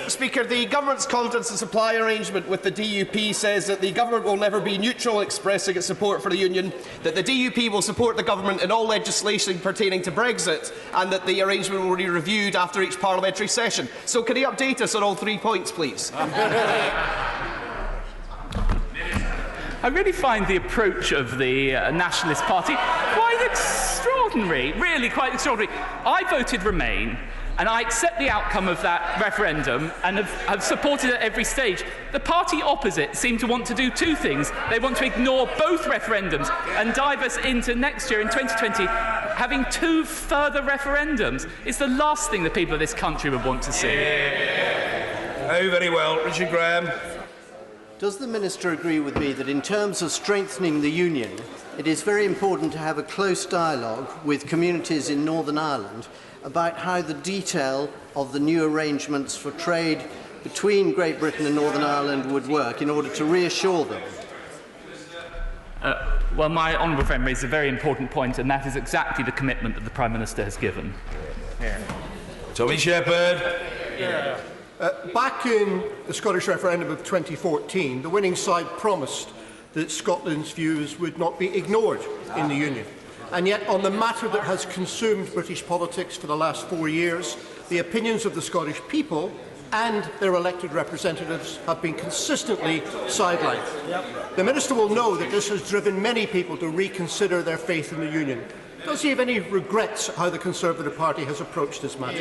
Speaker, the government's confidence and supply arrangement with the DUP says that the government will never be neutral expressing its support for the Union, that the DUP will support the government in all legislation pertaining to Brexit, and that the arrangement will be reviewed after each parliamentary session. So can he update us on all 3 points, please? I really find the approach of the Nationalist Party quite extraordinary, really quite extraordinary. I voted Remain, and I accept the outcome of that referendum and have supported it at every stage. The party opposite seem to want to do 2 things. They want to ignore both referendums and dive us into next year, in 2020, having 2 further referendums. It's the last thing the people of this country would want to see. Oh, very well. Richard Graham. Does the Minister agree with me that in terms of strengthening the Union, it is very important to have a close dialogue with communities in Northern Ireland about how the detail of the new arrangements for trade between Great Britain and Northern Ireland would work in order to reassure them? Well, my honourable friend raised a very important point, and that is exactly the commitment that the Prime Minister has given. Tommy Shepherd. Back in the Scottish referendum of 2014, the winning side promised that Scotland's views would not be ignored in the Union. And yet, on the matter that has consumed British politics for the last 4 years, the opinions of the Scottish people and their elected representatives have been consistently sidelined. The Minister will know that this has driven many people to reconsider their faith in the Union. Does he have any regrets at how the Conservative Party has approached this matter?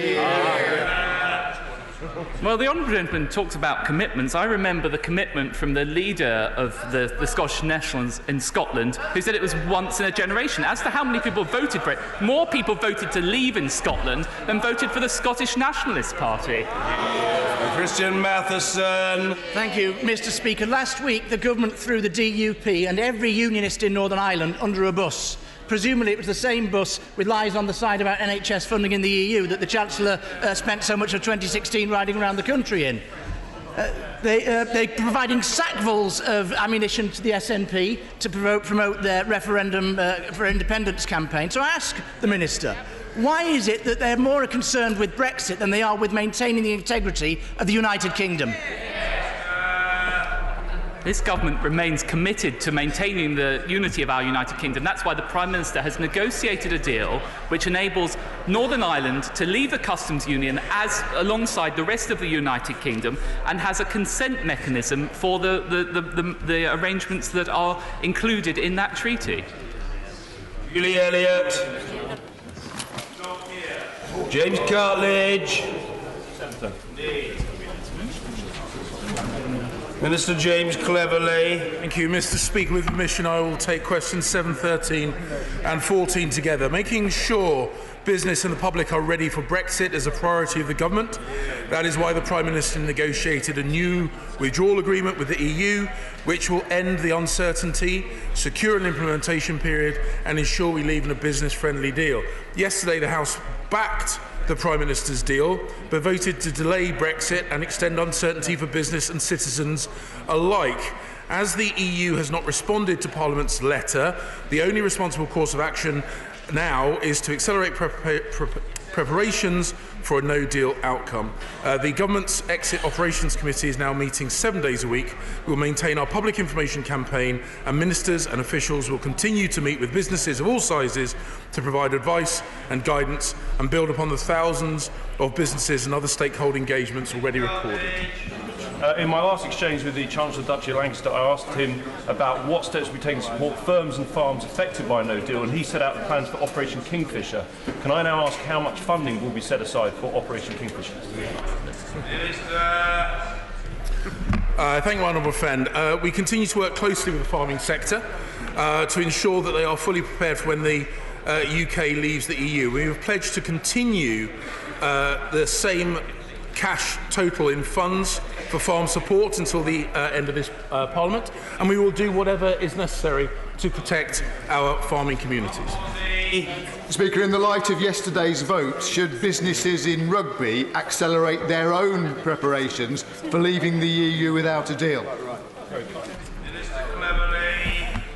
Well, the honourable gentleman talks about commitments. I remember the commitment from the leader of the Scottish Nationals in Scotland, who said it was once in a generation. As to how many people voted for it, more people voted to leave in Scotland than voted for the Scottish Nationalist Party. Christian Matheson. Thank you, Mr. Speaker. Last week, the government threw the DUP and every unionist in Northern Ireland under a bus. Presumably it was the same bus with lies on the side about NHS funding in the EU that the Chancellor spent so much of 2016 riding around the country in. They're providing sackfuls of ammunition to the SNP to promote their referendum for independence campaign. So I ask the Minister, why is it that they're more concerned with Brexit than they are with maintaining the integrity of the United Kingdom? This government remains committed to maintaining the unity of our United Kingdom. That's why the Prime Minister has negotiated a deal which enables Northern Ireland to leave the customs union alongside the rest of the United Kingdom, and has a consent mechanism for the arrangements that are included in that treaty. Julie Elliott. James Cartledge. Minister James Cleverly. Thank you, Mr. Speaker. With permission, I will take questions 7, 13 and 14 together. Making sure business and the public are ready for Brexit is a priority of the government. That is why the Prime Minister negotiated a new withdrawal agreement with the EU, which will end the uncertainty, secure an implementation period, and ensure we leave in a business-friendly deal. Yesterday, the House backed the Prime Minister's deal, but voted to delay Brexit and extend uncertainty for business and citizens alike. As the EU has not responded to Parliament's letter, the only responsible course of action now is to accelerate preparations for a no-deal outcome. The Government's Exit Operations Committee is now meeting 7 days a week. We will maintain our public information campaign, and ministers and officials will continue to meet with businesses of all sizes to provide advice and guidance and build upon the thousands of businesses and other stakeholder engagements already recorded. In my last exchange with the Chancellor Duchy of Lancaster, I asked him about what steps will be taken to support firms and farms affected by no deal, and he set out the plans for Operation Kingfisher. Can I now ask how much funding will be set aside for Operation Kingfisher? Thank you, honourable friend. We continue to work closely with the farming sector to ensure that they are fully prepared for when the UK leaves the EU. We have pledged to continue the same cash total in funds for farm support until the end of this Parliament, and we will do whatever is necessary to protect our farming communities. Speaker, in the light of yesterday's vote, should businesses in Rugby accelerate their own preparations for leaving the EU without a deal?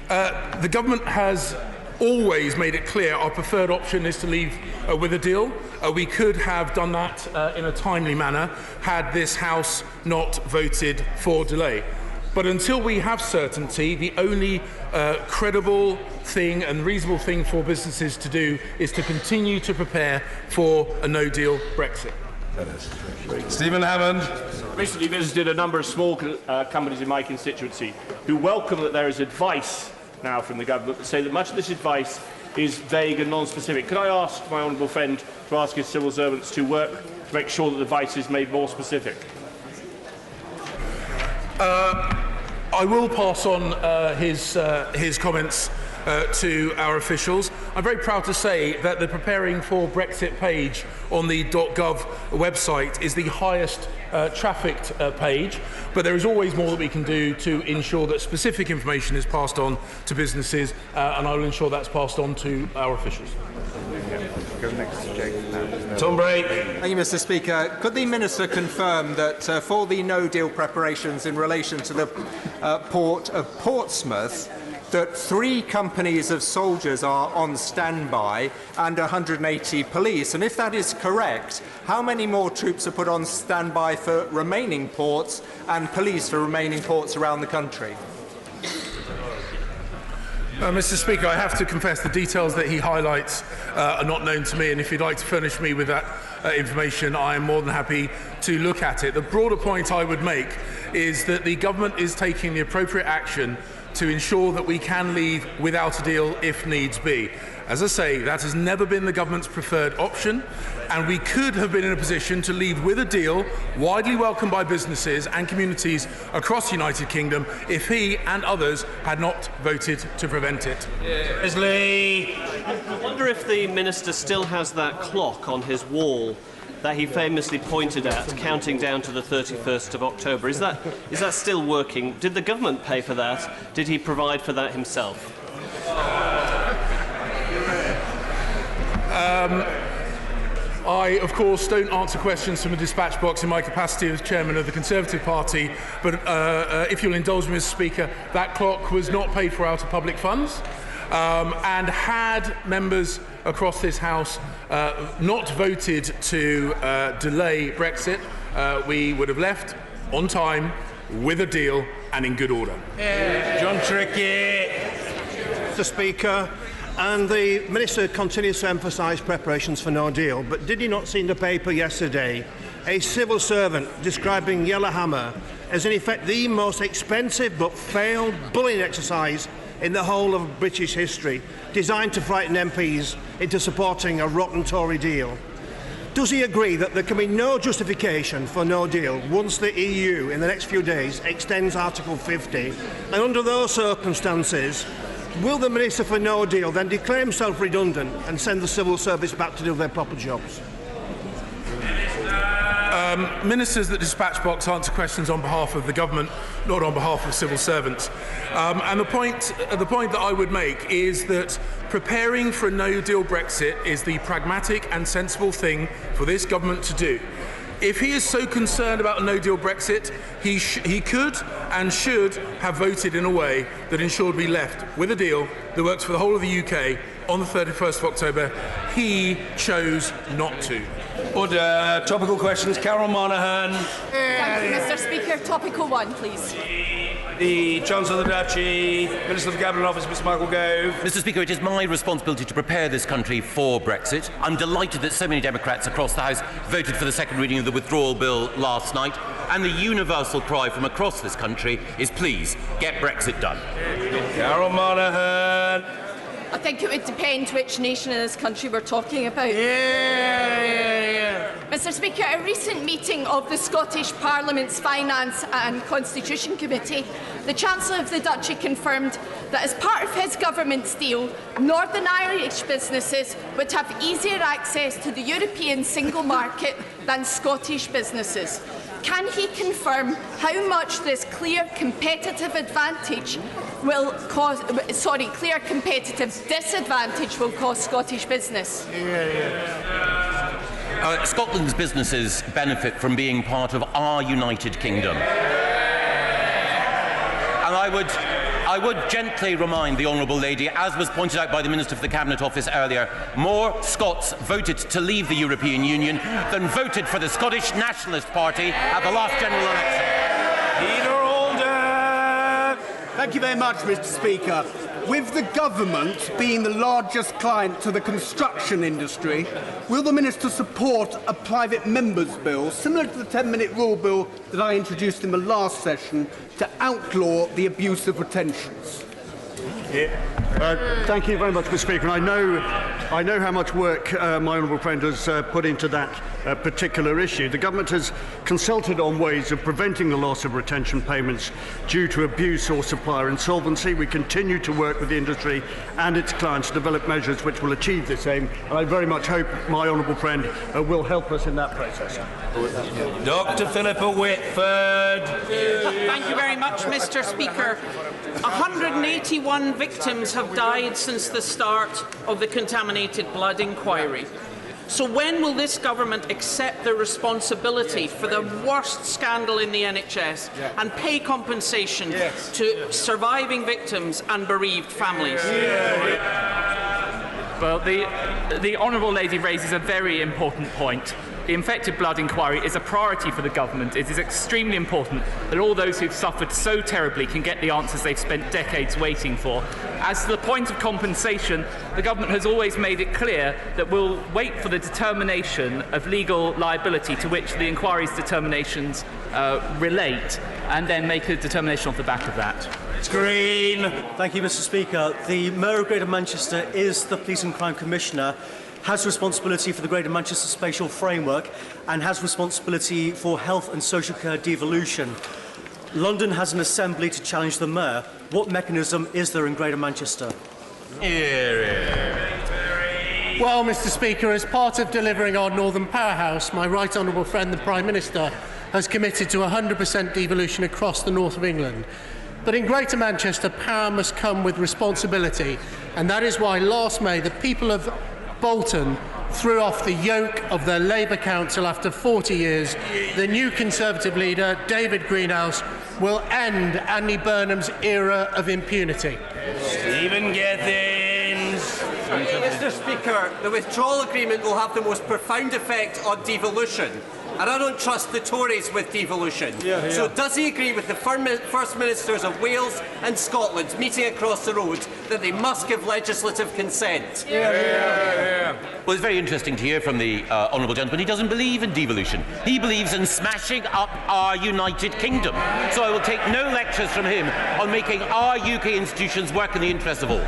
The government has always made it clear our preferred option is to leave with a deal. We could have done that in a timely manner had this House not voted for delay. But until we have certainty, the only credible thing and reasonable thing for businesses to do is to continue to prepare for a no-deal Brexit. Stephen Hammond. Recently visited a number of small companies in my constituency who welcome that there is advice now from the government, but say that much of this advice is vague and non-specific. Could I ask my honourable friend to ask his civil servants to work to make sure that the advice is made more specific? I will pass on his comments to our officials. I'm very proud to say that the Preparing for Brexit page on the .gov website is the highest trafficked page, but there is always more that we can do to ensure that specific information is passed on to businesses, and I will ensure that's passed on to our officials. Tom Bray. Thank you, Mr. Speaker. Could the Minister confirm that for the no-deal preparations in relation to the port of Portsmouth, that 3 companies of soldiers are on standby and 180 police? And if that is correct, how many more troops are put on standby for remaining ports and police for remaining ports around the country? Mr. Speaker, I have to confess the details that he highlights are not known to me, and if you'd like to furnish me with that information, I am more than happy to look at it. The broader point I would make is that the government is taking the appropriate action to ensure that we can leave without a deal if needs be. As I say, that has never been the government's preferred option, and we could have been in a position to leave with a deal widely welcomed by businesses and communities across the United Kingdom if he and others had not voted to prevent it. Leslie. I wonder if the Minister still has that clock on his wall that he famously pointed at, counting down to the 31st of October. Is that still working? Did the government pay for that? Did he provide for that himself? I, of course, don't answer questions from a dispatch box in my capacity as chairman of the Conservative Party, but if you'll indulge me, Mr. Speaker, that clock was not paid for out of public funds. And had members across this House not voted to delay Brexit, we would have left on time, with a deal and in good order. John Trickey. Mr. Speaker, and the Minister continues to emphasise preparations for no deal, but did he not see in the paper yesterday a civil servant describing Yellowhammer as in effect the most expensive but failed bullying exercise in the whole of British history, designed to frighten MPs into supporting a rotten Tory deal? Does he agree that there can be no justification for no deal once the EU in the next few days extends Article 50? And under those circumstances, will the Minister for No Deal then declare himself redundant and send the civil service back to do their proper jobs? Ministers that dispatch box answer questions on behalf of the government, not on behalf of civil servants. And the point that I would make is that preparing for a no-deal Brexit is the pragmatic and sensible thing for this government to do. If he is so concerned about a no-deal Brexit, he could and should have voted in a way that ensured we left with a deal that works for the whole of the UK on the 31st of October. He chose not to. Order. Topical questions. Carol Monaghan. Thank you, Mr. Speaker. Topical one, please. The Chancellor of the Duchy, Minister of the Cabinet Office, Mr. Michael Gove. Mr. Speaker, it is my responsibility to prepare this country for Brexit. I'm delighted that so many Democrats across the House voted for the second reading of the withdrawal bill last night, and the universal cry from across this country is please get Brexit done. Carol Monaghan. I think it would depend which nation in this country we're talking about. Mr. Speaker, at a recent meeting of the Scottish Parliament's Finance and Constitution Committee, the Chancellor of the Duchy confirmed that as part of his government's deal, Northern Irish businesses would have easier access to the European single market than Scottish businesses. Can he confirm how much this clear competitive disadvantage will cause Scottish business? Scotland's businesses benefit from being part of our United Kingdom. And I would gently remind the Honourable Lady, as was pointed out by the Minister for the Cabinet Office earlier, more Scots voted to leave the European Union than voted for the Scottish Nationalist Party at the last general election. Thank you very much, Mr. Speaker. With the government being the largest client to the construction industry, will the Minister support a private member's bill, similar to the 10-minute rule bill that I introduced in the last session, to outlaw the abuse of retentions? Thank you very much, Mr. Speaker. And I know how much work my honourable friend has put into that particular issue. The government has consulted on ways of preventing the loss of retention payments due to abuse or supplier insolvency. We continue to work with the industry and its clients to develop measures which will achieve this aim, and I very much hope my honourable friend will help us in that process. Dr. Philippa Whitford. Thank you very much, Mr. Speaker. 181 victims have died since the start of the contaminated blood inquiry. So when will this government accept the responsibility for the worst scandal in the NHS and pay compensation to surviving victims and bereaved families? Well, the Honourable Lady raises a very important point. The infected blood inquiry is a priority for the government. It is extremely important that all those who've suffered so terribly can get the answers they've spent decades waiting for. As to the point of compensation, the government has always made it clear that we'll wait for the determination of legal liability to which the inquiry's determinations relate, and then make a determination off the back of that. Green. Thank you, Mr. Speaker. The Mayor of Greater Manchester is the Police and Crime Commissioner, has responsibility for the Greater Manchester Spatial Framework, and has responsibility for health and social care devolution. London has an assembly to challenge the Mayor. What mechanism is there in Greater Manchester? Well, Mr. Speaker, as part of delivering our Northern Powerhouse, my right honourable friend, the Prime Minister, has committed to 100% devolution across the north of England. But in Greater Manchester, power must come with responsibility, and that is why last May the people of Bolton threw off the yoke of their Labour Council after 40 years. The new Conservative leader, David Greenhouse, will end Andy Burnham's era of impunity. Stephen Gethins. Mr. Speaker, the withdrawal agreement will have the most profound effect on devolution. And I don't trust the Tories with devolution. So does he agree with the First Ministers of Wales and Scotland meeting across the road that they must give legislative consent? Well, it's very interesting to hear from the Honourable Gentleman. He doesn't believe in devolution. He believes in smashing up our United Kingdom. So I will take no lectures from him on making our UK institutions work in the interests of all.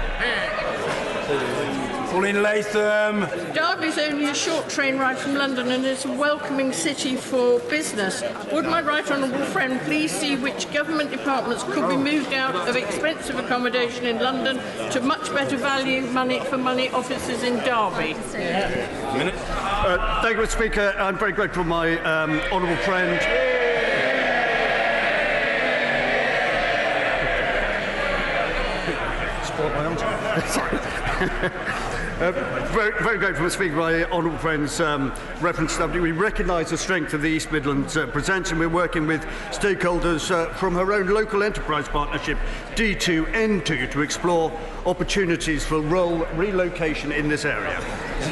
Pauline Latham. Derby's only a short train ride from London and is a welcoming city for business. Would my right honourable friend please see which government departments could be moved out of expensive accommodation in London to much better value for money offices in Derby? Thank you, Mr. Speaker. I'm very grateful to my honourable friend. Very grateful to speak my honourable friend's reference to that. We recognise the strength of the East Midlands presents, and we're working with stakeholders from her own local enterprise partnership, D2N2, to explore opportunities for role relocation in this area.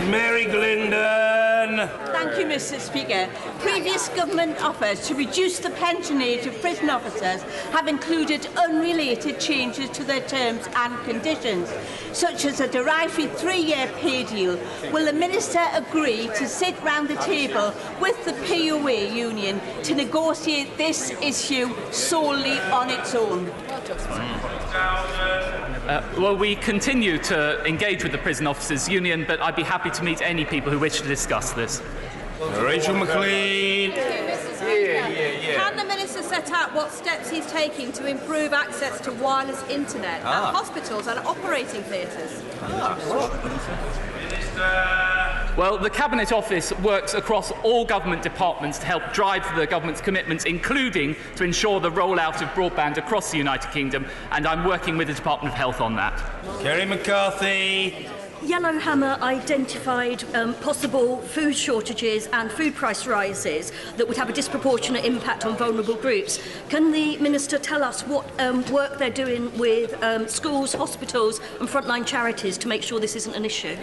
Mary Glindon. Thank you, Mr. Speaker. Previous government offers to reduce the pension age of prison officers have included unrelated changes to their terms and conditions, such as a derogatory 3-year pay deal. Will the Minister agree to sit round the table with the POA union to negotiate this issue solely on its own? Well, we continue to engage with the Prison Officers Union, but I'd be happy to meet any people who wish to discuss this. Rachel McLean. Can the Minister set out what steps he's taking to improve access to wireless internet at hospitals and operating theatres? Well, the Cabinet Office works across all government departments to help drive the government's commitments, including to ensure the rollout of broadband across the United Kingdom, and I'm working with the Department of Health on that. Kerry McCarthy. Yellowhammer identified possible food shortages and food price rises that would have a disproportionate impact on vulnerable groups. Can the Minister tell us what work they're doing with schools, hospitals and frontline charities to make sure this isn't an issue?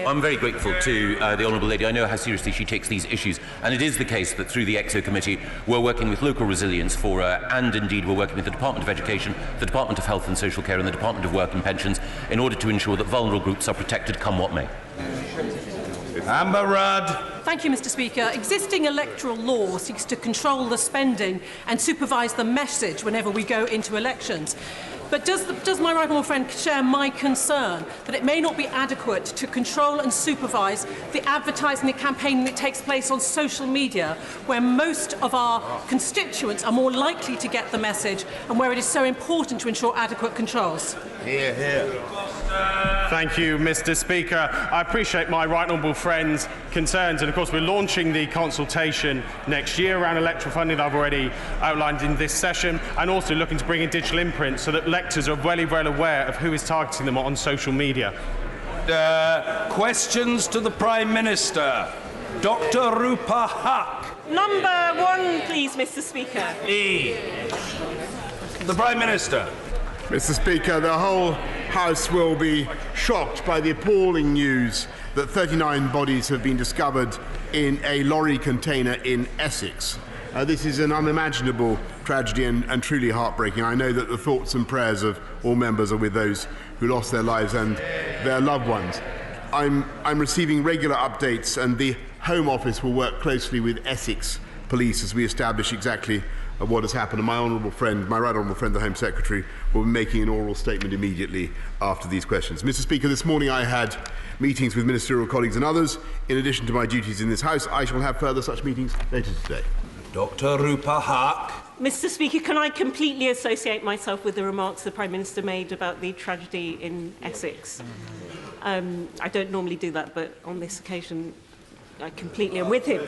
I'm very grateful to the Honourable Lady. I know how seriously she takes these issues, and it is the case that through the EXO Committee we're working with Local Resilience Fora, and indeed we're working with the Department of Education, the Department of Health and Social Care and the Department of Work and Pensions in order to ensure that vulnerable groups are protected come what may. Amber Rudd. Thank you, Mr. Speaker. Existing electoral law seeks to control the spending and supervise the message whenever we go into elections. But does my right honourable friend share my concern that it may not be adequate to control and supervise the advertising and campaigning that takes place on social media, where most of our constituents are more likely to get the message and where it is so important to ensure adequate controls? Hear, hear. Thank you, Mr. Speaker. I appreciate my right honourable friend's concerns, and of course we're launching the consultation next year around electoral funding that I've already outlined in this session, and also looking to bring in digital imprint so that electors are very well aware of who is targeting them on social media. Questions to the Prime Minister. Dr. Rupa Haq. Number 1, please, Mr. Speaker. E. The Prime Minister. Mr. Speaker, the whole House will be shocked by the appalling news that 39 bodies have been discovered in a lorry container in Essex. This is an unimaginable tragedy and truly heartbreaking. I know that the thoughts and prayers of all members are with those who lost their lives and their loved ones. I'm receiving regular updates, and the Home Office will work closely with Essex Police as we establish exactly what has happened, and my honourable friend, my right honourable friend, the Home Secretary, will be making an oral statement immediately after these questions. Mr. Speaker, this morning I had meetings with ministerial colleagues and others. In addition to my duties in this House, I shall have further such meetings later today. Dr. Rupa Haq. Mr. Speaker, can I completely associate myself with the remarks the Prime Minister made about the tragedy in Essex? I don't normally do that, but on this occasion I completely am with him.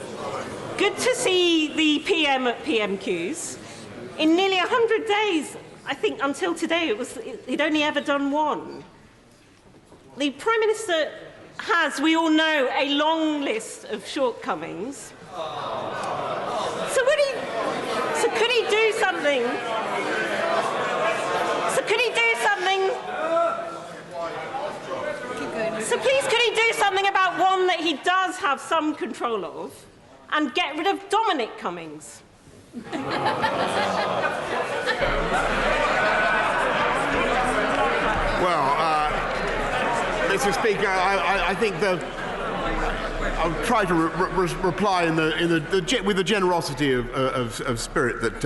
Good to see the PM at PMQs. In nearly 100 days, I think until today, he'd only ever done one. The Prime Minister has, we all know, a long list of shortcomings. So could he do something? So please, could he do something about one that he does have some control of, and get rid of Dominic Cummings? Well, Mr. Speaker, I think I'll try to reply with the generosity of spirit that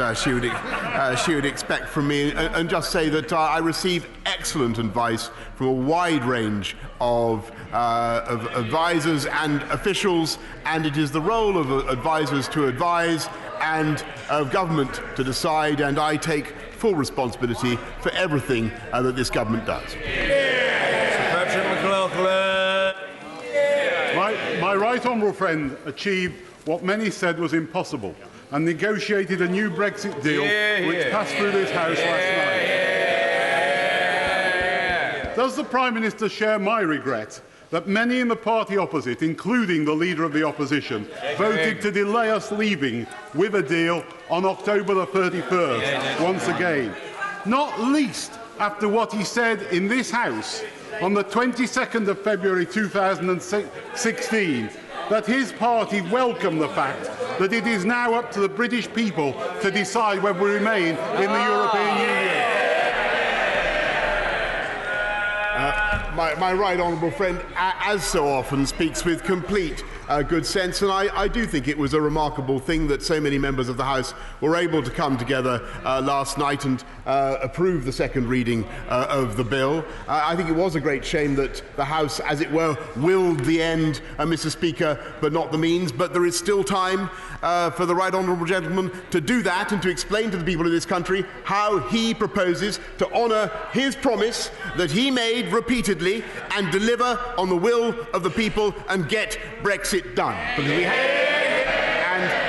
she would expect from me, and just say that I receive excellent advice from a wide range of advisors and officials, and it is the role of advisors to advise and of government to decide, and I take full responsibility for everything that this government does. My right honourable friend achieved what many said was impossible and negotiated a new Brexit deal which passed through this House last night. Does the Prime Minister share my regret that many in the party opposite, including the Leader of the Opposition, voted to delay us leaving with a deal on October the 31st once again? Not least after what he said in this House on the 22nd of February 2016, that his party welcomed the fact that it is now up to the British people to decide whether we remain in the European Union. My right honourable friend, as so often, speaks with complete good sense, and I do think it was a remarkable thing that so many members of the House were able to come together last night and approve the second reading of the bill. I think it was a great shame that the House, as it were, willed the end, Mr. Speaker, but not the means. But there is still time for the right honourable gentleman to do that and to explain to the people of this country how he proposes to honour his promise that he made repeatedly and deliver on the will of the people and get Brexit done. Because we have,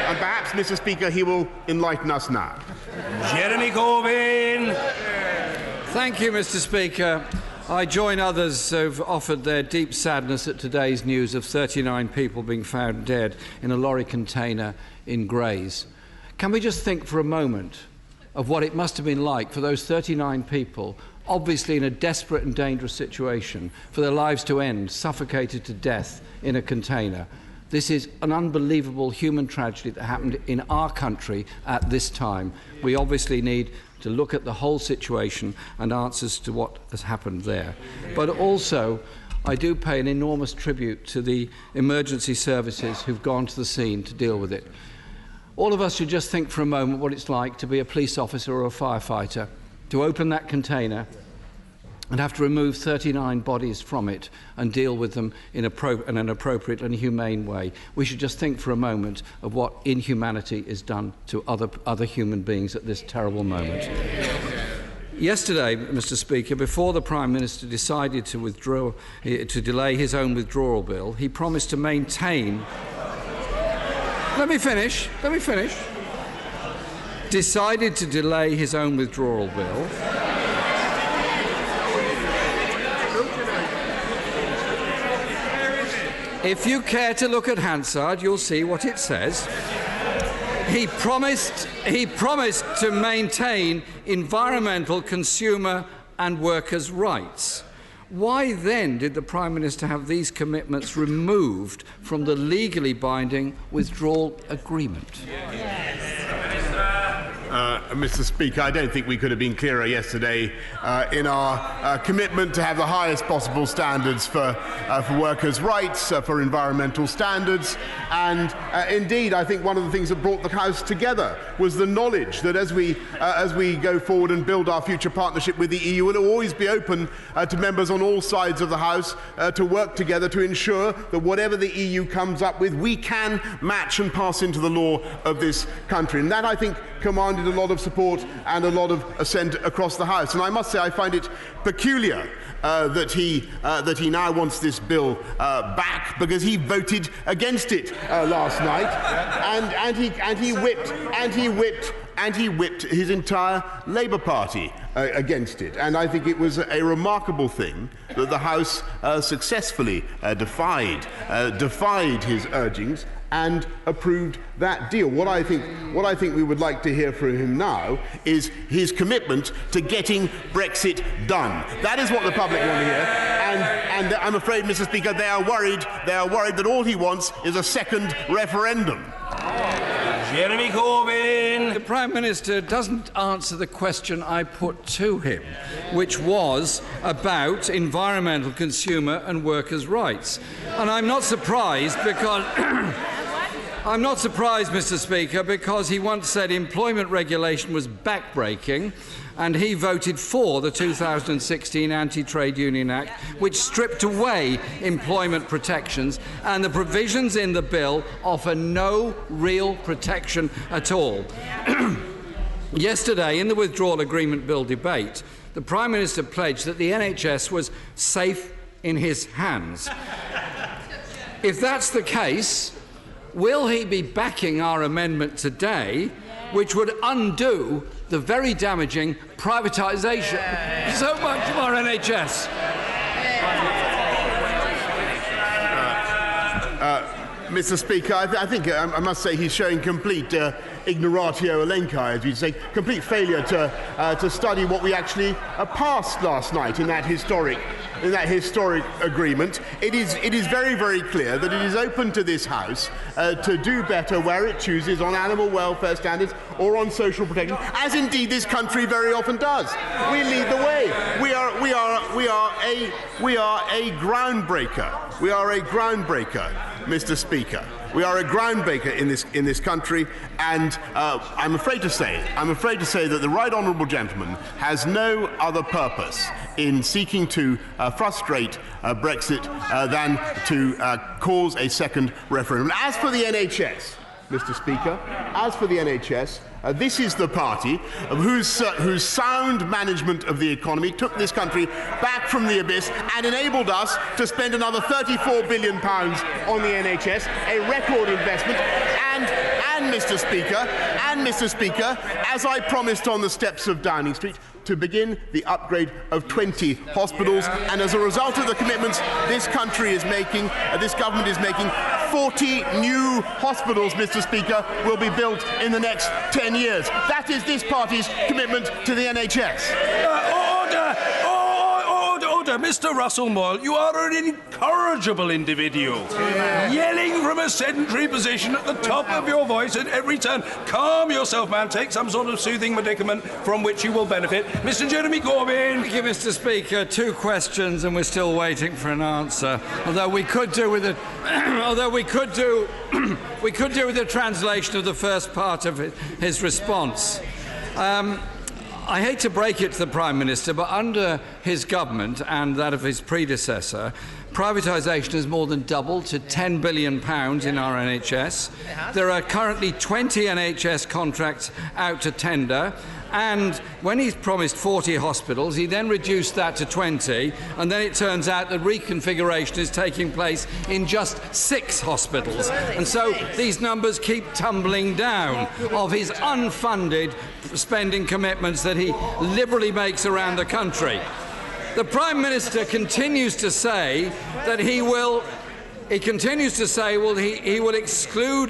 and perhaps, Mr. Speaker, he will enlighten us now. Jeremy Corbyn. Thank you, Mr. Speaker. I join others who've offered their deep sadness at today's news of 39 people being found dead in a lorry container in Grays. Can we just think for a moment of what it must have been like for those 39 people, obviously in a desperate and dangerous situation, for their lives to end, suffocated to death in a container. This is an unbelievable human tragedy that happened in our country at this time. We obviously need to look at the whole situation and answers to what has happened there. But also, I do pay an enormous tribute to the emergency services who've gone to the scene to deal with it. All of us should just think for a moment what it's like to be a police officer or a firefighter, to open that container and have to remove 39 bodies from it and deal with them in an appropriate and humane way. We should just think for a moment of what inhumanity is done to other human beings at this terrible moment. Yesterday, Mr. Speaker, before the Prime Minister decided to delay his own withdrawal bill, he promised to maintain... Let me finish. Decided to delay his own withdrawal bill. If you care to look at Hansard, you'll see what it says. He promised to maintain environmental, consumer and workers' rights. Why then did the Prime Minister have these commitments removed from the legally binding withdrawal agreement? Mr. Speaker, I don't think we could have been clearer yesterday in our commitment to have the highest possible standards for workers' rights, for environmental standards, and indeed, I think one of the things that brought the House together was the knowledge that as we go forward and build our future partnership with the EU, it will always be open to members on all sides of the House to work together to ensure that whatever the EU comes up with, we can match and pass into the law of this country. And that, I think, commanded a lot of support and a lot of assent across the House. And I must say I find it peculiar that he now wants this bill back, because he voted against it last night, and he whipped his entire Labour Party against it. And I think it was a remarkable thing that the House successfully defied his urgings and approved that deal. What I think we would like to hear from him now is his commitment to getting Brexit done. That is what the public want to hear. And I'm afraid, Mr. Speaker, they are worried that all he wants is a second referendum. Jeremy Corbyn. The Prime Minister doesn't answer the question I put to him, which was about environmental, consumer and workers' rights. And I'm not surprised because... I'm not surprised, Mr. Speaker, because he once said employment regulation was backbreaking, and he voted for the 2016 Anti-Trade Union Act, which stripped away employment protections, and the provisions in the bill offer no real protection at all. Yesterday, in the Withdrawal Agreement Bill debate, the Prime Minister pledged that the NHS was safe in his hands. If that's the case, will he be backing our amendment today, which would undo the very damaging privatisation so much of our NHS? Mr. Speaker, I think I must say he's showing complete ignoratio elenchi, as you'd say, complete failure to study what we actually passed last night in that historic agreement. It is very, very clear that it is open to this House to do better where it chooses on animal welfare standards or on social protection, as indeed this country very often does. We lead the way. We are a groundbreaker. We are a groundbreaker, Mr. Speaker. We are a groundbreaker in this country, and I'm afraid to say that the Right Honourable Gentleman has no other purpose in seeking to frustrate Brexit than to cause a second referendum. As for the NHS, Mr. Speaker, as for the NHS, this is the party whose sound management of the economy took this country back from the abyss and enabled us to spend another £34 billion on the NHS, a record investment, Mr. Speaker, as I promised on the steps of Downing Street, to begin the upgrade of 20 hospitals, and as a result of the commitments this country is making, this government is making, 40 new hospitals, Mr. Speaker, will be built in the next 10 years. That is this party's commitment to the NHS. Order, Mr. Russell Moyle, you are an incorrigible individual. Yelling from a sedentary position at the top of your voice at every turn. Calm yourself, man. Take some sort of soothing medicament from which you will benefit. Mr. Jeremy Corbyn. Thank you, Mr. Speaker. 2 questions, and we're still waiting for an answer. Although we could do with we could do with a translation of the first part of his response. I hate to break it to the Prime Minister, but under his government and that of his predecessor, privatisation has more than doubled to £10 billion in our NHS. There are currently 20 NHS contracts out to tender. And when he's promised 40 hospitals, he then reduced that to 20, and then it turns out that reconfiguration is taking place in just 6 hospitals. And so these numbers keep tumbling down of his unfunded spending commitments that he liberally makes around the country. The Prime Minister continues to say that he will exclude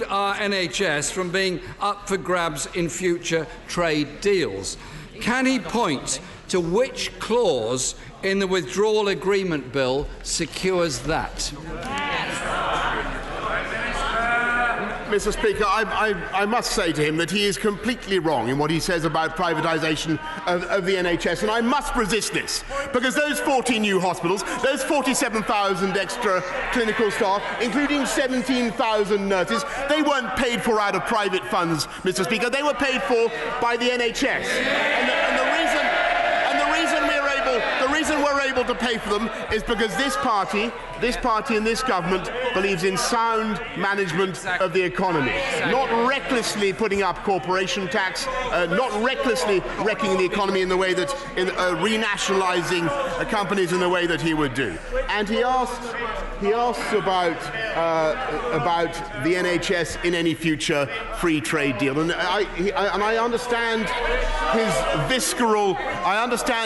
our NHS from being up for grabs in future trade deals. Can he point to which clause in the withdrawal agreement bill secures that? Mr. Speaker, I must say to him that he is completely wrong in what he says about privatisation of the NHS, and I must resist this, because those 40 new hospitals, those 47,000 extra clinical staff, including 17,000 nurses, they weren't paid for out of private funds, Mr. Speaker. They were paid for by the NHS. The reason we're able to pay for them is because this party and this government believes in sound management of the economy, not recklessly putting up corporation tax, not recklessly wrecking the economy in the way that, renationalising companies in the way that he would do. And he asks about the NHS in any future free trade deal, and I understand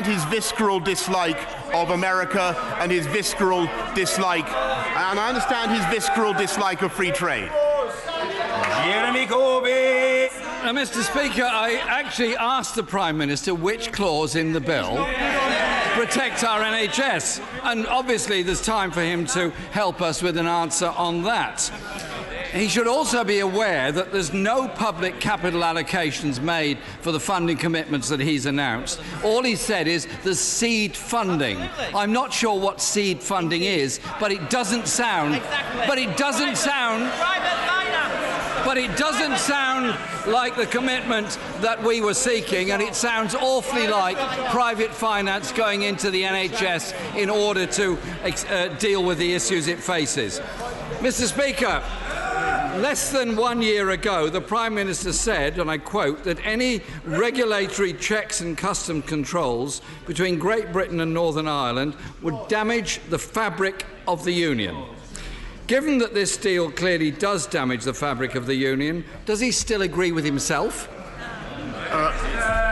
his visceral dislike of America and his visceral dislike, and I understand his visceral dislike of free trade. Jeremy Corbyn. Now, Mr. Speaker, I actually asked the Prime Minister which clause in the bill protects our NHS, and obviously there's time for him to help us with an answer on that. He should also be aware that there's no public capital allocations made for the funding commitments that he's announced. All he said is there's seed funding. I'm not sure what seed funding is, but it doesn't sound like the commitment that we were seeking, and it sounds awfully like private finance going into the NHS in order to deal with the issues it faces. Mr. Speaker, less than 1 year ago, the Prime Minister said, and I quote, that any regulatory checks and custom controls between Great Britain and Northern Ireland would damage the fabric of the Union. Given that this deal clearly does damage the fabric of the Union, does he still agree with himself?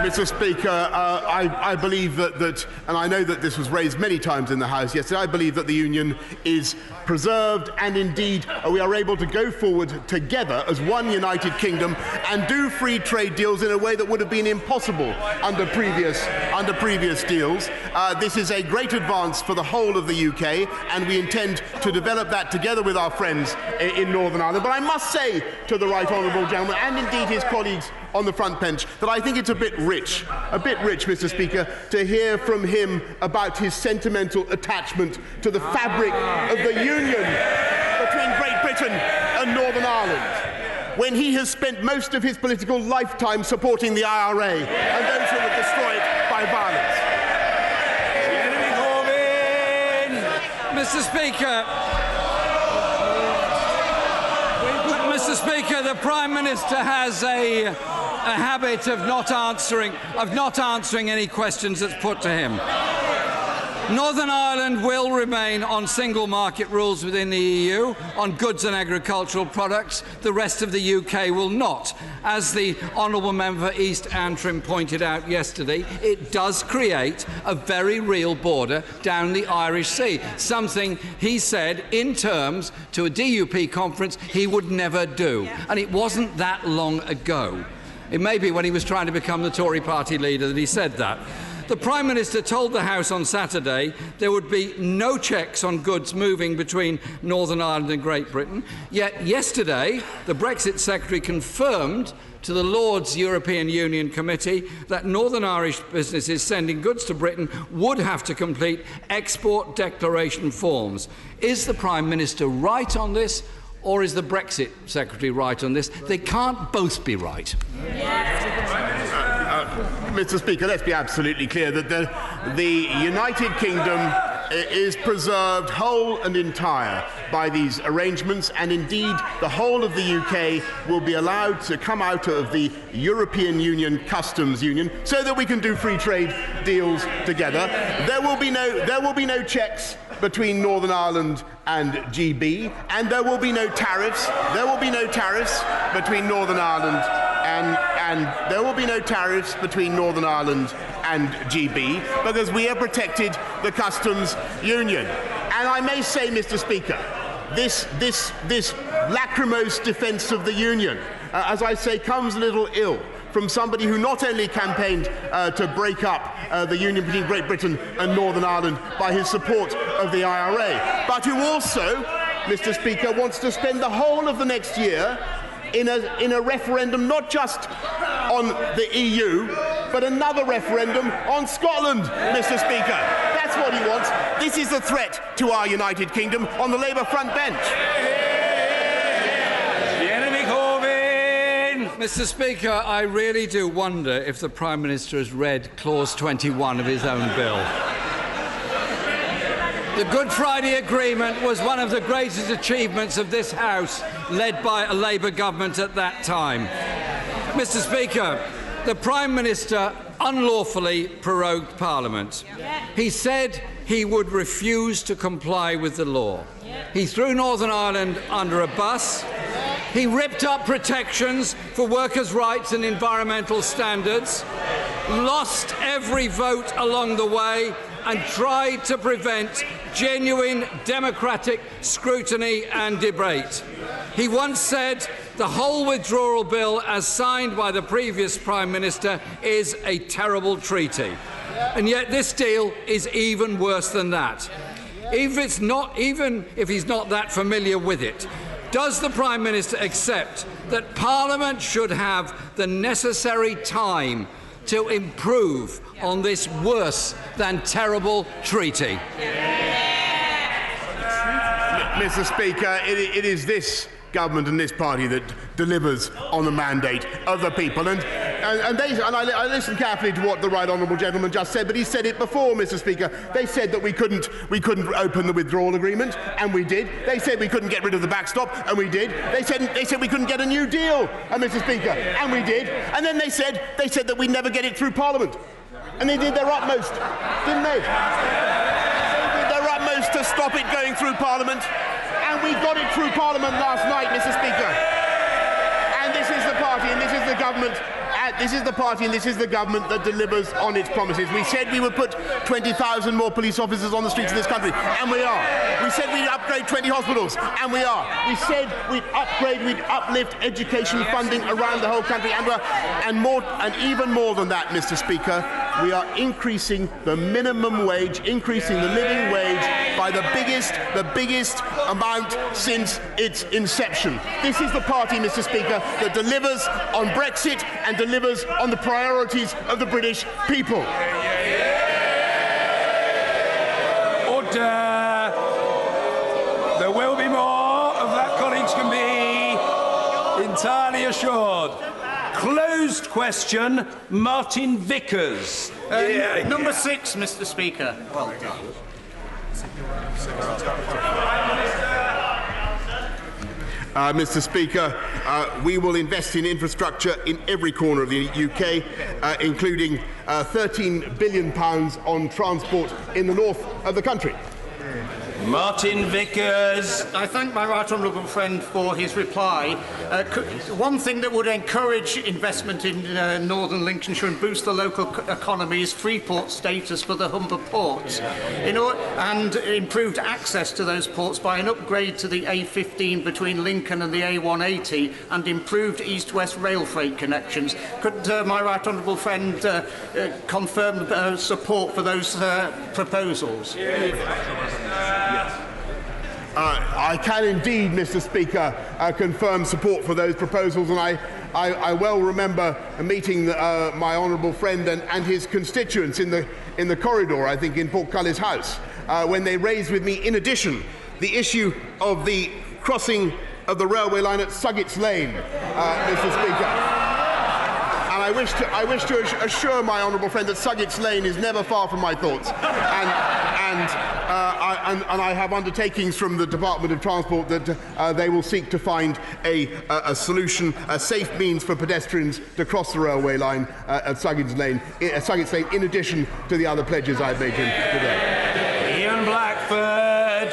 Mr. Speaker, I believe that, and I know that this was raised many times in the House yesterday, I believe that the Union is preserved, and indeed we are able to go forward together as one united kingdom and do free trade deals in a way that would have been impossible under previous deals. This is a great advance for the whole of the UK, and we intend to develop that together with our friends in Northern Ireland. But I must say to the right honourable gentleman, and indeed his colleagues on the front bench, that I think it's a bit rich, Mr. Speaker, to hear from him about his sentimental attachment to the fabric of the union between Great Britain and Northern Ireland, when he has spent most of his political lifetime supporting the IRA and those who would destroy it by violence. Mr. Speaker, the Prime Minister has a habit of not answering any questions that's put to him. Northern Ireland will remain on single market rules within the EU on goods and agricultural products. The rest of the UK will not. As the Honourable Member for East Antrim pointed out yesterday, it does create a very real border down the Irish Sea, something he said in terms to a DUP conference he would never do. And it wasn't that long ago. It may be when he was trying to become the Tory party leader that he said that. The Prime Minister told the House on Saturday there would be no checks on goods moving between Northern Ireland and Great Britain. Yet yesterday, the Brexit Secretary confirmed to the Lords European Union Committee that Northern Irish businesses sending goods to Britain would have to complete export declaration forms. Is the Prime Minister right on this, or is the Brexit Secretary right on this? They can't both be right. Mr. Speaker, let's be absolutely clear that the United Kingdom is preserved whole and entire by these arrangements, and indeed the whole of the UK will be allowed to come out of the European Union Customs Union so that we can do free trade deals together. There will be no checks between Northern Ireland and GB, and there will be no tariffs. There will be no tariffs between Northern Ireland and there will be no tariffs between Northern Ireland and GB, because we have protected the customs union. And I may say, Mr. Speaker, this lachrymose defence of the union, as I say, comes a little ill from somebody who not only campaigned to break up the union between Great Britain and Northern Ireland by his support of the IRA, but who also, Mr. Speaker, wants to spend the whole of the next year in a referendum not just on the EU, but another referendum on Scotland, Mr. Speaker. That's what he wants. This is a threat to our United Kingdom on the Labour front bench. Mr. Speaker, I really do wonder if the Prime Minister has read Clause 21 of his own bill. The Good Friday Agreement was one of the greatest achievements of this House, led by a Labour government at that time. Mr. Speaker, the Prime Minister unlawfully prorogued Parliament. He said he would refuse to comply with the law. He threw Northern Ireland under a bus. He ripped up protections for workers' rights and environmental standards, lost every vote along the way, and tried to prevent genuine democratic scrutiny and debate. He once said the whole withdrawal bill, as signed by the previous Prime Minister, is a terrible treaty. And yet this deal is even worse than that. Even if he's not that familiar with it, does the Prime Minister accept that Parliament should have the necessary time to improve on this worse than terrible treaty? Mr. Speaker, it is this government and this party that delivers on the mandate of the people. And I listened carefully to what the right honourable gentleman just said, but he said it before, Mr. Speaker. They said that we couldn't open the withdrawal agreement, and we did. They said we couldn't get rid of the backstop, and we did. They said we couldn't get a new deal, Mr. Speaker, and we did. And then they said that we'd never get it through Parliament. And they did their utmost, didn't they? They did their utmost to stop it going through Parliament. And we got it through Parliament last night, Mr. Speaker. And this is the party and this is the government. This is the party and this is the government that delivers on its promises. We said we would put 20,000 more police officers on the streets of this country, and we are. We said we'd upgrade 20 hospitals, and we are. We said we'd uplift education funding around the whole country, and even more than that, Mr. Speaker, we are increasing the minimum wage, increasing the living wage by the biggest amount since its inception. This is the party, Mr. Speaker, that delivers on Brexit and delivers on the priorities of the British people. Order. There will be more of that, colleagues can be entirely assured. Closed question, Martin Vickers. Number 6, Mr. Speaker. Well done. Mr. Speaker, we will invest in infrastructure in every corner of the UK, including £13 billion on transport in the north of the country. Martin Vickers. I thank my right honourable friend for his reply. One thing that would encourage investment in northern Lincolnshire and boost the local economy is Freeport status for the Humber ports, and improved access to those ports by an upgrade to the A15 between Lincoln and the A180 and improved east-west rail freight connections. Could my right honourable friend confirm support for those proposals? I can indeed, Mr. Speaker, confirm support for those proposals, and I well remember meeting my honourable friend and his constituents in the corridor, I think in Portcullis House, when they raised with me, in addition, the issue of the crossing of the railway line at Suggett's Lane, Mr. Speaker. And I wish to assure my honourable friend that Suggett's Lane is never far from my thoughts, and I have undertakings from the Department of Transport that they will seek to find a solution, a safe means for pedestrians to cross the railway line at Suggett's Lane, in addition to the other pledges I've made to him today. Ian Blackford.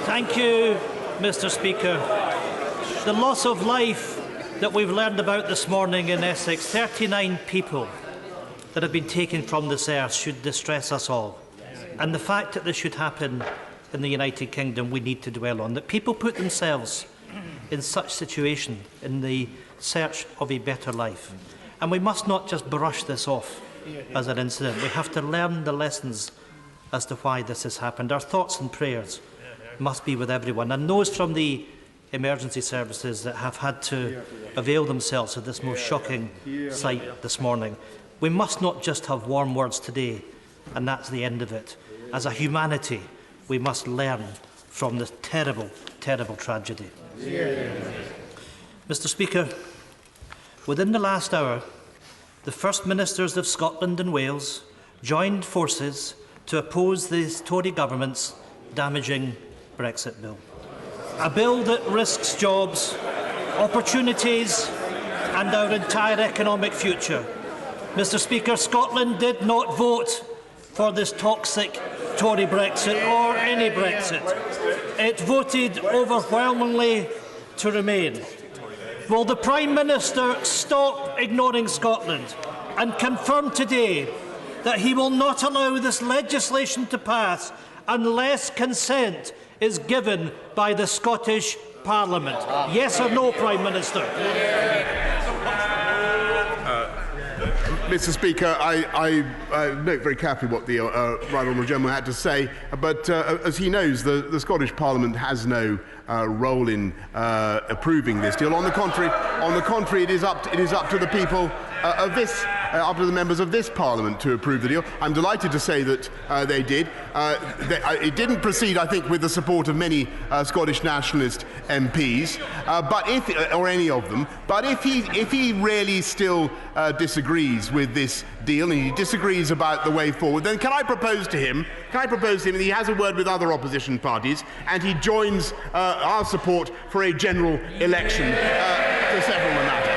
Thank you, Mr. Speaker. The loss of life that we've learned about this morning in Essex, 39 people that have been taken from this earth, should distress us all. And the fact that this should happen in the United Kingdom, we need to dwell on. That people put themselves in such situation in the search of a better life. And we must not just brush this off as an incident. We have to learn the lessons as to why this has happened. Our thoughts and prayers must be with everyone. And those from the emergency services that have had to avail themselves of this most shocking sight this morning. We must not just have warm words today, and that's the end of it. As a humanity, we must learn from this terrible, terrible tragedy. Mr. Speaker, within the last hour, the First Ministers of Scotland and Wales joined forces to oppose the Tory government's damaging Brexit bill. A bill that risks jobs, opportunities and our entire economic future. Mr. Speaker, Scotland did not vote for this toxic Tory Brexit or any Brexit. It voted overwhelmingly to remain. Will the Prime Minister stop ignoring Scotland and confirm today that he will not allow this legislation to pass unless consent is given by the Scottish Parliament? Yes or no, Prime Minister? Mr. Speaker, I note very carefully what the Right Honourable Gentleman had to say, but as he knows, the Scottish Parliament has no role in approving this deal. On the contrary, it is up to the people of this, up to the members of this Parliament to approve the deal. I'm delighted to say that they did. It didn't proceed, I think, with the support of many Scottish nationalist MPs, or any of them. But if he really still disagrees with this deal and he disagrees about the way forward, then can I propose to him that he has a word with other opposition parties and he joins our support for a general election to settle the matter.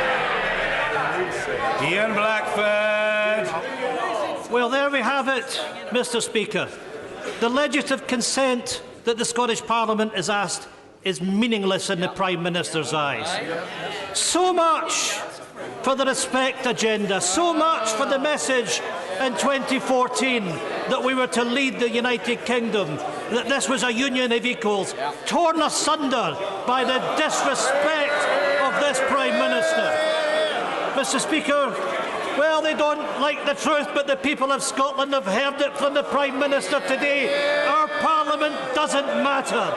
Ian Blackford. Well, there we have it, Mr. Speaker. The legislative consent that the Scottish Parliament has asked is meaningless in the Prime Minister's eyes. So much for the Respect agenda, so much for the message in 2014 that we were to lead the United Kingdom, that this was a union of equals, torn asunder by the disrespect of this Prime Minister. Mr. Speaker, well, they don't like the truth, but the people of Scotland have heard it from the Prime Minister today. Our Parliament doesn't matter.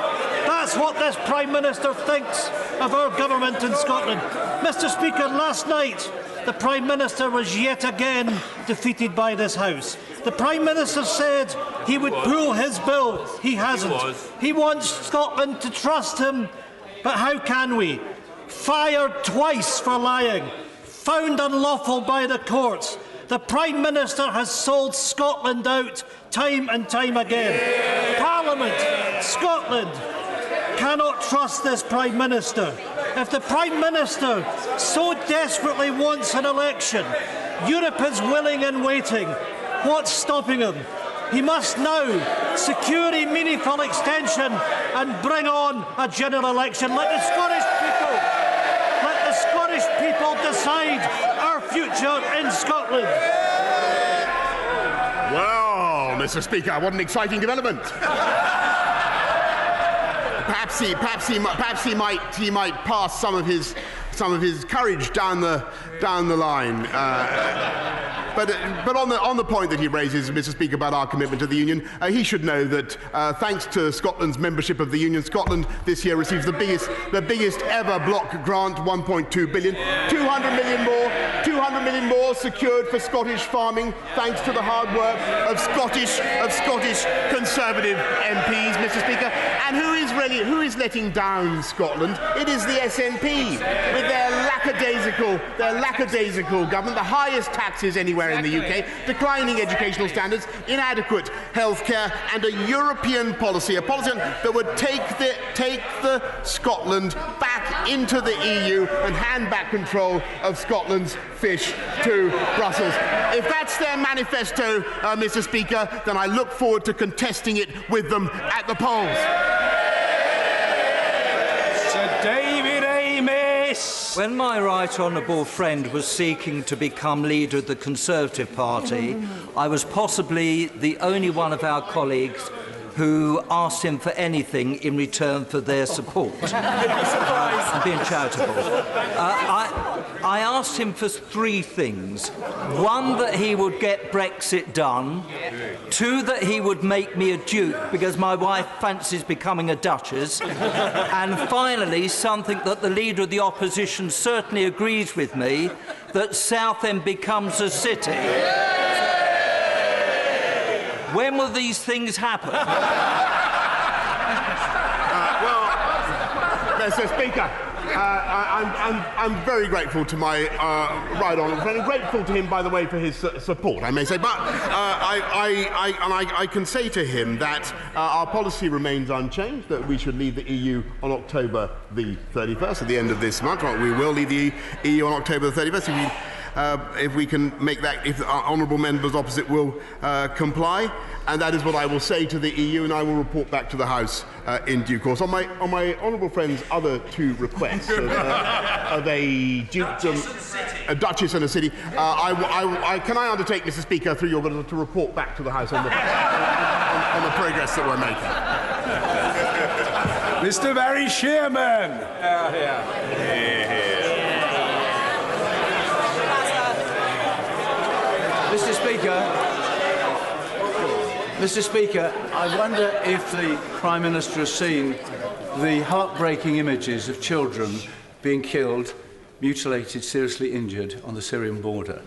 That's what this Prime Minister thinks of our government in Scotland. Mr. Speaker, last night the Prime Minister was yet again defeated by this House. The Prime Minister said he would pull his bill. He hasn't. He wants Scotland to trust him, but how can we? Fired twice for lying, found unlawful by the courts. The Prime Minister has sold Scotland out time and time again. Parliament, Scotland, cannot trust this Prime Minister. If the Prime Minister so desperately wants an election, Europe is willing and waiting. What's stopping him? He must now secure a meaningful extension and bring on a general election. Let the Scottish people decide our future in Scotland. Well, Mr. Speaker, what an exciting development. Perhaps he might pass some of his courage down the line. But on the point that he raises, Mr. Speaker, about our commitment to the Union, he should know that thanks to Scotland's membership of the Union, Scotland this year receives the biggest ever block grant, 1.2 billion, 200 million more secured for Scottish farming, thanks to the hard work of Scottish Conservative MPs, Mr. Speaker. And who is letting down Scotland? It is the SNP with their lackadaisical government, the highest taxes anywhere in the UK, declining educational standards, inadequate healthcare, and a European policy, a policy that would take the Scotland back into the EU and hand back control of Scotland's fish to Brussels. If that's their manifesto, Mr. Speaker, then I look forward to contesting it with them at the polls. Sir David Amis. When my right honourable friend was seeking to become leader of the Conservative Party, I was possibly the only one of our colleagues who asked him for anything in return for their support. I'm being charitable. I asked him for three things. One, that he would get Brexit done. Two, that he would make me a duke because my wife fancies becoming a duchess. And finally, something that the leader of the opposition certainly agrees with me, that Southend becomes a city. When will these things happen? Well, Mr. Speaker, I'm very grateful to my right honourable friend, and grateful to him, by the way, for his support, I may say. But I can say to him that our policy remains unchanged, that we should leave the EU on October the 31st, at the end of this month. We will leave the EU on October the 31st. If we can make that, if our honourable members opposite will comply, and that is what I will say to the EU, and I will report back to the House in due course. On my honourable friend's other two requests of a dukedom, a duchess and a city, can I undertake, Mr. Speaker, through your order, to report back to the House on the progress that we're making. Mr. Barry Shearman. Mr. Speaker, I wonder if the Prime Minister has seen the heartbreaking images of children being killed, mutilated, seriously injured on the Syrian border.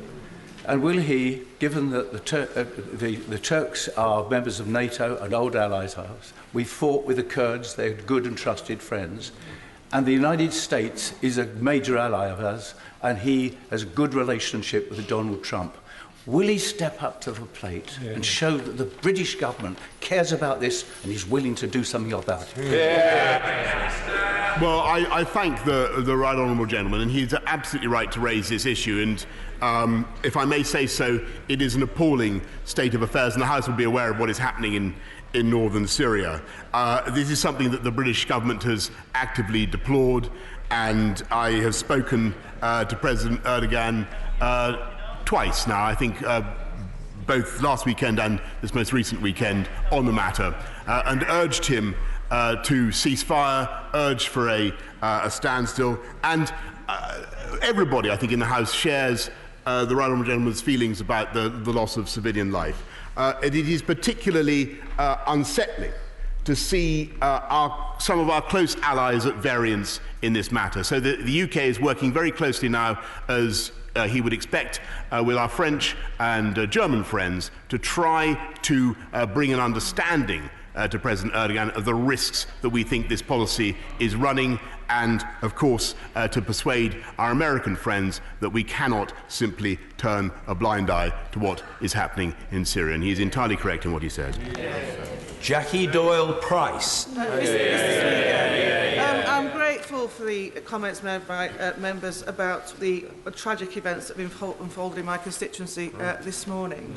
And will he, given that the Turks are members of NATO and old allies of ours, we fought with the Kurds, they're good and trusted friends, and the United States is a major ally of ours, and he has a good relationship with Donald Trump. Will he step up to the plate and show that the British government cares about this and is willing to do something about it? Well, I thank the right honourable gentleman, and he's absolutely right to raise this issue. And if I may say so, it is an appalling state of affairs, and the House will be aware of what is happening in northern Syria. This is something that the British government has actively deplored, and I have spoken to President Erdogan twice now, I think, both last weekend and this most recent weekend, on the matter, and urged him to cease fire, urged for a standstill, and everybody, I think, in the House shares the right honourable gentleman's feelings about the loss of civilian life. It is particularly unsettling to see some of our close allies at variance in this matter. So the UK is working very closely now, as he would expect, with our French and German friends, to try to bring an understanding to President Erdogan of the risks that we think this policy is running, and, of course, to persuade our American friends that we cannot simply turn a blind eye to what is happening in Syria. And he is entirely correct in what he says. Jackie Doyle-Price. I'm grateful for the comments made by members about the tragic events that have unfolded in my constituency this morning.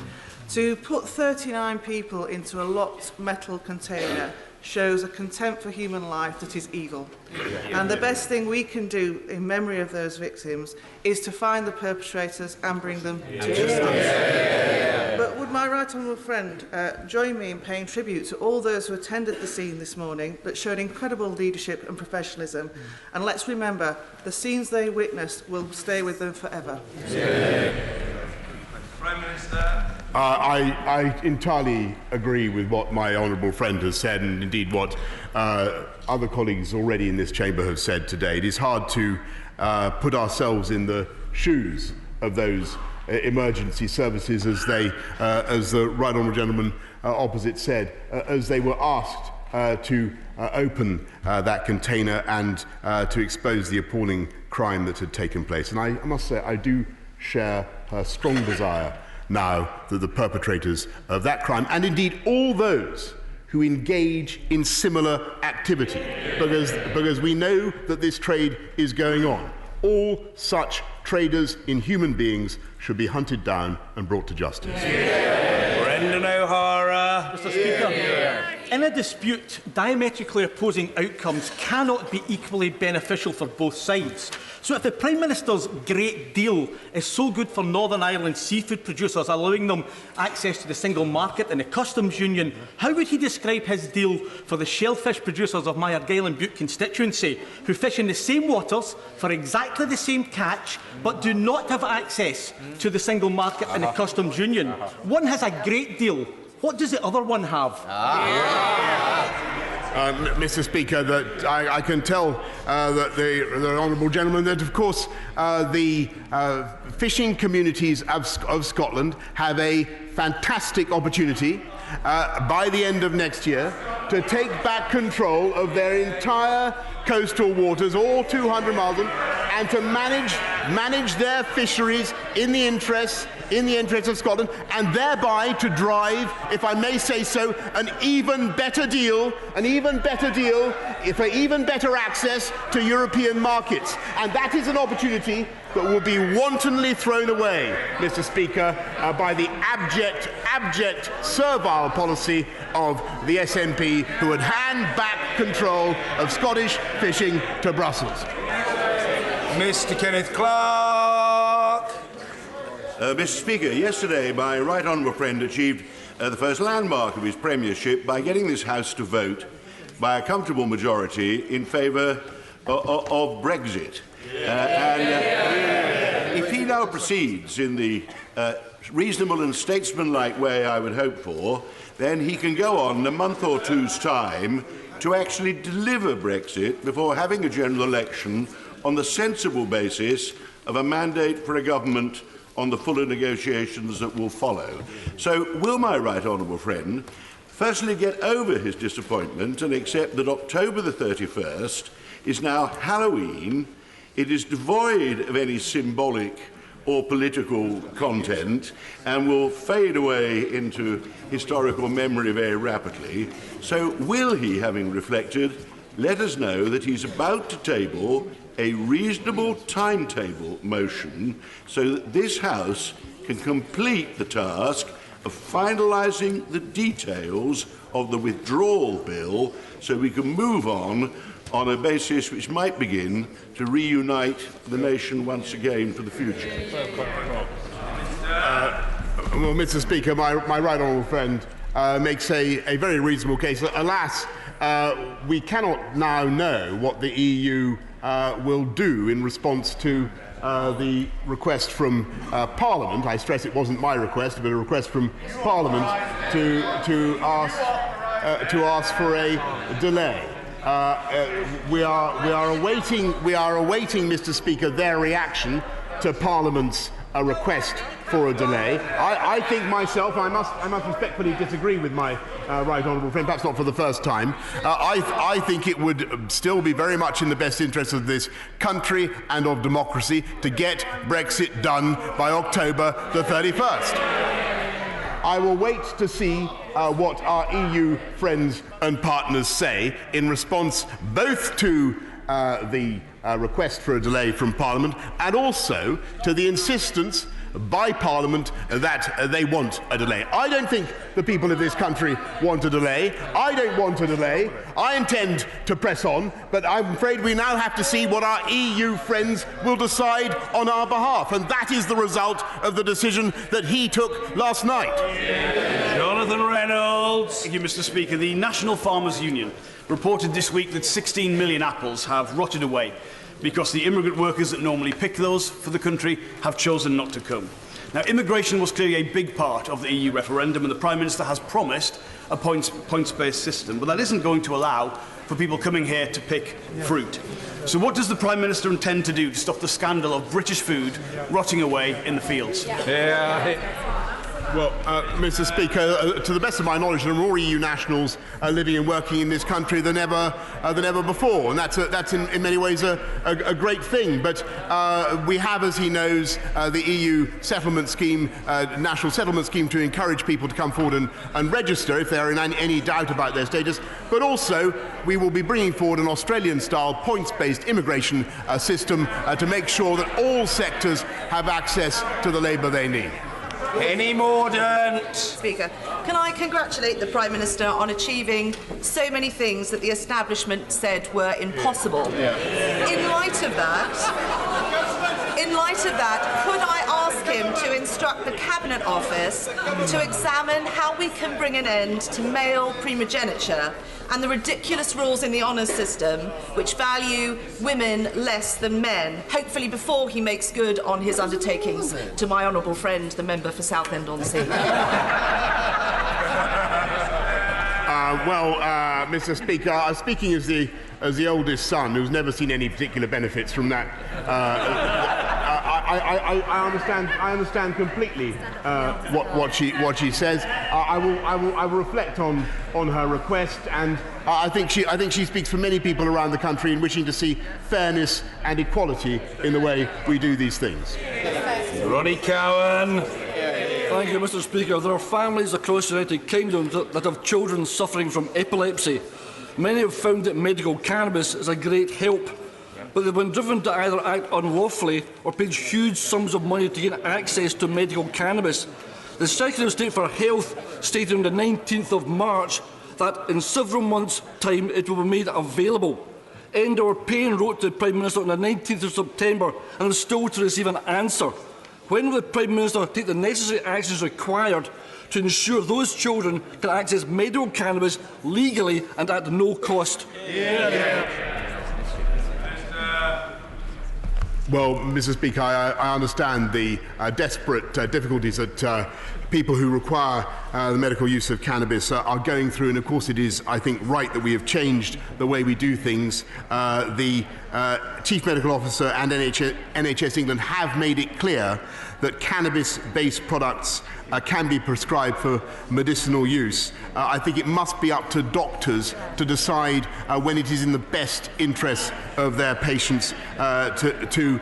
To put 39 people into a locked metal container shows a contempt for human life that is evil. And the best thing we can do in memory of those victims is to find the perpetrators and bring them to justice. But would my right honourable friend join me in paying tribute to all those who attended the scene this morning that showed incredible leadership and professionalism? And let's remember, the scenes they witnessed will stay with them forever. Prime Minister. I entirely agree with what my honourable friend has said, and indeed what other colleagues already in this chamber have said today. It is hard to put ourselves in the shoes of those emergency services, as the right honourable gentleman opposite said, as they were asked to open that container and to expose the appalling crime that had taken place. And I must say, I do share her strong desire now that the perpetrators of that crime, and indeed all those who engage in similar activity, because we know that this trade is going on, all such traders in human beings should be hunted down and brought to justice. Brendan O'Hara. Mr. Speaker, in a dispute, diametrically opposing outcomes cannot be equally beneficial for both sides. So if the Prime Minister's great deal is so good for Northern Ireland seafood producers, allowing them access to the single market and the customs union, how would he describe his deal for the shellfish producers of my Argyll and Bute constituency, who fish in the same waters for exactly the same catch, but do not have access to the single market and the customs union? One has a great deal. What does the other one have? Mr. Speaker, that I can tell that the honourable gentleman that, of course, the fishing communities of Scotland have a fantastic opportunity by the end of next year to take back control of their entire coastal waters, all 200 miles, and to manage their fisheries in the interests of Scotland, and thereby to drive, if I may say so, an even better deal for even better access to European markets. And that is an opportunity that will be wantonly thrown away, Mr. Speaker, by the abject, servile policy of the SNP, who would hand back control of Scottish fishing to Brussels. Mr. Kenneth Clark. Mr. Speaker, yesterday my right honourable friend achieved the first landmark of his premiership by getting this House to vote by a comfortable majority in favour of Brexit. If he now proceeds in the reasonable and statesmanlike way I would hope for, then he can go on in a month or two's time to actually deliver Brexit before having a general election on the sensible basis of a mandate for a government on the fuller negotiations that will follow. So will my right honourable friend firstly get over his disappointment and accept that October the 31st is now Halloween, it is devoid of any symbolic or political content and will fade away into historical memory very rapidly. So will he, having reflected, let us know that he's about to table a reasonable timetable motion so that this House can complete the task of finalising the details of the withdrawal bill so we can move on a basis which might begin to reunite the nation once again for the future. Well, Mr. Speaker, my right honourable friend makes a very reasonable case. Alas, we cannot now know what the EU will do in response to the request from Parliament. I stress it wasn't my request, but a request from Parliament to ask for a delay. We are awaiting, Mr. Speaker, their reaction to Parliament's request for a delay. I think myself, I must respectfully disagree with my right honourable friend, perhaps not for the first time. I think it would still be very much in the best interest of this country and of democracy to get Brexit done by October the 31st. I will wait to see what our EU friends and partners say in response both to the request for a delay from Parliament and also to the insistence by Parliament that they want a delay. I don't think the people of this country want a delay. I don't want a delay. I intend to press on, but I'm afraid we now have to see what our EU friends will decide on our behalf, and that is the result of the decision that he took last night. Jonathan Reynolds. Thank you, Mr. Speaker. The National Farmers Union reported this week that 16 million apples have rotted away because the immigrant workers that normally pick those for the country have chosen not to come. Now, immigration was clearly a big part of the EU referendum, and the Prime Minister has promised a points-based system, but that isn't going to allow for people coming here to pick fruit. So what does the Prime Minister intend to do to stop the scandal of British food rotting away in the fields? Well, Mr. Speaker, to the best of my knowledge, there are more EU nationals living and working in this country than ever before, and that's in many ways a great thing. But we have, as he knows, the EU settlement scheme, national settlement scheme, to encourage people to come forward and register if they are in any doubt about their status. But also, we will be bringing forward an Australian-style points-based immigration system to make sure that all sectors have access to the labour they need. Penny Mordaunt. Speaker, can I congratulate the Prime Minister on achieving so many things that the establishment said were impossible? In light of that, could I ask him to instruct the Cabinet Office to examine how we can bring an end to male primogeniture and the ridiculous rules in the honours system which value women less than men, hopefully before he makes good on his undertakings to my honourable friend, the member for Southend-on-Sea? Mr. Speaker, speaking as the oldest son who's never seen any particular benefits from that, I understand completely what she says. I will reflect on her request, and I think she speaks for many people around the country in wishing to see fairness and equality in the way we do these things. Ronnie Cowan. Thank you, Mr. Speaker. There are families across the United Kingdom that have children suffering from epilepsy. Many have found that medical cannabis is a great help, but they've been driven to either act unlawfully or paid huge sums of money to gain access to medical cannabis. The Secretary of State for Health stated on the 19th of March that in several months' time it will be made available. Endor Payne wrote to the Prime Minister on the 19th of September and is still to receive an answer. When will the Prime Minister take the necessary actions required to ensure those children can access medical cannabis legally and at no cost? Well, Mr. Speaker, I understand the desperate difficulties that people who require the medical use of cannabis are going through, and of course it is, I think, right that we have changed the way we do things. The Chief Medical Officer and NHS England have made it clear that cannabis-based products can be prescribed for medicinal use. I think it must be up to doctors to decide when it is in the best interest of their patients to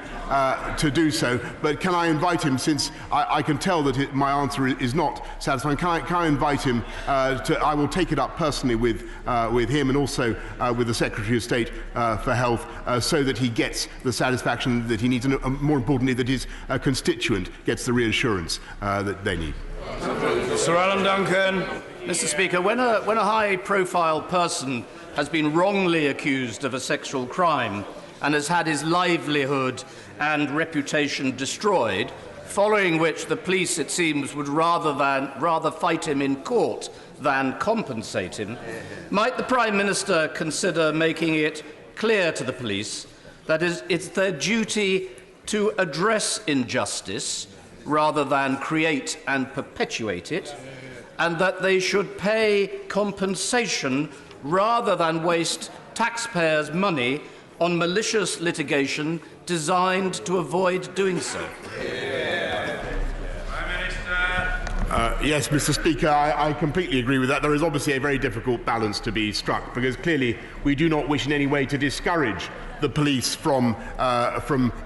do so. But can I invite him, since I can tell that my answer is not satisfying, can I invite him I will take it up personally with him and also with the Secretary of State for Health so that he gets the satisfaction that he needs, and more importantly that his constituent gets the reassurance that they need. Sir Alan Duncan. Mr. Speaker, when a high-profile person has been wrongly accused of a sexual crime and has had his livelihood and reputation destroyed, following which the police, it seems, would rather fight him in court than compensate him, might the Prime Minister consider making it clear to the police that it's their duty to address injustice rather than create and perpetuate it, and that they should pay compensation rather than waste taxpayers' money on malicious litigation designed to avoid doing so? Yes, Mr. Speaker, I completely agree with that. There is obviously a very difficult balance to be struck, because clearly we do not wish in any way to discourage the police from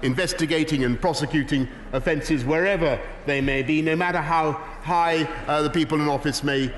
investigating and prosecuting offences wherever they may be, no matter how high the people in office may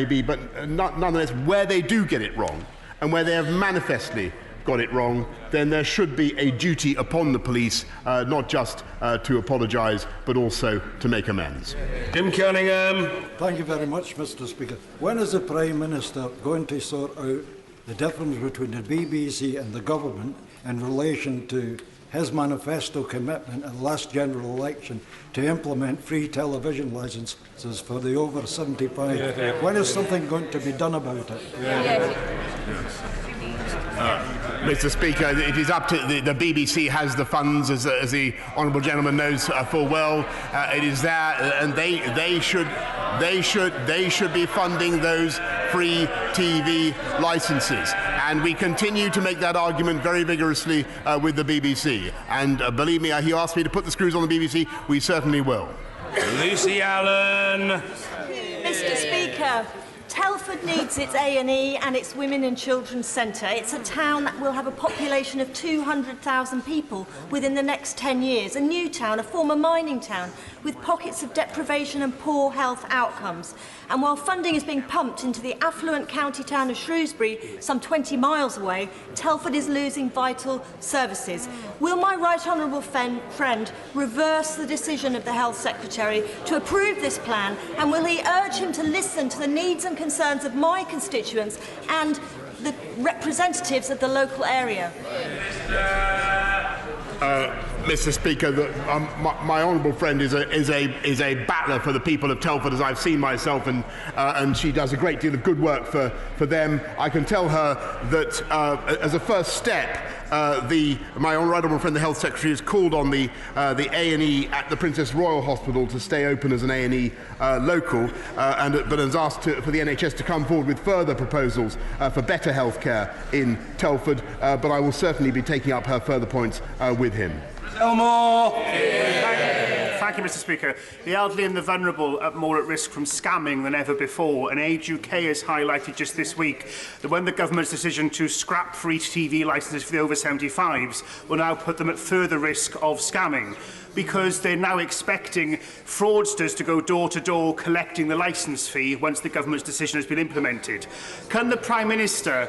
be, but nonetheless, where they do get it wrong, and where they have manifestly got it wrong, then there should be a duty upon the police, not just to apologise, but also to make amends. Jim Cunningham. Thank you very much, Mr. Speaker. When is the Prime Minister going to sort out the difference between the BBC and the government in relation to his manifesto commitment in the last general election to implement free television licences for the over 75? When is something going to be done about it? Mr. Speaker, it is up to the BBC has the funds, as the honourable gentleman knows full well. It is there, and they should be funding those free TV licences. And we continue to make that argument very vigorously with the BBC. And believe me, he asked me to put the screws on the BBC. We certainly will. Lucy Allen. Mr. Speaker, Telford needs its A&E and its Women and Children's Centre. It's a town that will have a population of 200,000 people within the next 10 years. A new town, a former mining town, with pockets of deprivation and poor health outcomes. And while funding is being pumped into the affluent county town of Shrewsbury, some 20 miles away, Telford is losing vital services. Will my right honourable friend reverse the decision of the Health Secretary to approve this plan, and will he urge him to listen to the needs and concerns of my constituents and the representatives of the local area? Mr. Speaker, my honourable friend is a battler for the people of Telford, as I've seen myself, and she does a great deal of good work for them. I can tell her that as a first step, my honourable friend, the Health Secretary, has called on the A&E at the Princess Royal Hospital to stay open as an A&E local, but has asked for the NHS to come forward with further proposals for better health care in Telford. But I will certainly be taking up her further points with him. Elmore. Thank you, Mr. Speaker. The elderly and the vulnerable are more at risk from scamming than ever before, and Age UK has highlighted just this week that when the government's decision to scrap free TV licences for the over 75s will now put them at further risk of scamming, because they're now expecting fraudsters to go door to door collecting the licence fee once the government's decision has been implemented. Can the Prime Minister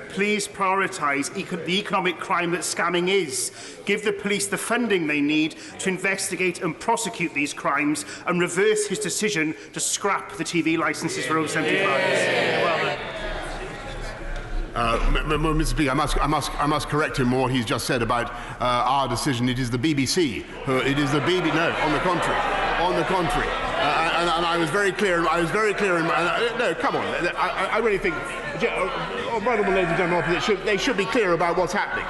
please prioritise the economic crime that scamming is, give the police the funding they need to investigate and prosecute these crimes, and reverse his decision to scrap the TV licences for over 75s? Mr. Speaker, I must correct him on what he's just said about our decision. It is the BBC. No, on the contrary. And I was very clear. No, come on. I really think, honourable ladies and gentlemen, they should be clear about what's happening.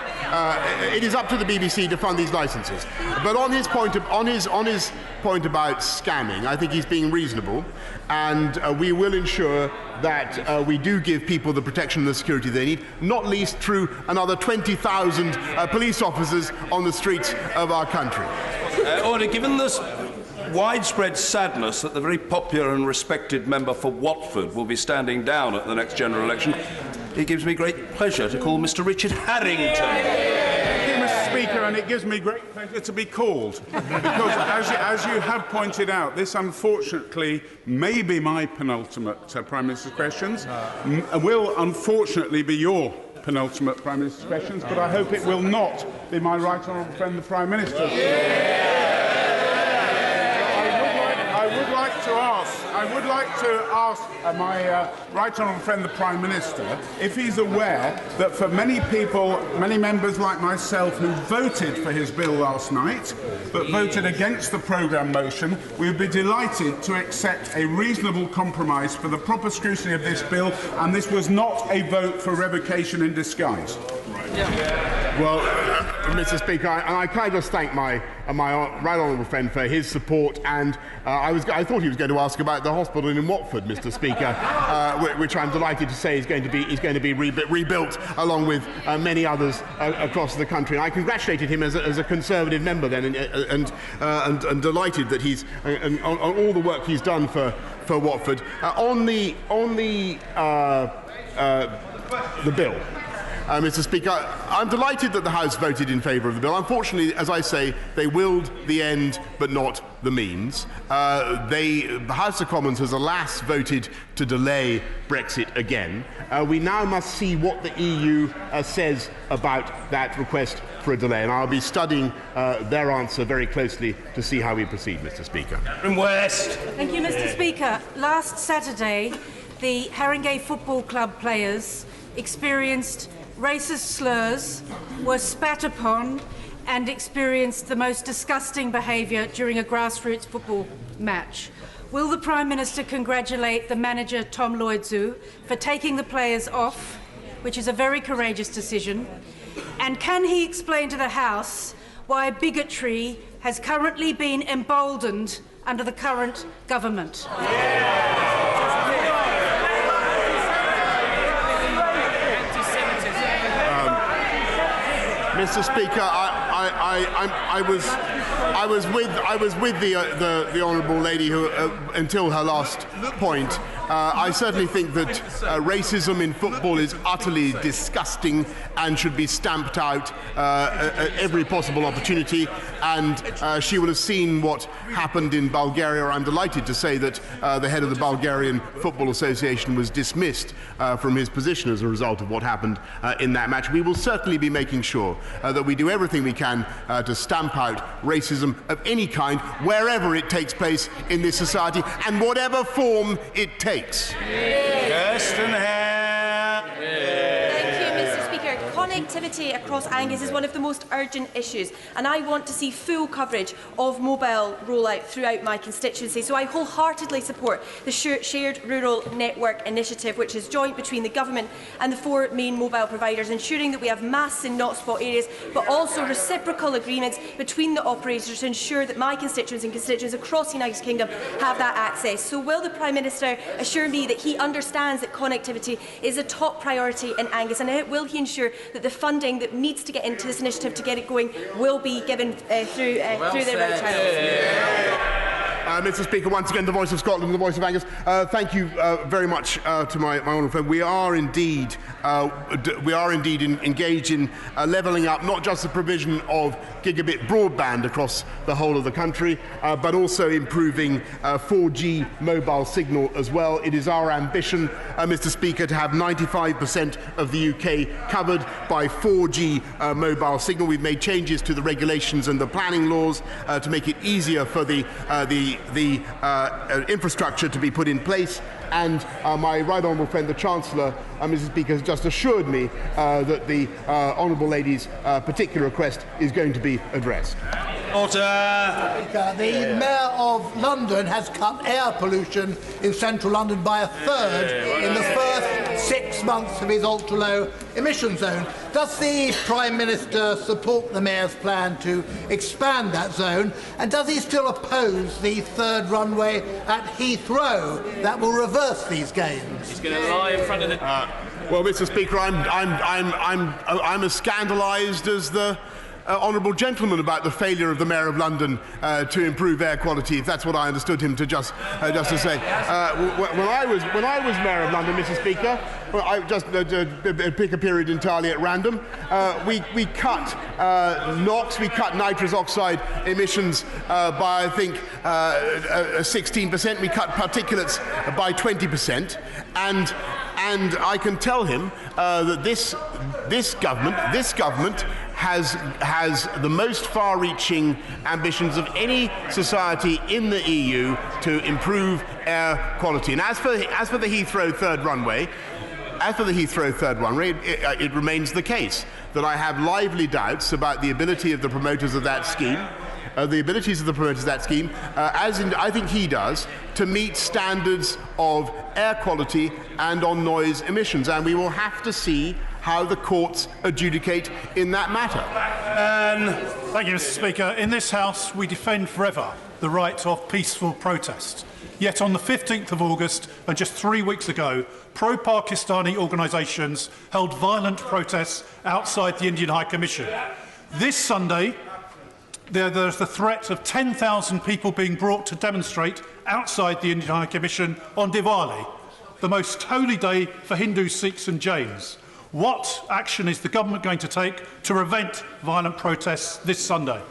It is up to the BBC to fund these licences. But on his point about scamming, I think he's being reasonable, and we will ensure that we do give people the protection and the security they need, not least through another 20,000 police officers on the streets of our country. Order. Given this widespread sadness that the very popular and respected member for Watford will be standing down at the next general election, it gives me great pleasure to call Mr. Richard Harrington. Thank you, Mr. Speaker, and it gives me great pleasure to be called, because as you have pointed out, this unfortunately may be my penultimate Prime Minister's questions, will unfortunately be your penultimate Prime Minister's questions, but I hope it will not be my right honourable friend the Prime Minister's. I would like to ask my right honourable friend the Prime Minister if he's aware that for many people, many members like myself who voted for his bill last night but voted against the programme motion, we would be delighted to accept a reasonable compromise for the proper scrutiny of this bill, and this was not a vote for revocation in disguise. Well, Mr. Speaker, I can I just thank my right honourable friend for his support, and I thought he was going to ask about the hospital in Watford, Mr. Speaker, which I'm delighted to say is going to be rebuilt along with many others across the country. And I congratulated him as a Conservative member then, and delighted that he's on all the work he's done for Watford. On the bill. Mr. Speaker. I'm delighted that the House voted in favour of the bill. Unfortunately, as I say, they willed the end but not the means. The House of Commons has alas voted to delay Brexit again. We now must see what the EU says about that request for a delay, and I'll be studying their answer very closely to see how we proceed, Mr. Speaker. From West. Thank you, Mr. Speaker. Last Saturday, the Haringey Football Club players experienced racist slurs, were spat upon, and experienced the most disgusting behaviour during a grassroots football match. Will the Prime Minister congratulate the manager, Tom Lloyd-Zoo, for taking the players off, which is a very courageous decision? And can he explain to the House why bigotry has currently been emboldened under the current government? Mr. Speaker, I was with the honourable lady who, until her last point. I certainly think that racism in football is utterly disgusting and should be stamped out at every possible opportunity. And she will have seen what happened in Bulgaria. I'm delighted to say that the head of the Bulgarian Football Association was dismissed from his position as a result of what happened in that match. We will certainly be making sure that we do everything we can to stamp out racism of any kind, wherever it takes place in this society and whatever form it takes. Connectivity across Angus is one of the most urgent issues, and I want to see full coverage of mobile rollout throughout my constituency. So I wholeheartedly support the Shared Rural Network Initiative, which is joint between the Government and the 4 main mobile providers, ensuring that we have masts in not-spot areas, but also reciprocal agreements between the operators to ensure that my constituents and constituents across the United Kingdom have that access. So will the Prime Minister assure me that he understands that connectivity is a top priority in Angus, and will he ensure that the funding that needs to get into this initiative to get it going will be given through the right channels? Mr. Speaker, once again, the voice of Scotland, the voice of Angus. Thank you very much to my honourable friend. We are indeed engaged in levelling up not just the provision of gigabit broadband across the whole of the country, but also improving 4G mobile signal as well. It is our ambition, Mr. Speaker, to have 95% of the UK covered by 4G mobile signal. We've made changes to the regulations and the planning laws to make it easier for the infrastructure to be put in place. And my right honourable friend, the Chancellor, Mrs. Speaker, has just assured me that the honourable lady's particular request is going to be addressed. Order. The Mayor of London has cut air pollution in central London by 1/3 in the first 6 months of his ultra-low emission zone. Does the Prime Minister support the Mayor's plan to expand that zone? And does he still oppose the 3rd runway at Heathrow that will reverse these gains? He's going to lie in front of the... Well, Mr. Speaker, I'm as scandalised as the honourable gentleman about the failure of the Mayor of London to improve air quality, if that's what I understood him to just to say. When I was Mayor of London, Mr. Speaker, well, I just pick a period entirely at random. We cut NOx, we cut nitrous oxide emissions by, I think, 16%. We cut particulates by 20%, and I can tell him that this government has the most far-reaching ambitions of any society in the EU to improve air quality. And as for the Heathrow third runway, it remains the case that I have lively doubts about the ability of the promoters of that scheme. I think he does, to meet standards of air quality and on noise emissions. And we will have to see how the courts adjudicate in that matter. Thank you, Mr. Speaker. In this House, we defend forever the right of peaceful protest. Yet on the 15th of August, and just 3 weeks ago, pro-Pakistani organisations held violent protests outside the Indian High Commission. This Sunday, there's the threat of 10,000 people being brought to demonstrate outside the Indian High Commission on Diwali, the most holy day for Hindus, Sikhs and Jains. What action is the government going to take to prevent violent protests this Sunday?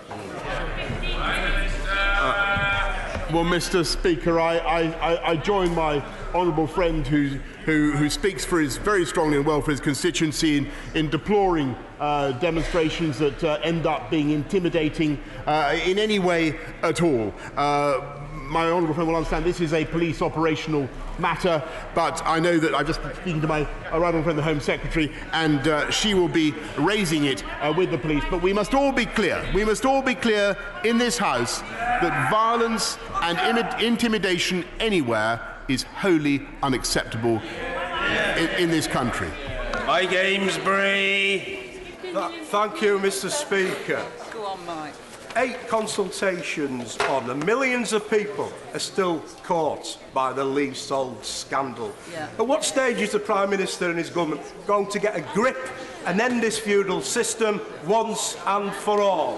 Well, Mr. Speaker, I join my honourable friend who speaks very strongly and well for his constituency in deploring demonstrations that end up being intimidating in any way at all. My honourable friend will understand this is a police operational matter, but I know that I'm just speaking to my honourable friend, the Home Secretary, and she will be raising it with the police. But we must all be clear. We must all be clear in this House that violence and intimidation anywhere is wholly unacceptable in this country. Hi, Gamesbury. Thank you, Mr. Speaker. Go on, Mike. 8 consultations on the millions of people are still caught by the leasehold scandal. Yeah. At what stage is the Prime Minister and his government going to get a grip and end this feudal system once and for all?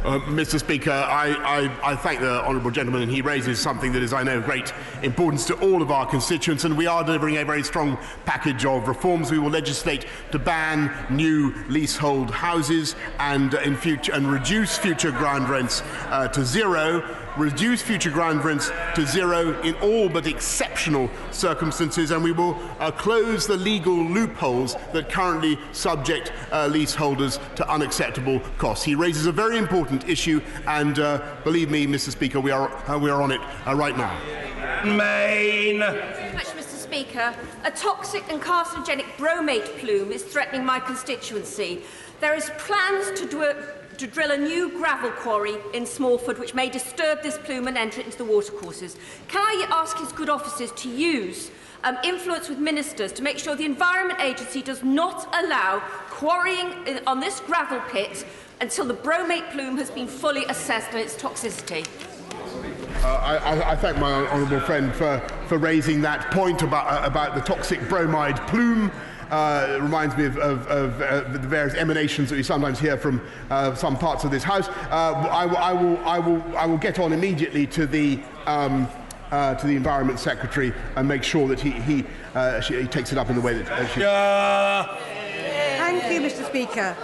Mr. Speaker, I thank the honourable gentleman, and he raises something that is, I know, of great importance to all of our constituents, and we are delivering a very strong package of reforms. We will legislate to ban new leasehold houses and reduce future ground rents to zero. Reduce future ground rents to zero in all but exceptional circumstances, and we will close the legal loopholes that currently subject leaseholders to unacceptable costs. He raises a very important issue, and believe me, Mr. Speaker, we are on it right now. Thank you much, Mr. Speaker. A toxic and carcinogenic bromate plume is threatening my constituency. There is plans to drill a new gravel quarry in Smallford, which may disturb this plume and enter it into the watercourses. Can I ask his good officers to use influence with ministers to make sure the Environment Agency does not allow quarrying on this gravel pit until the bromate plume has been fully assessed on its toxicity? I thank my honourable friend for raising that point about the toxic bromide plume. It reminds me of the various emanations that we sometimes hear from some parts of this House. I will get on immediately to the Environment Secretary and make sure that he takes it up in the way that she... Thank you, Mr. Speaker.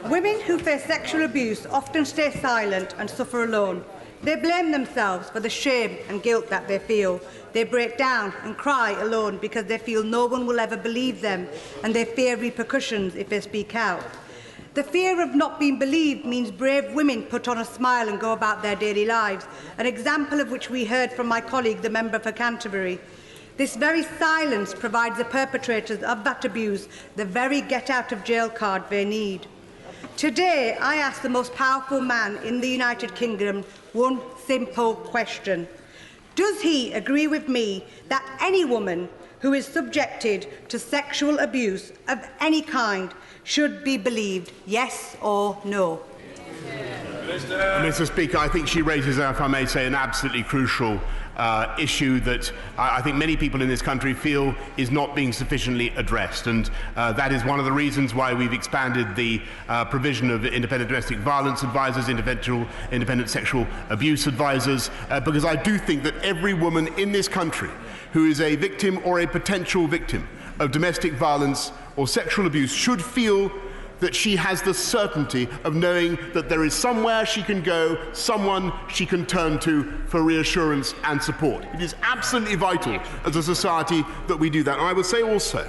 Women who face sexual abuse often stay silent and suffer alone. They blame themselves for the shame and guilt that they feel. They break down and cry alone because they feel no one will ever believe them, and they fear repercussions if they speak out. The fear of not being believed means brave women put on a smile and go about their daily lives, an example of which we heard from my colleague, the member for Canterbury. This very silence provides the perpetrators of that abuse the very get-out-of-jail card they need. Today, I ask the most powerful man in the United Kingdom one simple question. Does he agree with me that any woman who is subjected to sexual abuse of any kind should be believed, yes or no? Mr. Speaker, I think she raises, if I may say, an absolutely crucial issue that I think many people in this country feel is not being sufficiently addressed, and that is one of the reasons why we've expanded the provision of independent domestic violence advisors, independent sexual abuse advisors, because I do think that every woman in this country who is a victim or a potential victim of domestic violence or sexual abuse should feel that she has the certainty of knowing that there is somewhere she can go, someone she can turn to for reassurance and support. It is absolutely vital as a society that we do that. And I would say also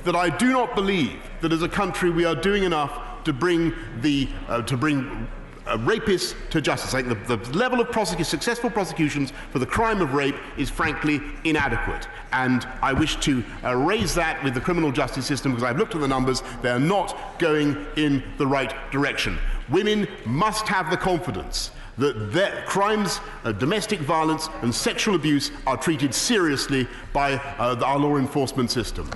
that I do not believe that as a country we are doing enough to bring rapists to justice. I think the level of successful prosecutions for the crime of rape is frankly inadequate. And I wish to raise that with the criminal justice system, because I've looked at the numbers, they're not going in the right direction. Women must have the confidence that their crimes of domestic violence and sexual abuse are treated seriously by our law enforcement system.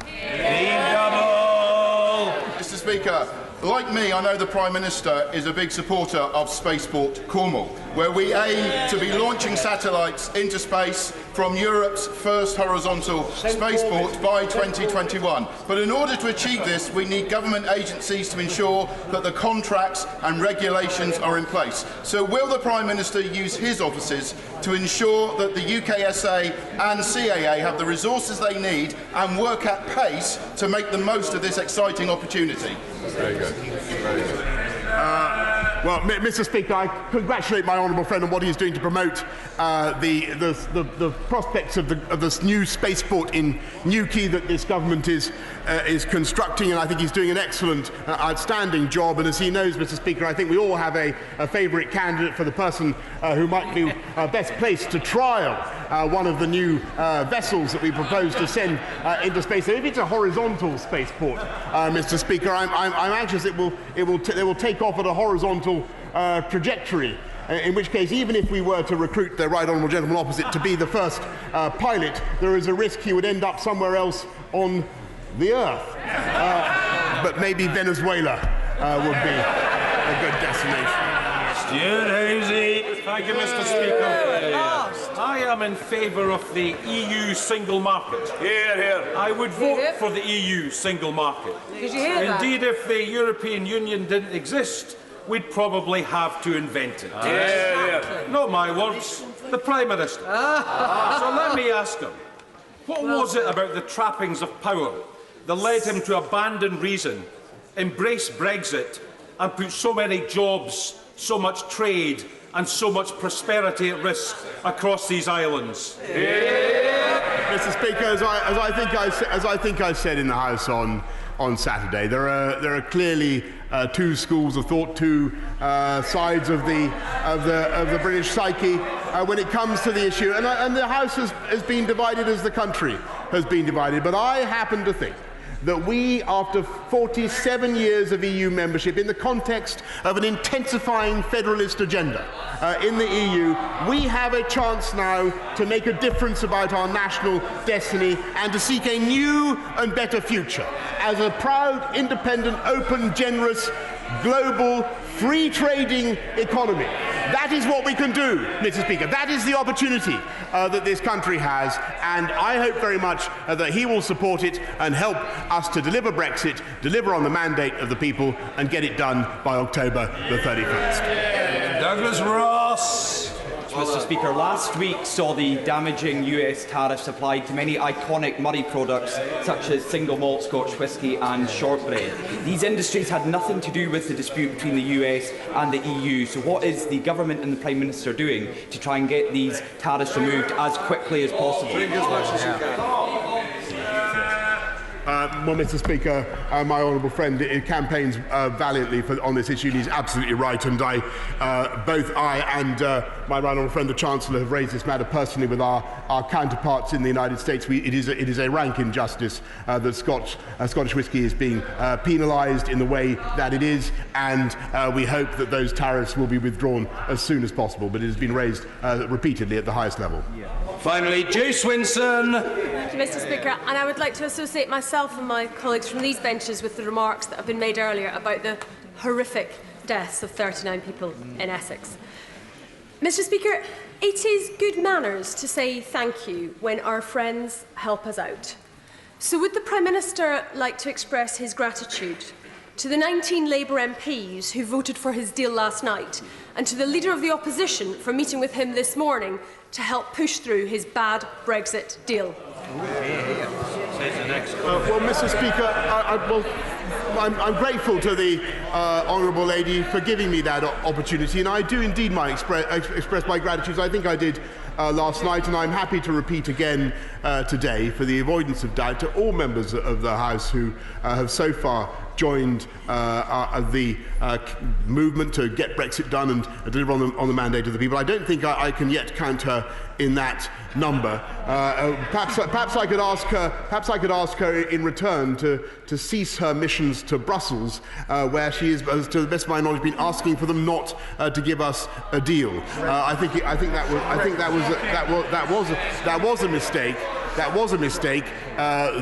Mr. Speaker, Like me, I know the Prime Minister is a big supporter of Spaceport Cornwall, where we aim to be launching satellites into space from Europe's first horizontal spaceport by 2021. But in order to achieve this, we need government agencies to ensure that the contracts and regulations are in place. So will the Prime Minister use his offices to ensure that the UKSA and CAA have the resources they need and work at pace to make the most of this exciting opportunity? Very good. Very good. Well, Mr. Speaker, I congratulate my honourable friend on what he is doing to promote the prospects of this new spaceport in Newquay that this government is constructing, and I think he's doing an excellent, outstanding job. And as he knows, Mr. Speaker, I think we all have a favourite candidate for the person who might be best placed to trial one of the new vessels that we propose to send into space. So if it's a horizontal spaceport, Mr. Speaker, I'm anxious it will take off at a horizontal trajectory. In which case, even if we were to recruit the right honourable gentleman opposite to be the first pilot, there is a risk he would end up somewhere else on the earth. But maybe Venezuela would be a good destination. Stuart Housie. Thank you, Mr. Speaker. I am in favour of the EU single market. Hear, hear. I would vote for the EU single market. Did you hear that? Indeed, if the European Union didn't exist, we'd probably have to invent it. Not my words, the Prime Minister. So let me ask him, what was it about the trappings of power that led him to abandon reason, embrace Brexit, and put so many jobs, so much trade, and so much prosperity at risk across these islands? Mr. Speaker, as I think I said in the House on Saturday, there are clearly two schools of thought, two sides of the British psyche when it comes to the issue, and the House has been divided as the country has been divided. But I happen to think that we, after 47 years of EU membership, in the context of an intensifying federalist agenda in the EU, we have a chance now to make a difference about our national destiny and to seek a new and better future as a proud, independent, open, generous, global, free-trading economy. That is what we can do, Mr. Speaker. That is the opportunity that this country has, and I hope very much that he will support it and help us to deliver Brexit, deliver on the mandate of the people, and get it done by October the 31st. Douglas Ross. Mr. Speaker, last week saw the damaging US tariffs applied to many iconic Murray products such as single malt Scotch whisky and shortbread. These industries had nothing to do with the dispute between the US and the EU, so what is the government and the Prime Minister doing to try and get these tariffs removed as quickly as possible? Well, Mr. Speaker, my honourable friend campaigns valiantly on this issue. He's absolutely right, and both I and my right honourable friend, the Chancellor, have raised this matter personally with our counterparts in the United States. It is a rank injustice that Scottish whisky is being penalised in the way that it is, and we hope that those tariffs will be withdrawn as soon as possible. But it has been raised repeatedly at the highest level. Finally, Jo Swinson. Thank you, Mr. Speaker. And I would like to associate myself and my colleagues from these benches with the remarks that have been made earlier about the horrific deaths of 39 people in Essex. Mr. Speaker, it is good manners to say thank you when our friends help us out. So would the Prime Minister like to express his gratitude to the 19 Labour MPs who voted for his deal last night, and to the Leader of the Opposition for meeting with him this morning to help push through his bad Brexit deal? Well, Mr. Speaker, I'm grateful to the honourable lady for giving me that opportunity, and I do indeed express my gratitude. I think I did last night, and I'm happy to repeat again today, for the avoidance of doubt, to all members of the House who have so far joined the movement to get Brexit done and deliver on the mandate of the people. I don't think I can yet count her in that number. Perhaps I could ask her in return to cease her missions to Brussels, where she is, to the best of my knowledge, been asking for them not to give us a deal. I think that was a mistake. that was a mistake.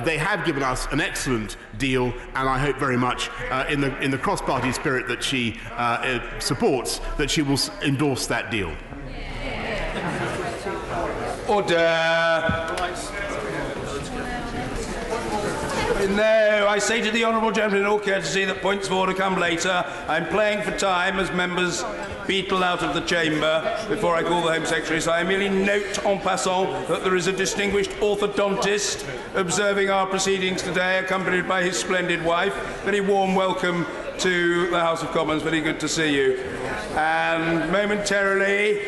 They have given us an excellent deal, and I hope very much, in the cross-party spirit that she supports, that she will endorse that deal. Order. No, I say to the honourable gentleman in all courtesy that points of order come later. I'm playing for time as members beetle out of the chamber before I call the Home Secretary. So I merely note en passant that there is a distinguished orthodontist observing our proceedings today, accompanied by his splendid wife. Very warm welcome to the House of Commons. Very good to see you. And momentarily,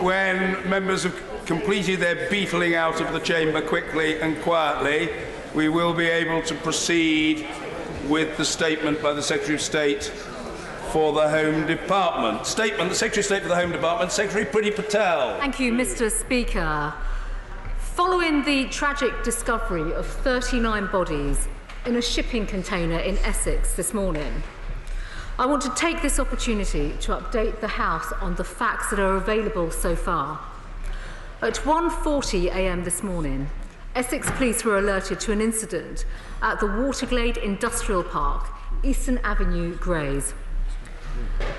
when members have completed their beetling out of the chamber quickly and quietly, we will be able to proceed with the statement by the Secretary of State for the Home Department. Statement, the Secretary of State for the Home Department, Secretary Priti Patel. Thank you, Mr. Speaker. Following the tragic discovery of 39 bodies in a shipping container in Essex this morning, I want to take this opportunity to update the House on the facts that are available so far. At 1:40 a.m. this morning, Essex Police were alerted to an incident at the Waterglade Industrial Park, Eastern Avenue, Grays.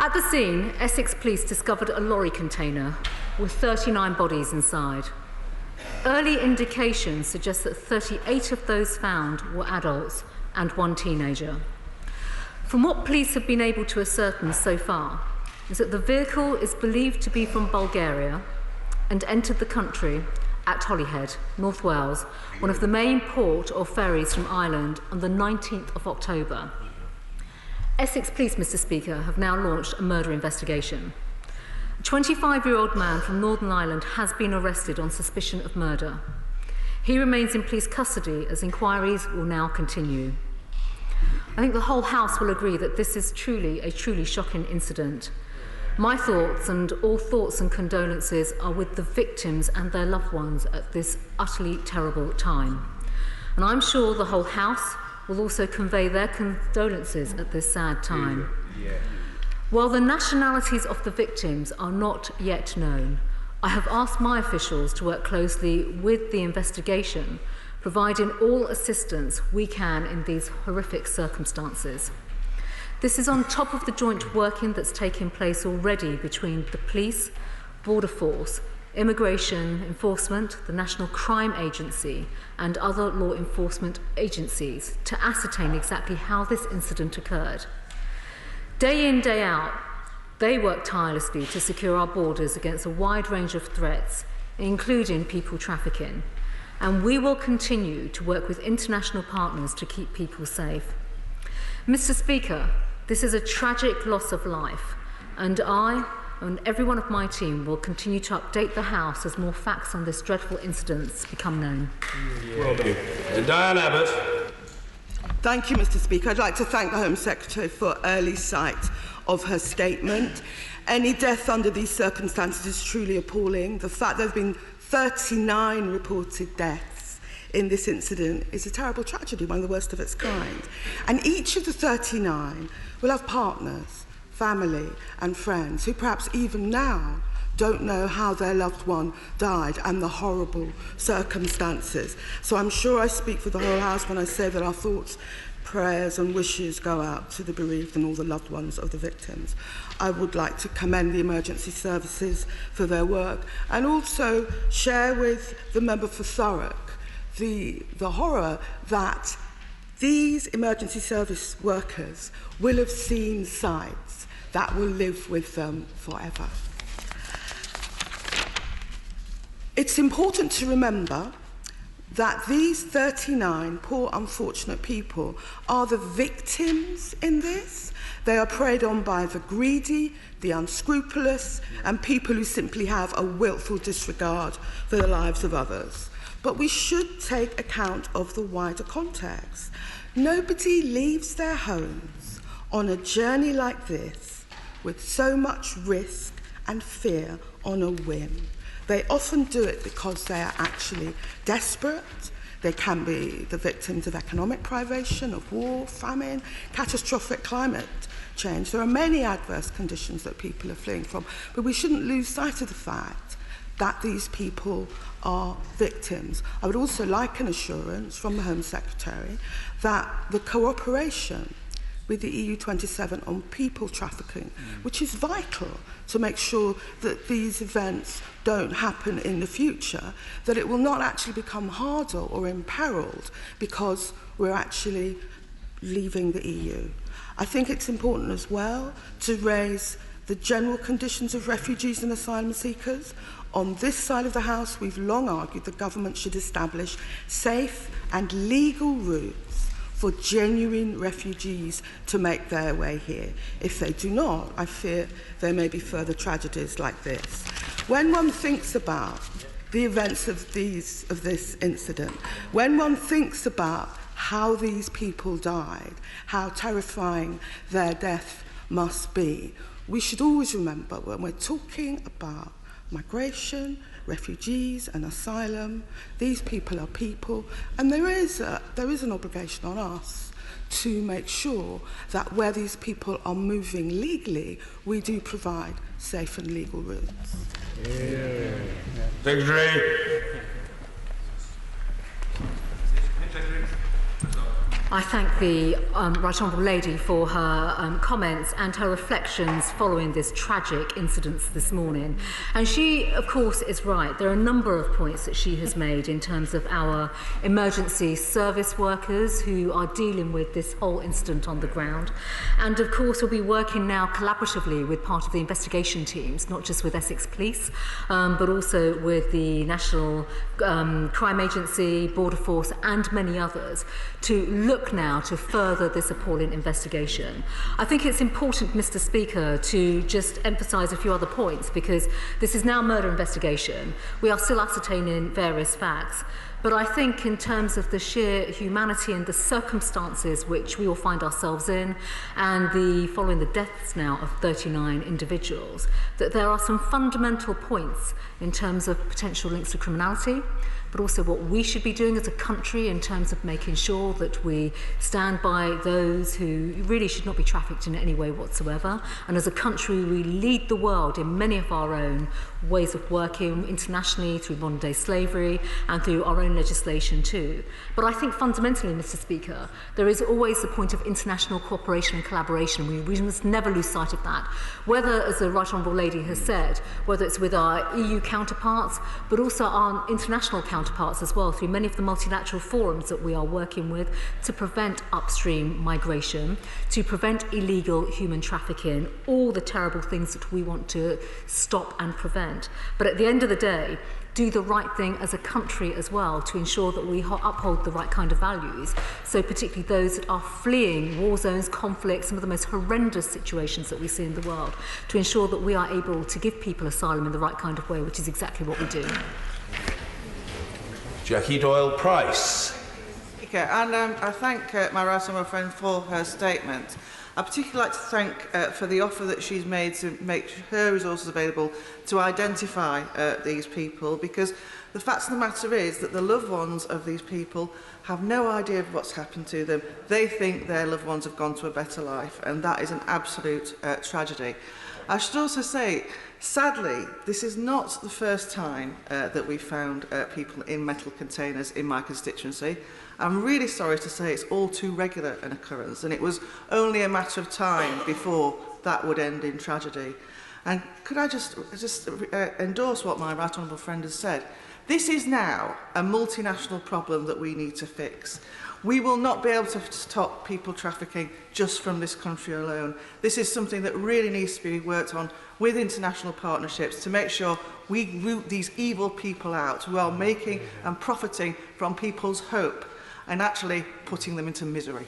At the scene, Essex Police discovered a lorry container with 39 bodies inside. Early indications suggest that 38 of those found were adults and one teenager. From what police have been able to ascertain so far, is that the vehicle is believed to be from Bulgaria and entered the country at Holyhead, North Wales, one of the main port or ferries from Ireland, on the 19th of October. Essex Police, Mr. Speaker, have now launched a murder investigation. A 25-year-old man from Northern Ireland has been arrested on suspicion of murder. He remains in police custody as inquiries will now continue. I think the whole House will agree that this is a truly shocking incident. My thoughts and all thoughts and condolences are with the victims and their loved ones at this utterly terrible time. And I'm sure the whole House will also convey their condolences at this sad time. While the nationalities of the victims are not yet known, I have asked my officials to work closely with the investigation, providing all assistance we can in these horrific circumstances. This is on top of the joint working that's taking place already between the police, border force, immigration enforcement, the National Crime Agency and other law enforcement agencies to ascertain exactly how this incident occurred. Day in, day out, they work tirelessly to secure our borders against a wide range of threats, including people trafficking, and we will continue to work with international partners to keep people safe. Mr. Speaker, this is a tragic loss of life, and I and every one of my team will continue to update the House as more facts on this dreadful incident become known. Well done. Diane Abbott. Thank you, Mr. Speaker. I'd like to thank the Home Secretary for early sight of her statement. Any death under these circumstances is truly appalling. The fact there have been 39 reported deaths in this incident is a terrible tragedy, one of the worst of its kind. And each of the 39 will have partners, family and friends who perhaps even now don't know how their loved one died and the horrible circumstances. So I'm sure I speak for the whole House when I say that our thoughts, prayers and wishes go out to the bereaved and all the loved ones of the victims. I would like to commend the emergency services for their work and also share with the member for Thurrock the horror that these emergency service workers will have seen sights that will live with them forever. It's important to remember that these 39 poor, unfortunate people are the victims in this. They are preyed on by the greedy, the unscrupulous, and people who simply have a willful disregard for the lives of others. But we should take account of the wider context. Nobody leaves their homes on a journey like this with so much risk and fear on a whim. They often do it because they are actually desperate. They can be the victims of economic privation, of war, famine, catastrophic climate change. There are many adverse conditions that people are fleeing from, but we shouldn't lose sight of the fact that these people are victims. I would also like an assurance from the Home Secretary that the cooperation with the EU27 on people trafficking, which is vital to make sure that these events don't happen in the future, that it will not actually become harder or imperiled because we're actually leaving the EU. I think it's important as well to raise the general conditions of refugees and asylum seekers. On this side of the House, we've long argued the government should establish safe and legal routes for genuine refugees to make their way here. If they do not, I fear there may be further tragedies like this. When one thinks about the events of this incident, when one thinks about how these people died, how terrifying their death must be, we should always remember when we're talking about migration, refugees and asylum, these people are people, and there is an obligation on us to make sure that where these people are moving legally, we do provide safe and legal routes. Secretary. I thank the Right Honourable Lady for her comments and her reflections following this tragic incident this morning. And she, of course, is right. There are a number of points that she has made in terms of our emergency service workers who are dealing with this whole incident on the ground. And, of course, we'll be working now collaboratively with part of the investigation teams, not just with Essex Police, but also with the National Crime Agency, Border Force and many others to look now to further this appalling investigation. I think it's important, Mr. Speaker, to just emphasise a few other points, because this is now a murder investigation. We are still ascertaining various facts. But I think in terms of the sheer humanity and the circumstances which we all find ourselves in, and following the deaths now of 39 individuals, that there are some fundamental points in terms of potential links to criminality, but also what we should be doing as a country in terms of making sure that we stand by those who really should not be trafficked in any way whatsoever. And as a country, we lead the world in many of our own ways of working internationally through modern day slavery and through our own legislation too. But I think fundamentally, Mr. Speaker, there is always the point of international cooperation and collaboration. We must never lose sight of that. Whether, as the Right Honourable Lady has said, whether it's with our EU counterparts, but also our international counterparts as well, through many of the multilateral forums that we are working with to prevent upstream migration, to prevent illegal human trafficking, all the terrible things that we want to stop and prevent. But at the end of the day, do the right thing as a country as well to ensure that we uphold the right kind of values. So particularly those that are fleeing war zones, conflicts, some of the most horrendous situations that we see in the world, to ensure that we are able to give people asylum in the right kind of way, which is exactly what we do. Jackie Doyle-Price. And I thank my right honourable friend for her statement. I particularly like to thank for the offer that she's made to make her resources available to identify these people, because the fact of the matter is that the loved ones of these people have no idea of what's happened to them. They think their loved ones have gone to a better life, and that is an absolute tragedy. I should also say, sadly, this is not the first time that we've found people in metal containers in my constituency. I'm really sorry to say it's all too regular an occurrence, and it was only a matter of time before that would end in tragedy. And could I just endorse what my right honourable friend has said? This is now a multinational problem that we need to fix. We will not be able to stop people trafficking just from this country alone. This is something that really needs to be worked on with international partnerships to make sure we root these evil people out who are making and profiting from people's hope and actually putting them into misery.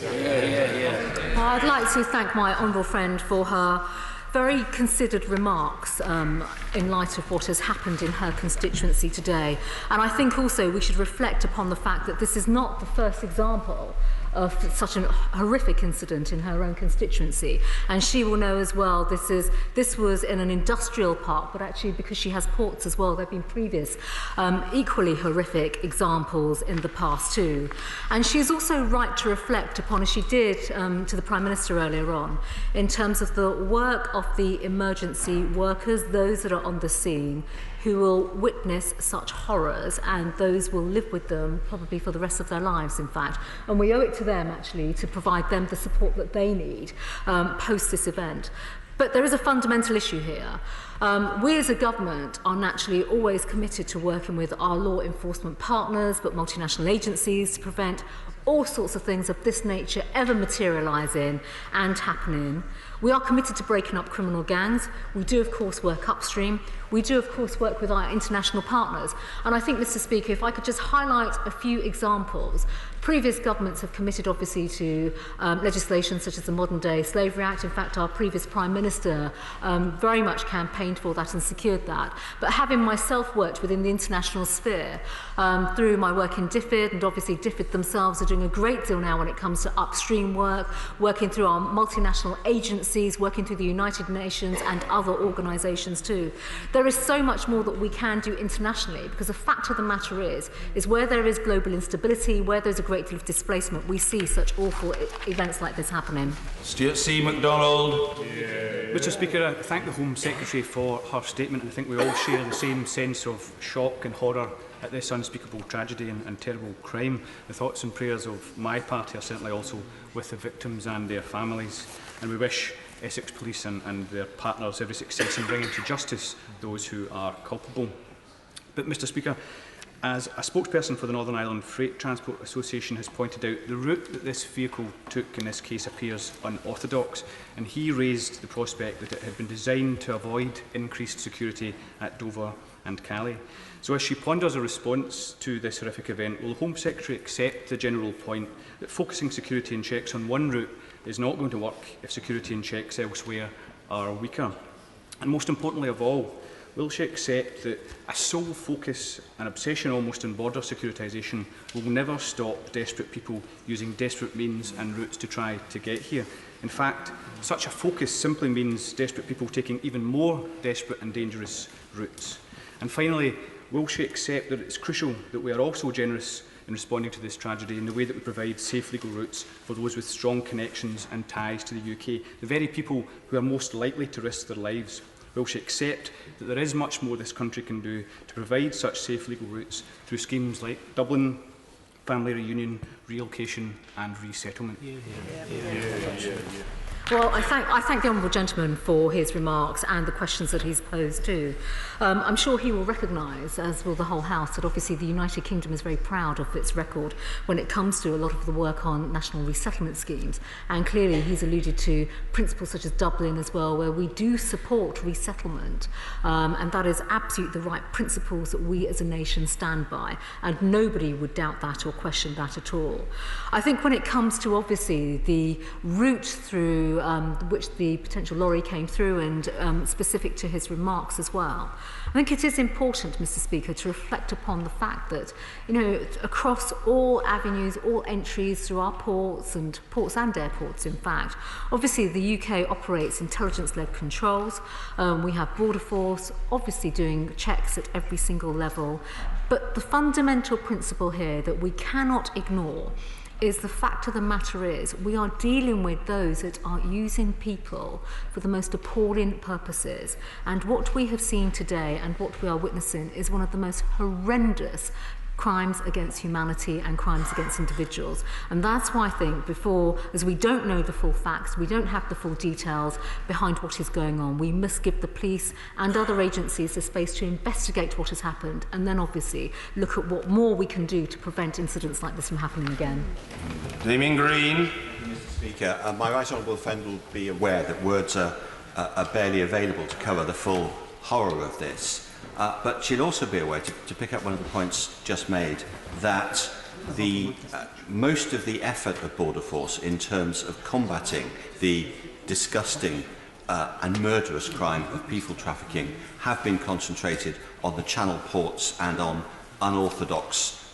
Well, I'd like to thank my honourable friend for her very considered remarks in light of what has happened in her constituency today. And I think also we should reflect upon the fact that this is not the first example of such a horrific incident in her own constituency. And she will know as well this was in an industrial park, but actually because she has ports as well, there have been previous equally horrific examples in the past too. And she is also right to reflect upon, as she did to the Prime Minister earlier on, in terms of the work of the emergency workers, those that are on the scene, who will witness such horrors, and those will live with them probably for the rest of their lives, in fact. And we owe it to them, actually, to provide them the support that they need post this event. But there is a fundamental issue here. We as a government are naturally always committed to working with our law enforcement partners, but multinational agencies, to prevent all sorts of things of this nature ever materialising and happening. We are committed to breaking up criminal gangs. We do, of course, work upstream. We do, of course, work with our international partners. And I think, Mr. Speaker, if I could just highlight a few examples. Previous governments have committed, obviously, to legislation such as the Modern Day Slavery Act. In fact, our previous Prime Minister very much campaigned for that and secured that. But having myself worked within the international sphere through my work in DFID, and obviously DFID themselves are doing a great deal now when it comes to upstream work, working through our multinational agencies, working through the United Nations and other organisations too. There is so much more that we can do internationally, because the fact of the matter is where there is global instability, where there's a great deal of displacement, we see such awful events like this happening. Stuart C. MacDonald. Mr. Speaker, I thank the Home Secretary for her statement. I think we all share the same sense of shock and horror at this unspeakable tragedy and terrible crime. The thoughts and prayers of my party are certainly also with the victims and their families, and we wish Essex Police and their partners every success in bringing to justice those who are culpable. But, Mr. Speaker, as a spokesperson for the Northern Ireland Freight Transport Association has pointed out, the route that this vehicle took in this case appears unorthodox, and he raised the prospect that it had been designed to avoid increased security at Dover and Calais. So as she ponders a response to this horrific event, will the Home Secretary accept the general point that focusing security and checks on one route is not going to work if security and checks elsewhere are weaker? And most importantly of all, will she accept that a sole focus, an obsession almost on border securitisation, will never stop desperate people using desperate means and routes to try to get here? In fact, such a focus simply means desperate people taking even more desperate and dangerous routes. And finally, will she accept that it's crucial that we are also generous in responding to this tragedy in the way that we provide safe legal routes for those with strong connections and ties to the UK, the very people who are most likely to risk their lives? Will she accept that there is much more this country can do to provide such safe legal routes through schemes like Dublin, family reunion, relocation and resettlement? Well, I thank the Honourable Gentleman for his remarks and the questions that he's posed too. I'm sure he will recognise, as will the whole House, that obviously the United Kingdom is very proud of its record when it comes to a lot of the work on national resettlement schemes. And clearly he's alluded to principles such as Dublin as well, where we do support resettlement. And that is absolutely the right principles that we as a nation stand by. And nobody would doubt that or question that at all. I think when it comes to obviously the route through which the potential lorry came through, and specific to his remarks as well, I think it is important, Mr. Speaker, to reflect upon the fact that, you know, across all avenues, all entries through our ports and airports, in fact, obviously the UK operates intelligence-led controls. We have Border Force, obviously doing checks at every single level. But the fundamental principle here that we cannot ignore is the fact of the matter is we are dealing with those that are using people for the most appalling purposes. And what we have seen today and what we are witnessing is one of the most horrendous crimes against humanity and crimes against individuals. And that's why I think as we don't know the full facts, we don't have the full details behind what is going on, we must give the police and other agencies the space to investigate what has happened, and then obviously look at what more we can do to prevent incidents like this from happening again. Damien Green. Mr. Speaker, my right honourable friend will be aware that words are barely available to cover the full horror of this. But she'll also be aware, to pick up one of the points just made, that most of the effort of Border Force in terms of combating the disgusting and murderous crime of people trafficking have been concentrated on the Channel ports and on unorthodox,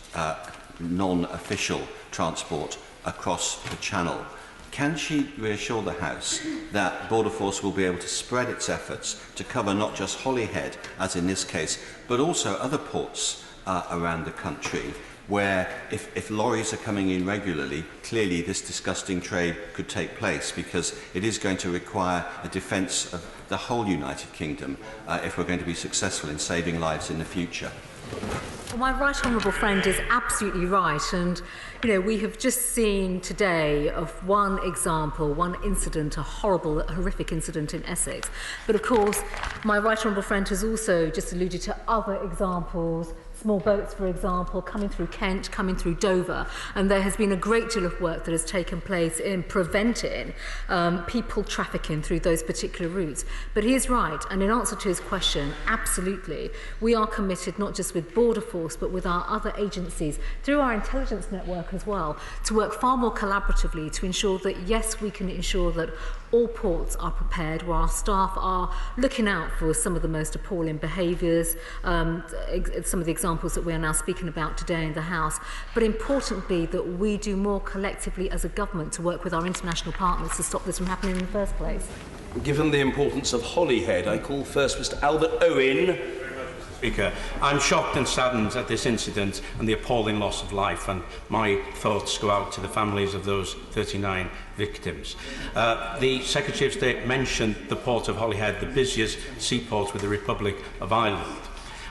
non-official transport across the Channel. Can she reassure the House that Border Force will be able to spread its efforts to cover not just Holyhead, as in this case, but also other ports around the country, where if lorries are coming in regularly, clearly this disgusting trade could take place, because it is going to require a defence of the whole United Kingdom if we're going to be successful in saving lives in the future. Well, my right honourable friend is absolutely right, and we have just seen today of one example, one incident, a horrible, horrific incident in Essex. But of course, my right honourable friend has also just alluded to other examples, small boats, for example, coming through Kent, coming through Dover, and there has been a great deal of work that has taken place in preventing people trafficking through those particular routes. But he is right, and in answer to his question, absolutely, we are committed not just with Border Force, but with our other agencies, through our intelligence network as well, to work far more collaboratively to ensure that, yes, we can ensure that all ports are prepared, where our staff are looking out for some of the most appalling behaviours, some of the examples that we are now speaking about today in the House, but importantly that we do more collectively as a government to work with our international partners to stop this from happening in the first place. Given the importance of Holyhead, I call first Mr Albert Owen. Speaker, I'm shocked and saddened at this incident and the appalling loss of life, and my thoughts go out to the families of those 39 victims. The Secretary of State mentioned the port of Holyhead, the busiest seaport with the Republic of Ireland.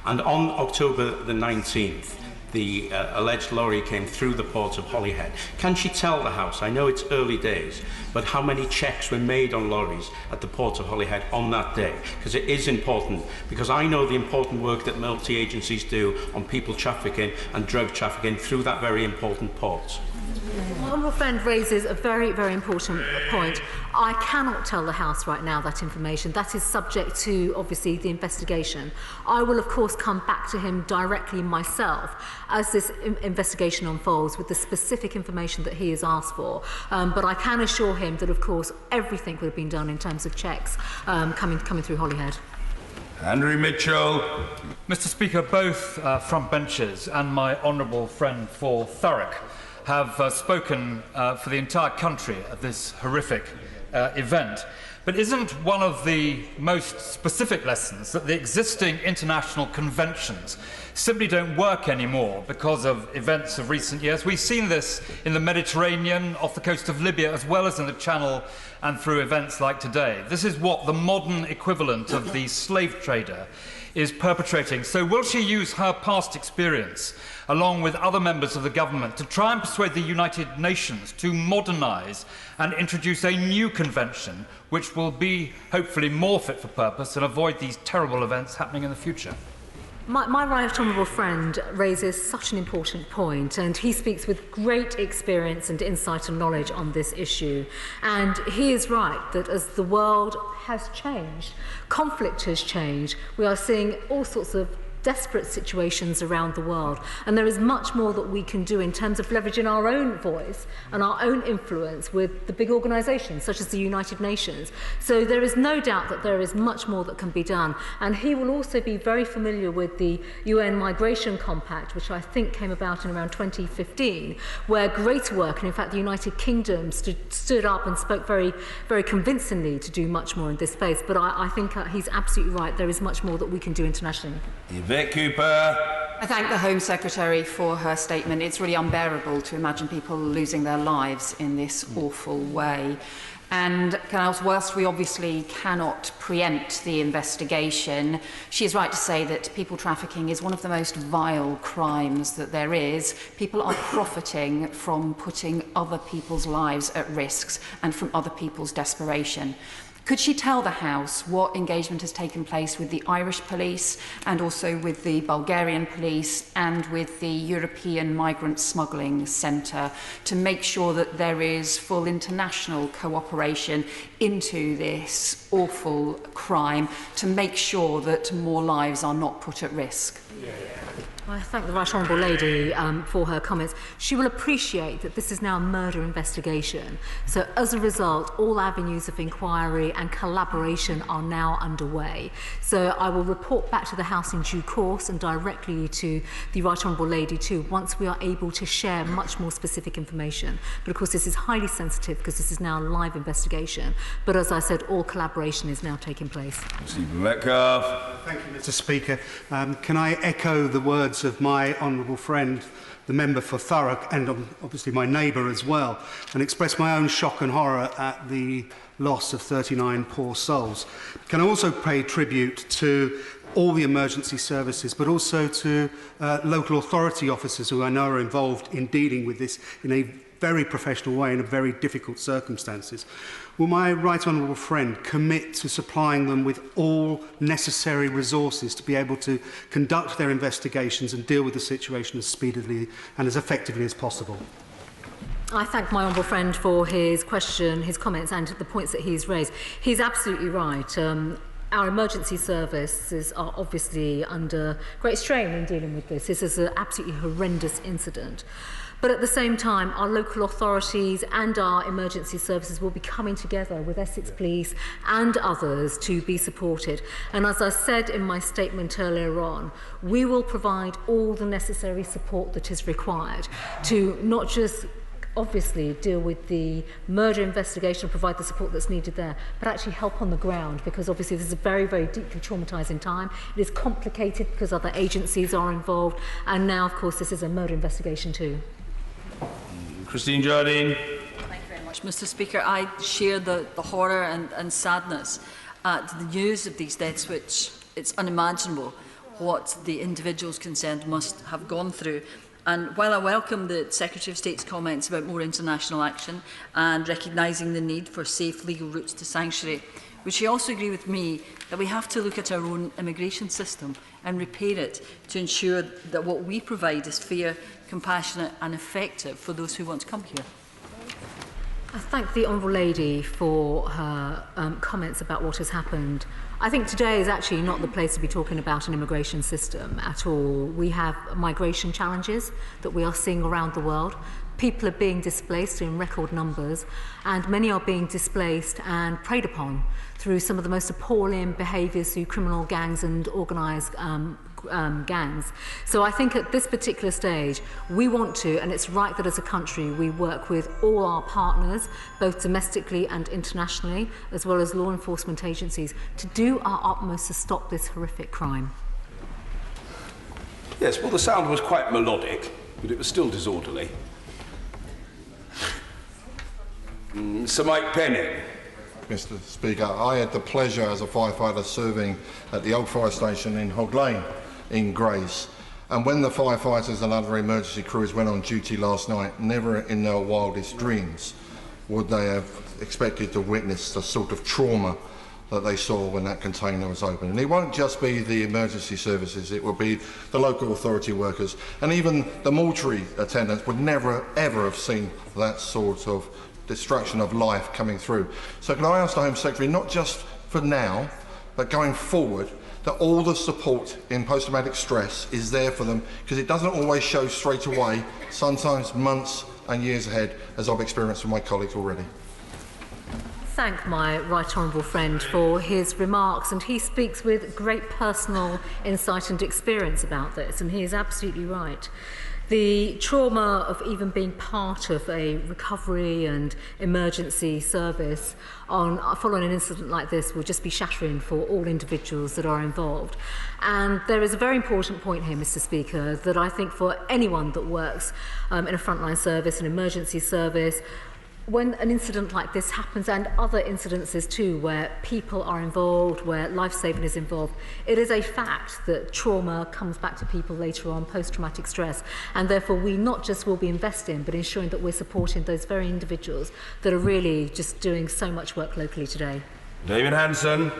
And on October the 19th, the alleged lorry came through the port of Holyhead. Can she tell the House, I know it's early days, but how many checks were made on lorries at the port of Holyhead on that day? Because it is important, because I know the important work that multi-agencies do on people trafficking and drug trafficking through that very important port. My honourable friend raises a very, very important point. I cannot tell the House right now that information. That is subject to, obviously, the investigation. I will, of course, come back to him directly myself as this investigation unfolds with the specific information that he has asked for. But I can assure him that, of course, everything would have been done in terms of checks coming through Holyhead. Andrew Mitchell. Mr Speaker, both front benches and my honourable friend for Thurrock have spoken for the entire country at this horrific event. But isn't one of the most specific lessons that the existing international conventions simply don't work anymore because of events of recent years? We've seen this in the Mediterranean, off the coast of Libya, as well as in the Channel and through events like today. This is what the modern equivalent of the slave trader is perpetrating. So will she use her past experience, along with other members of the government, to try and persuade the United Nations to modernise and introduce a new convention which will be, hopefully, more fit for purpose and avoid these terrible events happening in the future? My right honourable friend raises such an important point, and he speaks with great experience and insight and knowledge on this issue. And he is right that as the world has changed, conflict has changed, we are seeing all sorts of desperate situations around the world, and there is much more that we can do in terms of leveraging our own voice and our own influence with the big organisations such as the United Nations. So there is no doubt that there is much more that can be done, and he will also be very familiar with the UN Migration Compact, which I think came about in around 2015, where great work, and in fact the United Kingdom stood up and spoke very, very convincingly to do much more in this space. But I think he's absolutely right, there is much more that we can do internationally. Cooper. I thank the Home Secretary for her statement. It's really unbearable to imagine people losing their lives in this awful way. And whilst we obviously cannot preempt the investigation, she is right to say that people trafficking is one of the most vile crimes that there is. People are profiting from putting other people's lives at risk and from other people's desperation. Could she tell the House what engagement has taken place with the Irish police and also with the Bulgarian police and with the European Migrant Smuggling Centre to make sure that there is full international cooperation into this awful crime to make sure that more lives are not put at risk? I thank the Right Honourable Lady for her comments. She will appreciate that this is now a murder investigation. So as a result, all avenues of inquiry and collaboration are now underway. So I will report back to the House in due course and directly to the Right Honourable Lady too, once we are able to share much more specific information. But of course this is highly sensitive because this is now a live investigation. But as I said, all collaboration is now taking place. Stephen Metcalfe. Thank you, Mr. Speaker. Can I echo the words of my honourable friend, the member for Thurrock, and obviously my neighbour as well, and express my own shock and horror at the loss of 39 poor souls. Can I also pay tribute to all the emergency services, but also to local authority officers who I know are involved in dealing with this in a very professional way in a very difficult circumstances. Will my right honourable friend commit to supplying them with all necessary resources to be able to conduct their investigations and deal with the situation as speedily and as effectively as possible? I thank my honourable friend for his question, his comments and the points that he's raised. He's absolutely right. Our emergency services are obviously under great strain in dealing with this. This is an absolutely horrendous incident. But at the same time, our local authorities and our emergency services will be coming together with Essex Police and others to be supported. And as I said in my statement earlier on, we will provide all the necessary support that is required to not just obviously deal with the murder investigation, provide the support that's needed there, but actually help on the ground, because obviously this is a very, very deeply traumatising time. It is complicated because other agencies are involved, and now, of course, this is a murder investigation too. Christine Jardine. Thank you very much, Mr. Speaker. I share the horror and sadness at the news of these deaths, which it's unimaginable what the individuals concerned must have gone through. And while I welcome the Secretary of State's comments about more international action and recognising the need for safe legal routes to sanctuary, would she also agree with me that we have to look at our own immigration system and repair it to ensure that what we provide is fair, compassionate and effective for those who want to come here? I thank the Honourable Lady for her comments about what has happened. I think today is actually not the place to be talking about an immigration system at all. We have migration challenges that we are seeing around the world. People are being displaced in record numbers, and many are being displaced and preyed upon through some of the most appalling behaviours through criminal gangs and organised gangs. So I think at this particular stage, we want to, and it's right that as a country we work with all our partners, both domestically and internationally, as well as law enforcement agencies, to do our utmost to stop this horrific crime. Yes, well, the sound was quite melodic, but it was still disorderly. Sir Mike Penning. Mr. Speaker, I had the pleasure as a firefighter serving at the old fire station in Hog Lane in Grays. And when the firefighters and other emergency crews went on duty last night, never in their wildest dreams would they have expected to witness the sort of trauma that they saw when that container was open. And it won't just be the emergency services, it will be the local authority workers, and even the mortuary attendants would never ever have seen that sort of destruction of life coming through. So can I ask the Home Secretary, not just for now, but going forward, that all the support in post-traumatic stress is there for them, because it doesn't always show straight away, sometimes months and years ahead, as I've experienced with my colleagues already. Thank my right honourable friend for his remarks, and he speaks with great personal insight and experience about this, and he is absolutely right. The trauma of even being part of a recovery and emergency service following an incident like this will just be shattering for all individuals that are involved. And there is a very important point here, Mr. Speaker, that I think for anyone that works in a frontline service, an emergency service, when an incident like this happens, and other incidences too, where people are involved, where life-saving is involved, it is a fact that trauma comes back to people later on, post-traumatic stress, and therefore we not just will be investing, but ensuring that we're supporting those very individuals that are really just doing so much work locally today. David Hanson.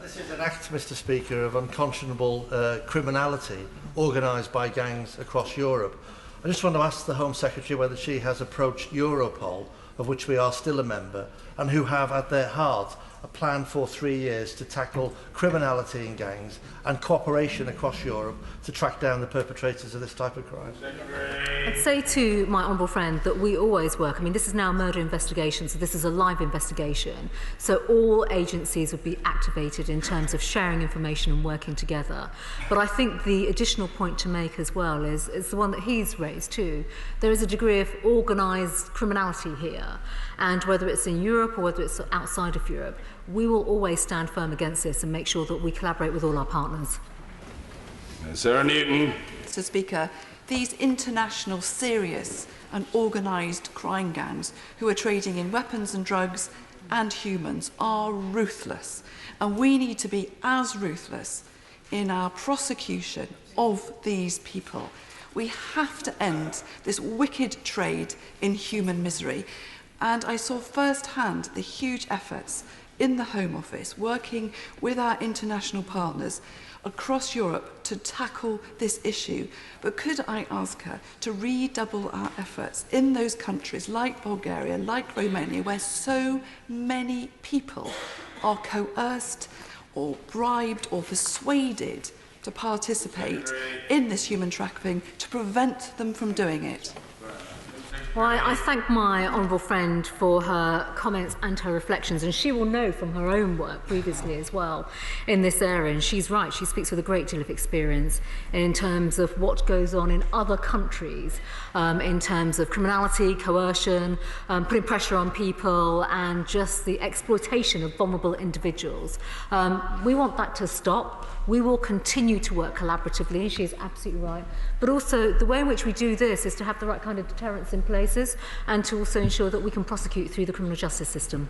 This is an act, Mr. Speaker, of unconscionable criminality organised by gangs across Europe. I just want to ask the Home Secretary whether she has approached Europol, of which we are still a member, and who have at their heart a plan for 3 years to tackle criminality in gangs and cooperation across Europe to track down the perpetrators of this type of crime. I'd say to my honourable friend that we always work, I mean this is now a murder investigation, so this is a live investigation, so all agencies would be activated in terms of sharing information and working together. But I think the additional point to make as well is the one that he's raised too. There is a degree of organised criminality here, and whether it's in Europe or whether it's outside of Europe, we will always stand firm against this and make sure that we collaborate with all our partners. Sarah Newton. Mr. Speaker, these international, serious and organised crime gangs who are trading in weapons and drugs and humans are ruthless, and we need to be as ruthless in our prosecution of these people. We have to end this wicked trade in human misery, and I saw firsthand the huge efforts in the Home Office working with our international partners across Europe to tackle this issue. But could I ask her to redouble our efforts in those countries like Bulgaria, like Romania, where so many people are coerced or bribed or persuaded to participate in this human trafficking to prevent them from doing it? Well, I thank my honourable friend for her comments and her reflections, and she will know from her own work previously as well in this area, and she's right, she speaks with a great deal of experience in terms of what goes on in other countries, in terms of criminality, coercion, putting pressure on people, and just the exploitation of vulnerable individuals. We want that to stop. We will continue to work collaboratively, she's absolutely right. But also, the way in which we do this is to have the right kind of deterrence in places and to also ensure that we can prosecute through the criminal justice system.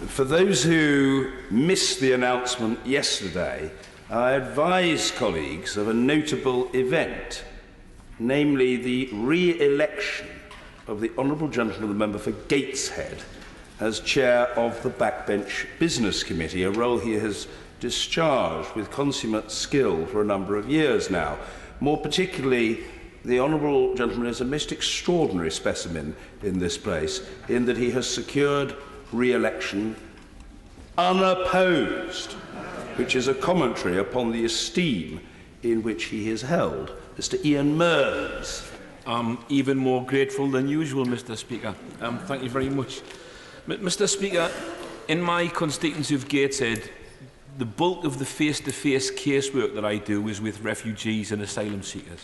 For those who missed the announcement yesterday, I advise colleagues of a notable event, namely the re-election of the Honourable Gentleman, the member for Gateshead, as chair of the Backbench Business Committee, a role he has discharged with consummate skill for a number of years now. More particularly, the Honourable Gentleman is a most extraordinary specimen in this place, in that he has secured re-election unopposed, which is a commentary upon the esteem in which he is held. Mr. Ian Mearns. I'm even more grateful than usual, Mr. Speaker. Thank you very much. Mr. Speaker, in my constituency of Gateshead, the bulk of the face-to-face casework that I do is with refugees and asylum seekers.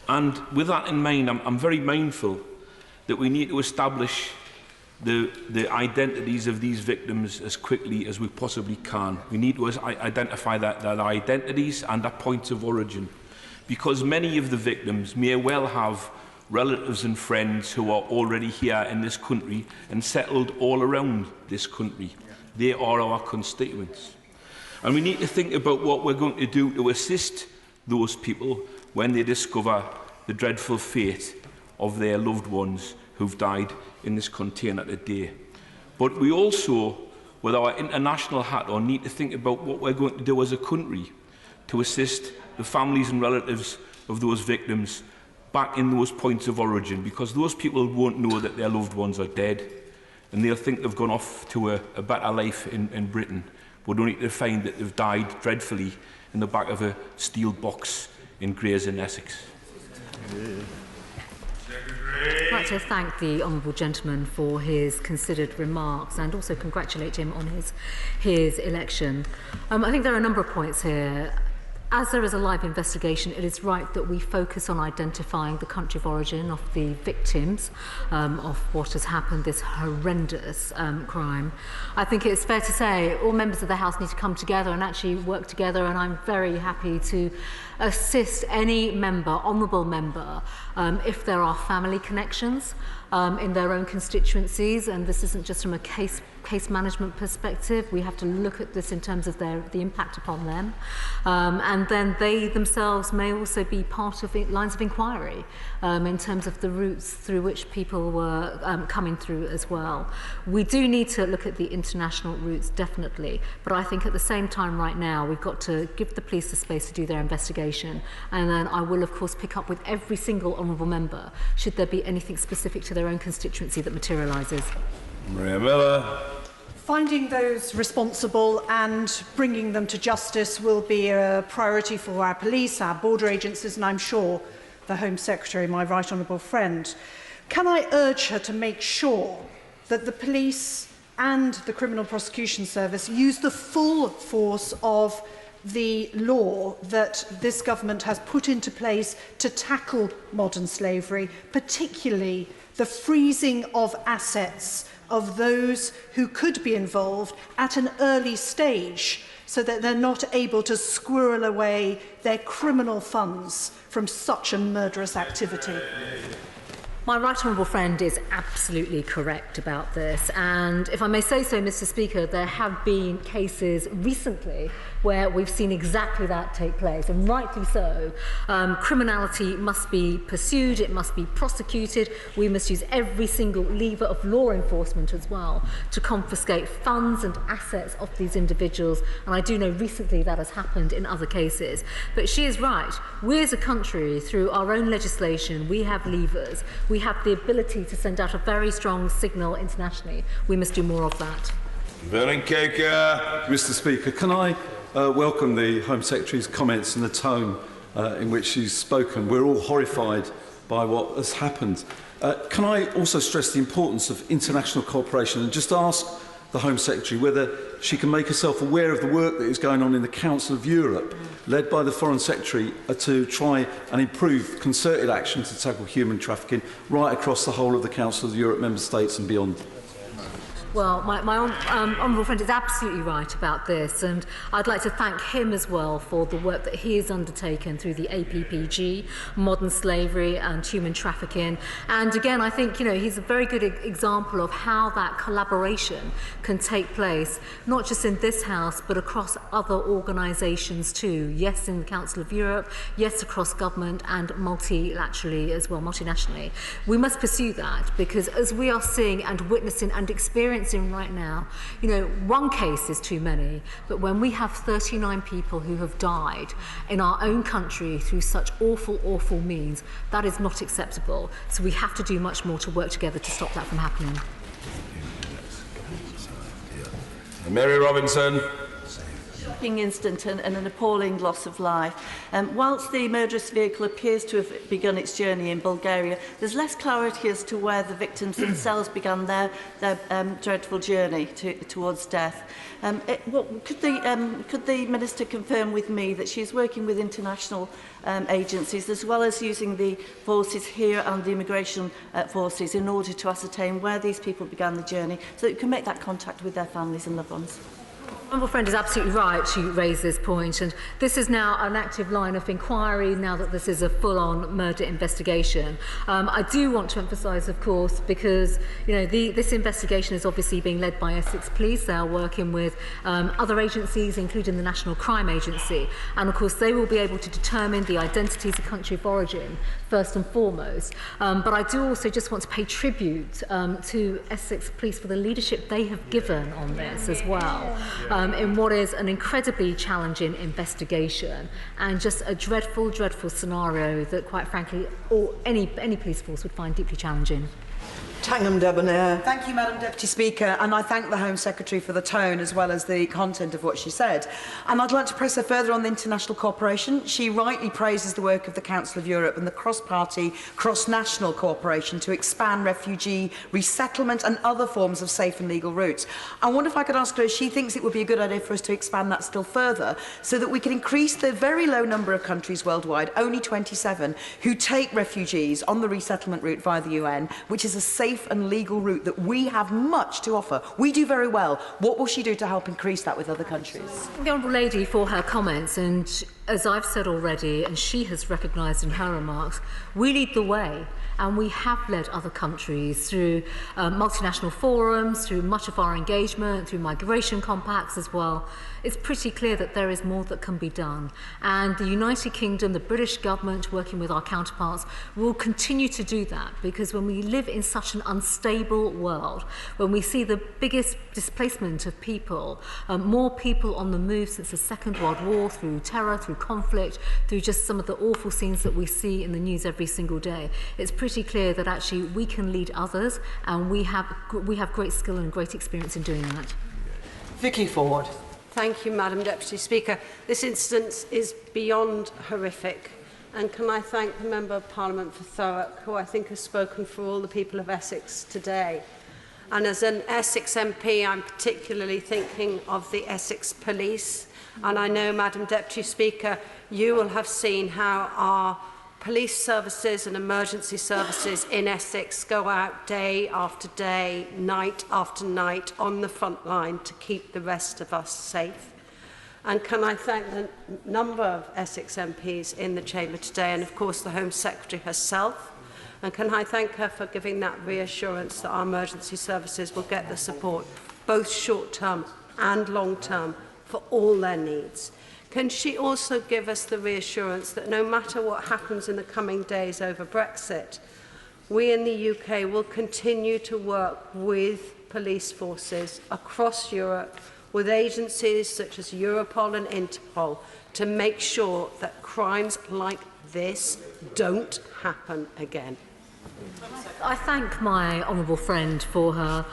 And with that in mind, I'm very mindful that we need to establish the identities of these victims as quickly as we possibly can. We need to identify their identities and their points of origin, because many of the victims may well have relatives and friends who are already here in this country and settled all around this country. They are our constituents. And we need to think about what we're going to do to assist those people when they discover the dreadful fate of their loved ones who've died in this container today. But we also, with our international hat on, need to think about what we're going to do as a country to assist the families and relatives of those victims back in those points of origin, because those people won't know that their loved ones are dead, and they'll think they've gone off to a better life in Britain, but only to find that they've died dreadfully in the back of a steel box in Grays in Essex. I'd like to thank the honourable gentleman for his considered remarks and also congratulate him on his election. I think there are a number of points here. As there is a live investigation, it is right that we focus on identifying the country of origin of the victims of what has happened, this horrendous crime. I think it's fair to say all members of the House need to come together and actually work together, and I'm very happy to assist any member, honourable member, if there are family connections in their own constituencies, and this isn't just from a case management perspective. We have to look at this in terms of the impact upon them, and then they themselves may also be part of lines of inquiry in terms of the routes through which people were coming through as well. We do need to look at the international routes, definitely, but I think at the same time right now we've got to give the police the space to do their investigation, and then I will of course pick up with every single honourable member should there be anything specific to their own constituency that materialises. Maria Miller. Finding those responsible and bringing them to justice will be a priority for our police, our border agencies, and I'm sure the Home Secretary, my right honourable friend. Can I urge her to make sure that the police and the Criminal Prosecution Service use the full force of the law that this government has put into place to tackle modern slavery, particularly the freezing of assets of those who could be involved at an early stage, so that they're not able to squirrel away their criminal funds from such a murderous activity. My right honourable friend is absolutely correct about this, and if I may say so, Mr Speaker, there have been cases recently where we've seen exactly that take place, and rightly so. Criminality must be pursued, it must be prosecuted, we must use every single lever of law enforcement as well to confiscate funds and assets of these individuals, and I do know recently that has happened in other cases. But she is right, we as a country, through our own legislation, we have levers, we have the ability to send out a very strong signal internationally. We must do more of that. Mr Speaker, can I welcome the Home Secretary's comments and the tone in which she's spoken? We're all horrified by what has happened. Can I also stress the importance of international cooperation and just ask the Home Secretary whether she can make herself aware of the work that is going on in the Council of Europe, led by the Foreign Secretary, to try and improve concerted action to tackle human trafficking right across the whole of the Council of Europe member states and beyond. Well, my honourable friend is absolutely right about this, and I'd like to thank him as well for the work that he has undertaken through the APPG, modern slavery and human trafficking. And again, I think he's a very good example of how that collaboration can take place, not just in this House, but across other organisations too. Yes, in the Council of Europe, yes, across government and multilaterally as well, multinationally. We must pursue that, because as we are seeing and witnessing and experiencing right now, one case is too many, but when we have 39 people who have died in our own country through such awful, awful means, that is not acceptable. So we have to do much more to work together to stop that from happening. Mary Robinson. Shocking incident and an appalling loss of life. Whilst the murderous vehicle appears to have begun its journey in Bulgaria, there's less clarity as to where the victims themselves began their dreadful journey towards death. Could the Minister confirm with me that she is working with international agencies, as well as using the forces here and the immigration forces, in order to ascertain where these people began the journey, so that we can make that contact with their families and loved ones? Honourable friend is absolutely right to raise this point, and this is now an active line of inquiry now that this is a full-on murder investigation. I do want to emphasise, of course, because this investigation is obviously being led by Essex Police. They are working with other agencies, including the National Crime Agency, and of course they will be able to determine the identities of country of origin first and foremost. But I do also just want to pay tribute to Essex Police for the leadership they have given on this as well. In what is an incredibly challenging investigation and just a dreadful, dreadful scenario that, quite frankly, any police force would find deeply challenging. Tangham Debonair. Thank you, Madam Deputy Speaker, and I thank the Home Secretary for the tone as well as the content of what she said. And I'd like to press her further on the international cooperation. She rightly praises the work of the Council of Europe and the cross-party, cross-national cooperation to expand refugee resettlement and other forms of safe and legal routes. I wonder if I could ask her if she thinks it would be a good idea for us to expand that still further, so that we can increase the very low number of countries worldwide, only 27, who take refugees on the resettlement route via the UN, which is a safe and legal route that we have much to offer. We do very well. What will she do to help increase that with other countries? The Honourable Lady for her comments, and as I've said already, and she has recognised in her remarks, we lead the way. And we have led other countries through multinational forums, through much of our engagement, through migration compacts as well. It's pretty clear that there is more that can be done. And the United Kingdom, the British government, working with our counterparts, will continue to do that, because when we live in such an unstable world, when we see the biggest displacement of people, more people on the move since the Second World War, through terror, through conflict, through just some of the awful scenes that we see in the news every single day, it's pretty clear that actually we can lead others, and we have great skill and great experience in doing that. Vicky Ford. Thank you, Madam Deputy Speaker. This incident is beyond horrific, and can I thank the Member of Parliament for Thurrock, who I think has spoken for all the people of Essex today. And as an Essex MP, I'm particularly thinking of the Essex Police. And I know, Madam Deputy Speaker, you will have seen how our police services and emergency services in Essex go out day after day, night after night on the front line to keep the rest of us safe. And can I thank the number of Essex MPs in the Chamber today, and of course the Home Secretary herself. And can I thank her for giving that reassurance that our emergency services will get the support, both short-term and long-term, for all their needs. Can she also give us the reassurance that no matter what happens in the coming days over Brexit, we in the UK will continue to work with police forces across Europe, with agencies such as Europol and Interpol, to make sure that crimes like this don't happen again? I thank my honourable friend for her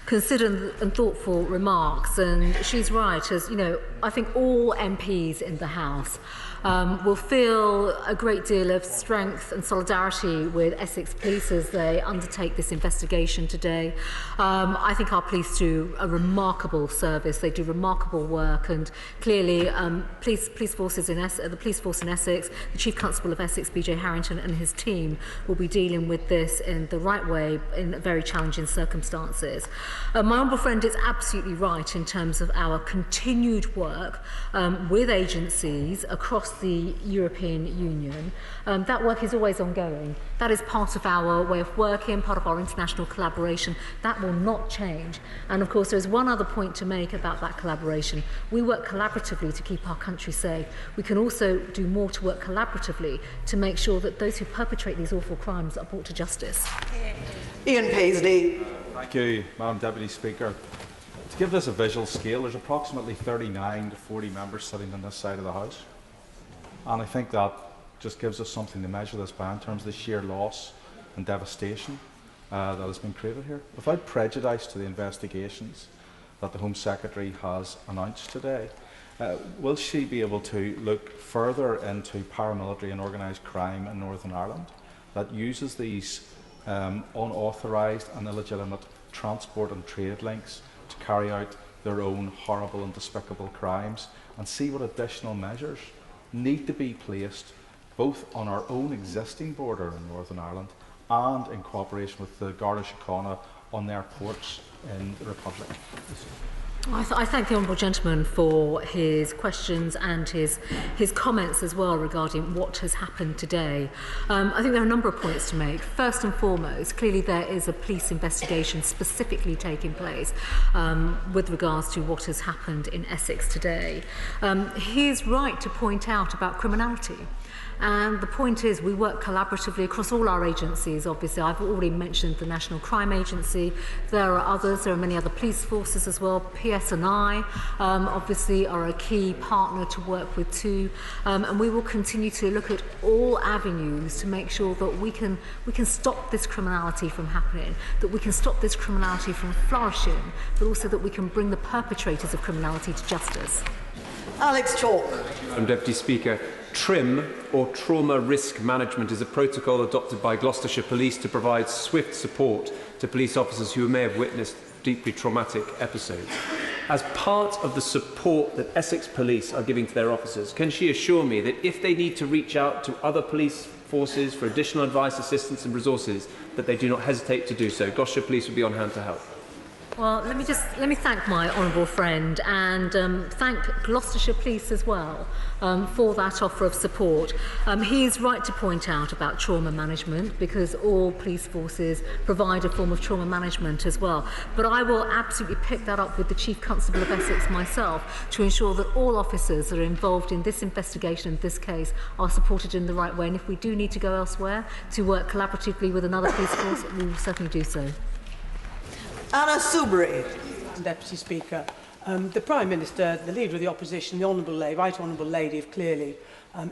considered and thoughtful remarks, and she's right. As you know, I think all MPs in the House will feel a great deal of strength and solidarity with Essex Police as they undertake this investigation today. I think our police do a remarkable service. They do remarkable work, and clearly the police force in Essex, the Chief Constable of Essex, BJ Harrington, and his team will be dealing with this in the right way in very challenging circumstances. My honourable friend is absolutely right in terms of our continued work with agencies across the European Union. That work is always ongoing. That is part of our way of working, part of our international collaboration. That will not change. And of course, there's one other point to make about that collaboration. We work collaboratively to keep our country safe. We can also do more to work collaboratively to make sure that those who perpetrate these awful crimes are brought to justice. Ian Paisley. Thank you, Madam Deputy Speaker. To give this a visual scale, there's approximately 39 to 40 members sitting on this side of the House. And I think that just gives us something to measure this by in terms of the sheer loss and devastation that has been created here. Without prejudice to the investigations that the Home Secretary has announced today, will she be able to look further into paramilitary and organised crime in Northern Ireland that uses these unauthorised and illegitimate transport and trade links to carry out their own horrible and despicable crimes, and see what additional measures need to be placed both on our own existing border in Northern Ireland and in cooperation with the Garda Síochána on their ports in the Republic? I thank the honourable gentleman for his questions and his comments as well regarding what has happened today. I think there are a number of points to make. First and foremost, clearly there is a police investigation specifically taking place with regards to what has happened in Essex today. He is right to point out about criminality. And the point is, we work collaboratively across all our agencies. Obviously, I've already mentioned the National Crime Agency. There are others. There are many other police forces as well. PSNI, obviously, are a key partner to work with too. And we will continue to look at all avenues to make sure that we can stop this criminality from happening, that we can stop this criminality from flourishing, but also that we can bring the perpetrators of criminality to justice. Alex Chalk. Madam Deputy Speaker, TRIM, or Trauma Risk Management, is a protocol adopted by Gloucestershire Police to provide swift support to police officers who may have witnessed deeply traumatic episodes. As part of the support that Essex Police are giving to their officers, can she assure me that if they need to reach out to other police forces for additional advice, assistance and resources, that they do not hesitate to do so? Gloucestershire Police will be on hand to help. Well, let me thank my honourable friend and thank Gloucestershire Police as well for that offer of support. He is right to point out about trauma management, because all police forces provide a form of trauma management as well. But I will absolutely pick that up with the Chief Constable of Essex myself to ensure that all officers that are involved in this investigation, in this case, are supported in the right way. And if we do need to go elsewhere to work collaboratively with another police force, we will certainly do so. Anna Soubry. Deputy Speaker, the Prime Minister, the Leader of the Opposition, the Right Honourable Lady have clearly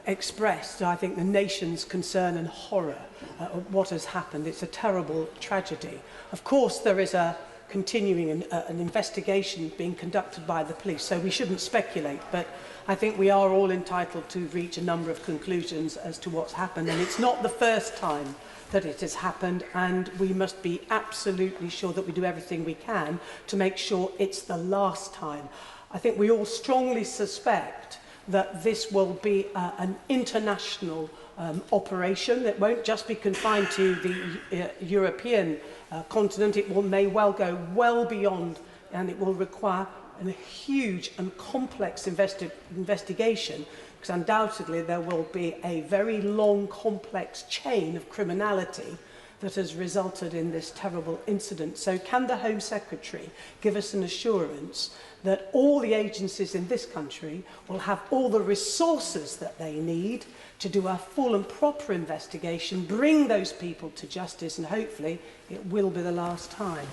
expressed, I think, the nation's concern and horror at what has happened. It's a terrible tragedy. Of course, there is a continuing an investigation being conducted by the police. So we shouldn't speculate, but I think we are all entitled to reach a number of conclusions as to what's happened. And it's not the first time that it has happened, and we must be absolutely sure that we do everything we can to make sure it's the last time. I think we all strongly suspect that this will be an international operation that won't just be confined to the European continent. It may well go well beyond, and it will require a huge and complex investigation, because undoubtedly there will be a very long, complex chain of criminality that has resulted in this terrible incident. So can the Home Secretary give us an assurance that all the agencies in this country will have all the resources that they need to do a full and proper investigation, bring those people to justice, and hopefully it will be the last time?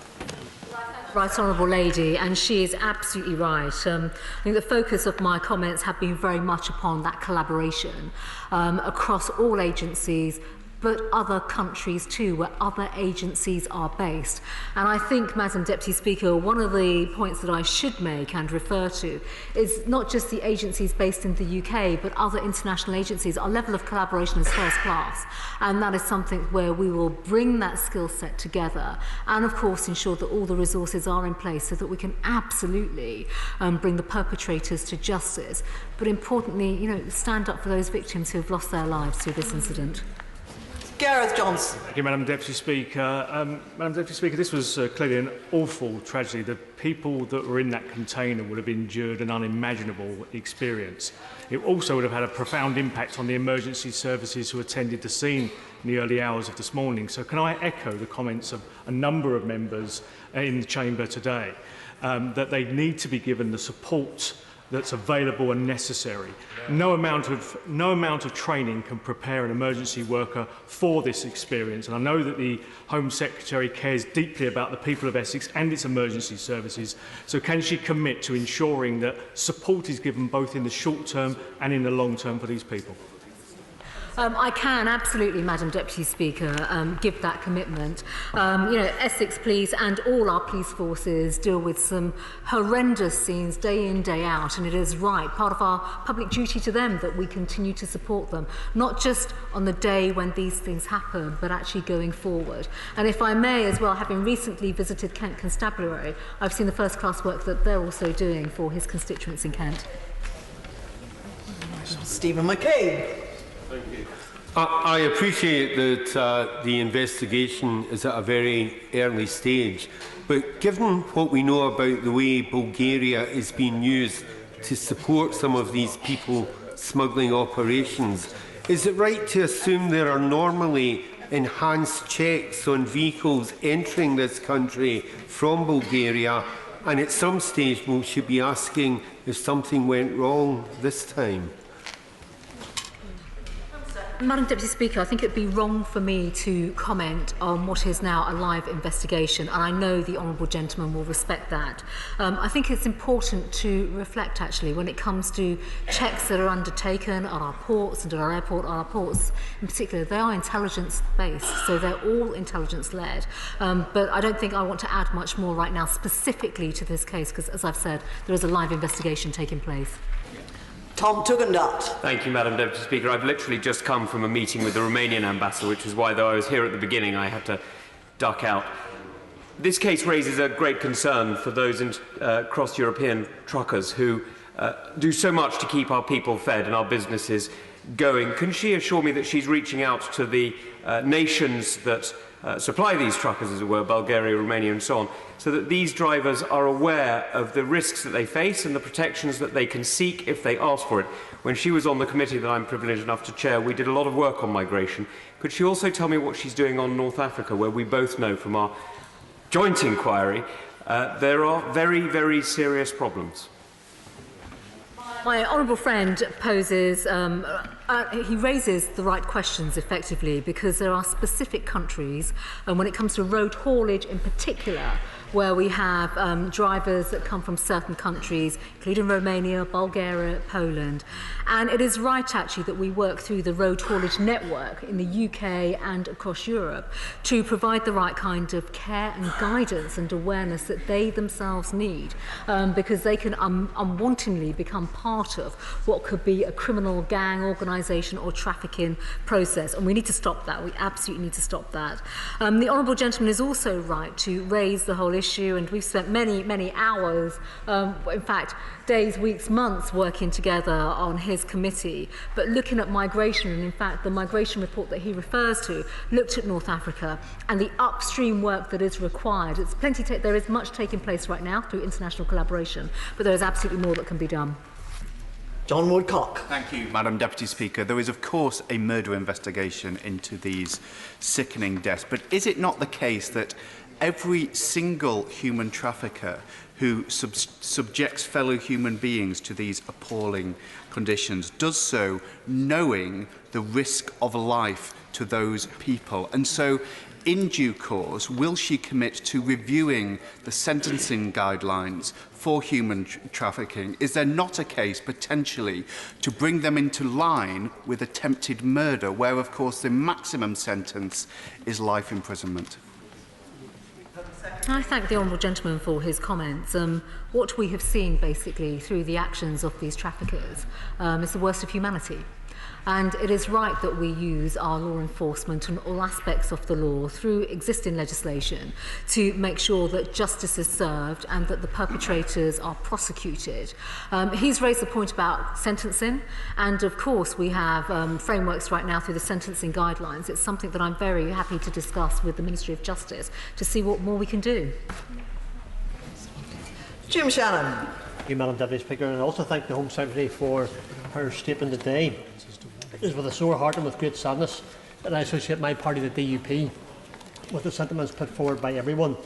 Right Honourable Lady, and she is absolutely right. I think the focus of my comments have been very much upon that collaboration across all agencies, but other countries too, where other agencies are based. And I think, Madam Deputy Speaker, one of the points that I should make and refer to is not just the agencies based in the UK, but other international agencies. Our level of collaboration is first class, and that is something where we will bring that skill set together and, of course, ensure that all the resources are in place so that we can absolutely bring the perpetrators to justice, but importantly, stand up for those victims who have lost their lives through this incident. Gareth Johnson. Thank you, Madam Deputy Speaker. Madam Deputy Speaker, this was clearly an awful tragedy. The people that were in that container would have endured an unimaginable experience. It also would have had a profound impact on the emergency services who attended the scene in the early hours of this morning. So can I echo the comments of a number of members in the chamber today, that they need to be given the support that's available and necessary. No amount of training can prepare an emergency worker for this experience, and I know that the Home Secretary cares deeply about the people of Essex and its emergency services. So can she commit to ensuring that support is given both in the short term and in the long term for these people? I can absolutely, Madam Deputy Speaker, give that commitment. Essex Police and all our police forces deal with some horrendous scenes day in, day out, and it is right, part of our public duty to them, that we continue to support them, not just on the day when these things happen, but actually going forward. And if I may as well, having recently visited Kent Constabulary, I've seen the first-class work that they're also doing for his constituents in Kent. Stephen McCabe. Thank you. I appreciate that the investigation is at a very early stage, but given what we know about the way Bulgaria is being used to support some of these people smuggling operations, is it right to assume there are normally enhanced checks on vehicles entering this country from Bulgaria, and at some stage we should be asking if something went wrong this time? Madam Deputy Speaker, I think it would be wrong for me to comment on what is now a live investigation, and I know the Honourable Gentleman will respect that. I think it's important to reflect, actually, when it comes to checks that are undertaken on our ports and at our airport, on our ports in particular, they are intelligence-based, so they're all intelligence-led. But I don't think I want to add much more right now specifically to this case, because, as I've said, there is a live investigation taking place. Tom Tugendhat. Thank you, Madam Deputy Speaker. I've literally just come from a meeting with the Romanian ambassador, which is why, though I was here at the beginning, I had to duck out. This case raises a great concern for those cross-European truckers who do so much to keep our people fed and our businesses going. Can she assure me that she's reaching out to the nations that supply these truckers, as it were, Bulgaria, Romania and so on, so that these drivers are aware of the risks that they face and the protections that they can seek if they ask for it? When she was on the committee that I'm privileged enough to chair, we did a lot of work on migration. Could she also tell me what she's doing on North Africa, where we both know from our joint inquiry there are very, very serious problems? My honourable friend poses, he raises the right questions effectively, because there are specific countries, and when it comes to road haulage in particular, where we have drivers that come from certain countries, including Romania, Bulgaria, Poland. And it is right, actually, that we work through the road haulage network in the UK and across Europe to provide the right kind of care and guidance and awareness that they themselves need, because they can unwantingly become part of what could be a criminal gang organisation or trafficking process. And we need to stop that. We absolutely need to stop that. The Honourable Gentleman is also right to raise the whole issue, and we've spent many hours, in fact, days, weeks, months working together on his committee, but looking at migration. And in fact, the migration report that he refers to looked at North Africa and the upstream work that is required. It's there is much taking place right now through international collaboration, but there is absolutely more that can be done. John Woodcock. Thank you, Madam Deputy Speaker. There is, of course, a murder investigation into these sickening deaths, but is it not the case that every single human trafficker who subjects fellow human beings to these appalling conditions does so knowing the risk of life to those people? And so, in due course, will she commit to reviewing the sentencing guidelines for human trafficking? Is there not a case, potentially, to bring them into line with attempted murder, where, of course, the maximum sentence is life imprisonment? I thank the Honourable Gentleman for his comments. What we have seen, basically, through the actions of these traffickers is the worst of humanity. And it is right that we use our law enforcement and all aspects of the law through existing legislation to make sure that justice is served and that the perpetrators are prosecuted. He's raised the point about sentencing, and of course we have frameworks right now through the sentencing guidelines. It's something that I'm very happy to discuss with the Ministry of Justice to see what more we can do. Jim Shannon. Thank you, Madam Deputy Speaker, and I also thank the Home Secretary for her statement today. It is with a sore heart and with great sadness that I associate my party, the DUP, with the sentiments put forward by everyone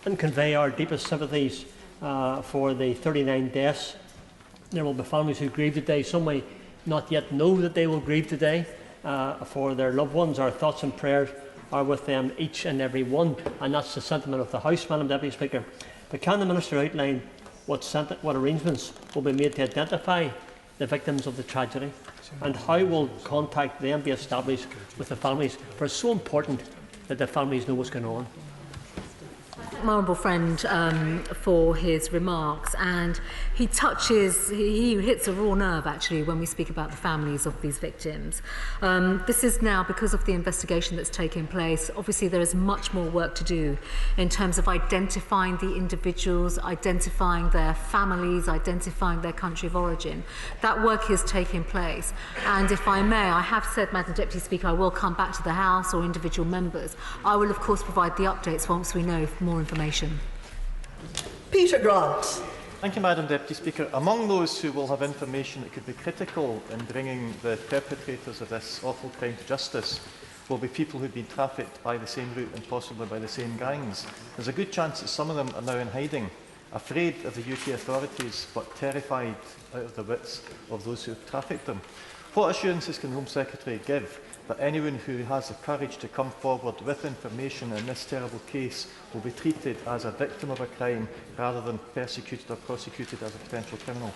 and convey our deepest sympathies for the 39 deaths. There will be families who grieve today. Some may not yet know that they will grieve today for their loved ones. Our thoughts and prayers are with them, each and every one, and that's the sentiment of the House, Madam Deputy Speaker. But can the Minister outline what arrangements will be made to identify the victims of the tragedy, and how will contact then be established with the families? For it's so important that the families know what's going on. My honourable friend for his remarks, and he hits a raw nerve actually when we speak about the families of these victims. This is now because of the investigation that's taking place. Obviously there is much more work to do in terms of identifying the individuals, identifying their families, identifying their country of origin. That work is taking place, and if I may, I have said, Madam Deputy Speaker, I will come back to the House or individual members. I will of course provide the updates once we know more information. Peter Grant. Thank you, Madam Deputy Speaker. Among those who will have information that could be critical in bringing the perpetrators of this awful crime to justice will be people who've been trafficked by the same route and possibly by the same gangs. There's a good chance that some of them are now in hiding, afraid of the UK authorities but terrified out of the wits of those who have trafficked them. What assurances can the Home Secretary give that anyone who has the courage to come forward with information in this terrible case will be treated as a victim of a crime rather than persecuted or prosecuted as a potential criminal?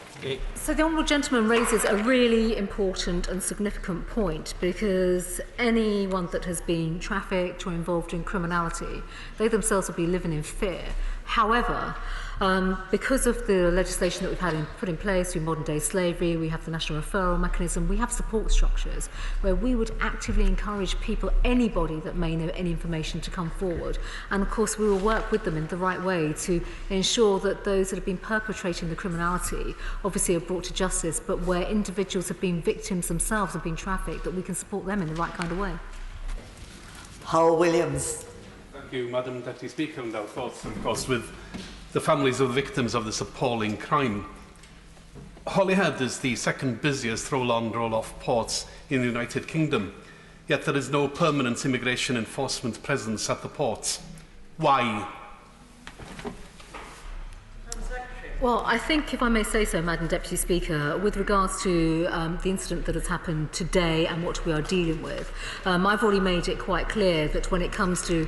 So the Honourable Gentleman raises a really important and significant point, because anyone that has been trafficked or involved in criminality, they themselves will be living in fear. However, because of the legislation that we've had put in place through modern-day slavery, we have the national referral mechanism, we have support structures where we would actively encourage people, anybody that may know any information, to come forward. And of course we will work with them in the right way to ensure that those that have been perpetrating the criminality obviously are brought to justice, but where individuals have been victims themselves, have been trafficked, that we can support them in the right kind of way. Hal Williams. Thank you, Madam Deputy Speaker, and our thoughts, of course, with the families of the victims of this appalling crime. Holyhead is the second busiest roll-on, roll-off ports in the United Kingdom, yet there is no permanent immigration enforcement presence at the ports. Why? Well, I think, if I may say so, Madam Deputy Speaker, with regards to the incident that has happened today and what we are dealing with, I've already made it quite clear that when it comes to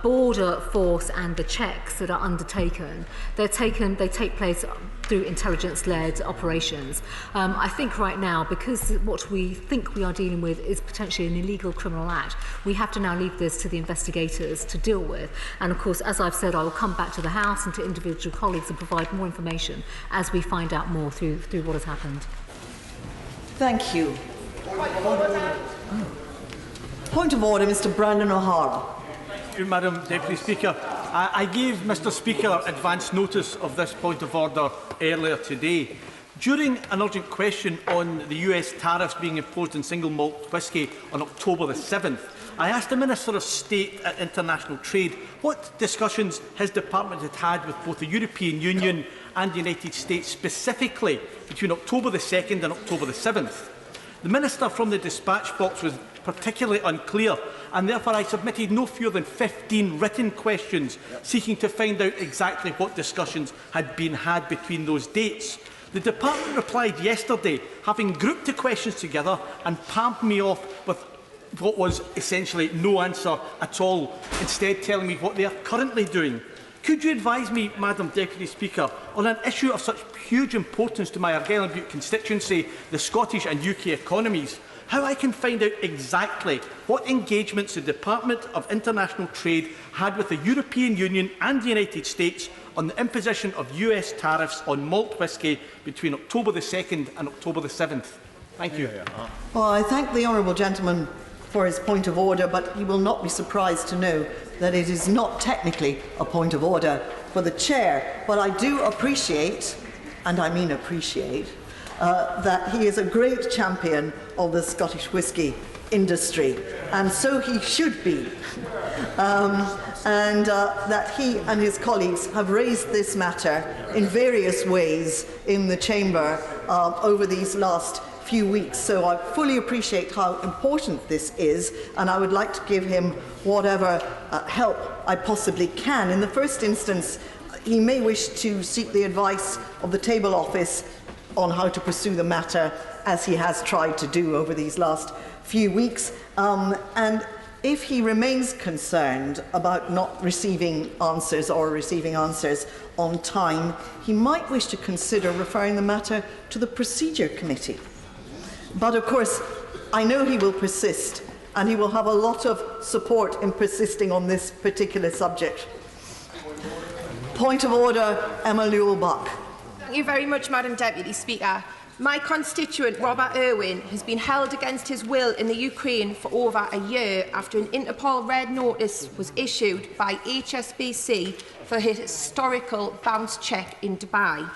border force and the checks that are undertaken, they take place through intelligence-led operations. I think right now, because what we think we are dealing with is potentially an illegal criminal act, we have to now leave this to the investigators to deal with. And of course, as I've said, I will come back to the House and to individual colleagues and provide more information as we find out more through what has happened. Thank you. Point of order, Mr. Brandon O'Hara. Thank you, Madam Deputy Speaker. I gave Mr. Speaker advance notice of this point of order earlier today. During an urgent question on the US tariffs being imposed on single malt whisky on October the 7th, I asked the Minister of State at International Trade what discussions his department had with both the European Union and the United States specifically between October the 2nd and October the 7th. The Minister from the dispatch box was particularly unclear, and therefore I submitted no fewer than 15 written questions seeking to find out exactly what discussions had been had between those dates. The Department replied yesterday, having grouped the questions together and palmed me off with what was essentially no answer at all, instead telling me what they are currently doing. Could you advise me, Madam Deputy Speaker, on an issue of such huge importance to my Argyll and Bute constituency, the Scottish and UK economies, how I can find out exactly what engagements the Department of International Trade had with the European Union and the United States on the imposition of US tariffs on malt whisky between October the 2nd and October the 7th? Thank you. Well, I thank the honourable gentleman for his point of order, but he will not be surprised to know that it is not technically a point of order for the chair. But I do appreciate, and I mean appreciate, that he is a great champion of the Scottish whisky industry, and so he should be. That he and his colleagues have raised this matter in various ways in the Chamber over these last few weeks. So I fully appreciate how important this is, and I would like to give him whatever help I possibly can. In the first instance, he may wish to seek the advice of the Table Office on how to pursue the matter, as he has tried to do over these last few weeks. And if he remains concerned about not receiving answers or receiving answers on time, he might wish to consider referring the matter to the Procedure Committee. But of course, I know he will persist, and he will have a lot of support in persisting on this particular subject. Point of order, Emma Lewell-Buck. Thank you very much, Madam Deputy Speaker. My constituent, Robert Irwin, has been held against his will in the Ukraine for over a year after an Interpol red notice was issued by HSBC for his historical bounce check in Dubai.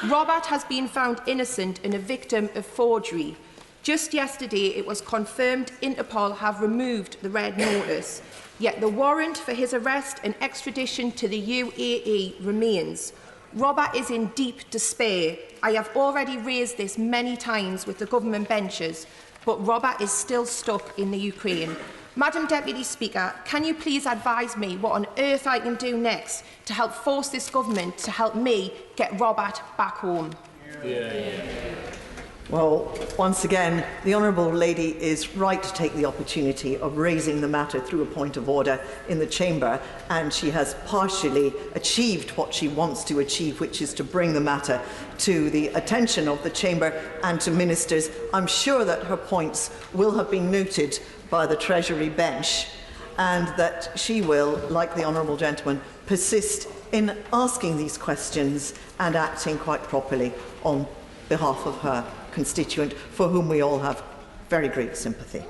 Robert has been found innocent and a victim of forgery. Just yesterday, it was confirmed Interpol have removed the red notice, yet the warrant for his arrest and extradition to the UAE remains. Robert is in deep despair. I have already raised this many times with the government benches, but Robert is still stuck in the Ukraine. Madam Deputy Speaker, can you please advise me what on earth I can do next to help force this government to help me get Robert back home? Well, once again, the Honourable Lady is right to take the opportunity of raising the matter through a point of order in the Chamber, and she has partially achieved what she wants to achieve, which is to bring the matter to the attention of the Chamber and to ministers. I'm sure that her points will have been noted by the Treasury bench, and that she will, like the Honourable Gentleman, persist in asking these questions and acting quite properly on behalf of her constituent, for whom we all have very great sympathy.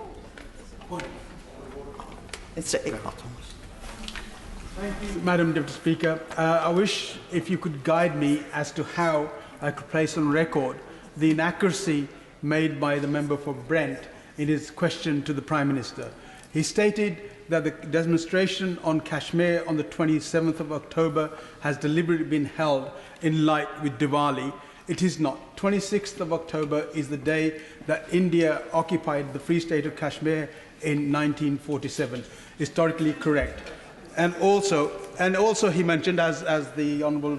Mr. Ickott. Thank you, Madam Deputy Speaker. I wish if you could guide me as to how I could place on record the inaccuracy made by the member for Brent in his question to the Prime Minister. He stated that the demonstration on Kashmir on the 27th of October has deliberately been held in light with Diwali. It is not. 26th of October is the day that India occupied the Free State of Kashmir in 1947. Historically correct. And also he mentioned, as the Honourable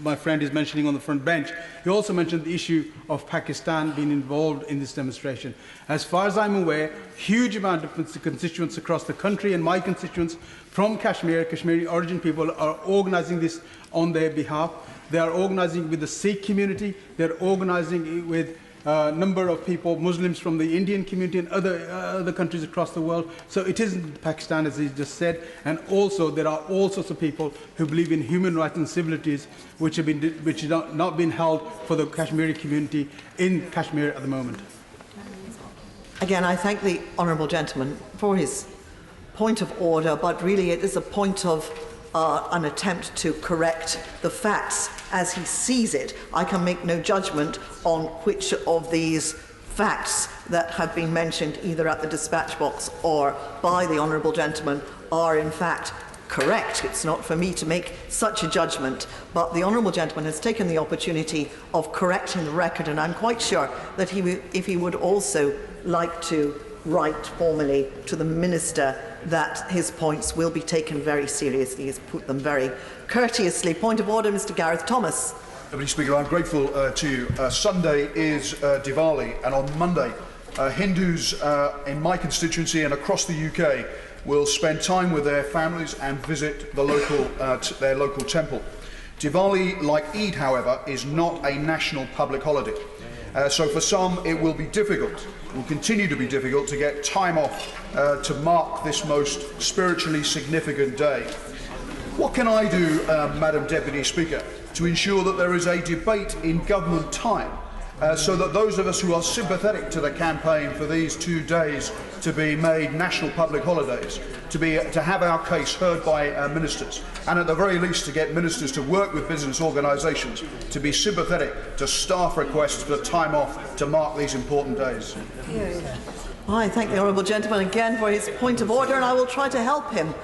my friend is mentioning on the front bench. He also mentioned the issue of Pakistan being involved in this demonstration. As far as I'm aware, huge amount of constituents across the country and my constituents from Kashmir, Kashmiri origin people, are organising this on their behalf. They are organising with the Sikh community. They're organising with a number of people, Muslims from the Indian community and other countries across the world. So it isn't Pakistan, as he just said. And also, there are all sorts of people who believe in human rights and civilities, which have not been held for the Kashmiri community in Kashmir at the moment. Again, I thank the honourable gentleman for his point of order, but really it is a point of an attempt to correct the facts as he sees it. I can make no judgment on which of these facts that have been mentioned either at the dispatch box or by the honourable gentleman are in fact correct. It's not for me to make such a judgment, but the honourable gentleman has taken the opportunity of correcting the record, and I'm quite sure that if he would also like to write formally to the Minister that his points will be taken very seriously. He has put them very courteously. Point of order, Mr. Gareth Thomas. Deputy Speaker, I'm grateful to you. Sunday is Diwali, and on Monday, Hindus in my constituency and across the UK will spend time with their families and visit the their local temple. Diwali, like Eid, however, is not a national public holiday. So for some, it will be difficult, will continue to be difficult, to get time off to mark this most spiritually significant day. What can I do, Madam Deputy Speaker, to ensure that there is a debate in government time so that those of us who are sympathetic to the campaign for these 2 days to be made national public holidays, to have our case heard by ministers, and at the very least to get ministers to work with business organisations to be sympathetic to staff requests for time off to mark these important days. I thank the honourable gentleman again for his point of order, and I will try to help him.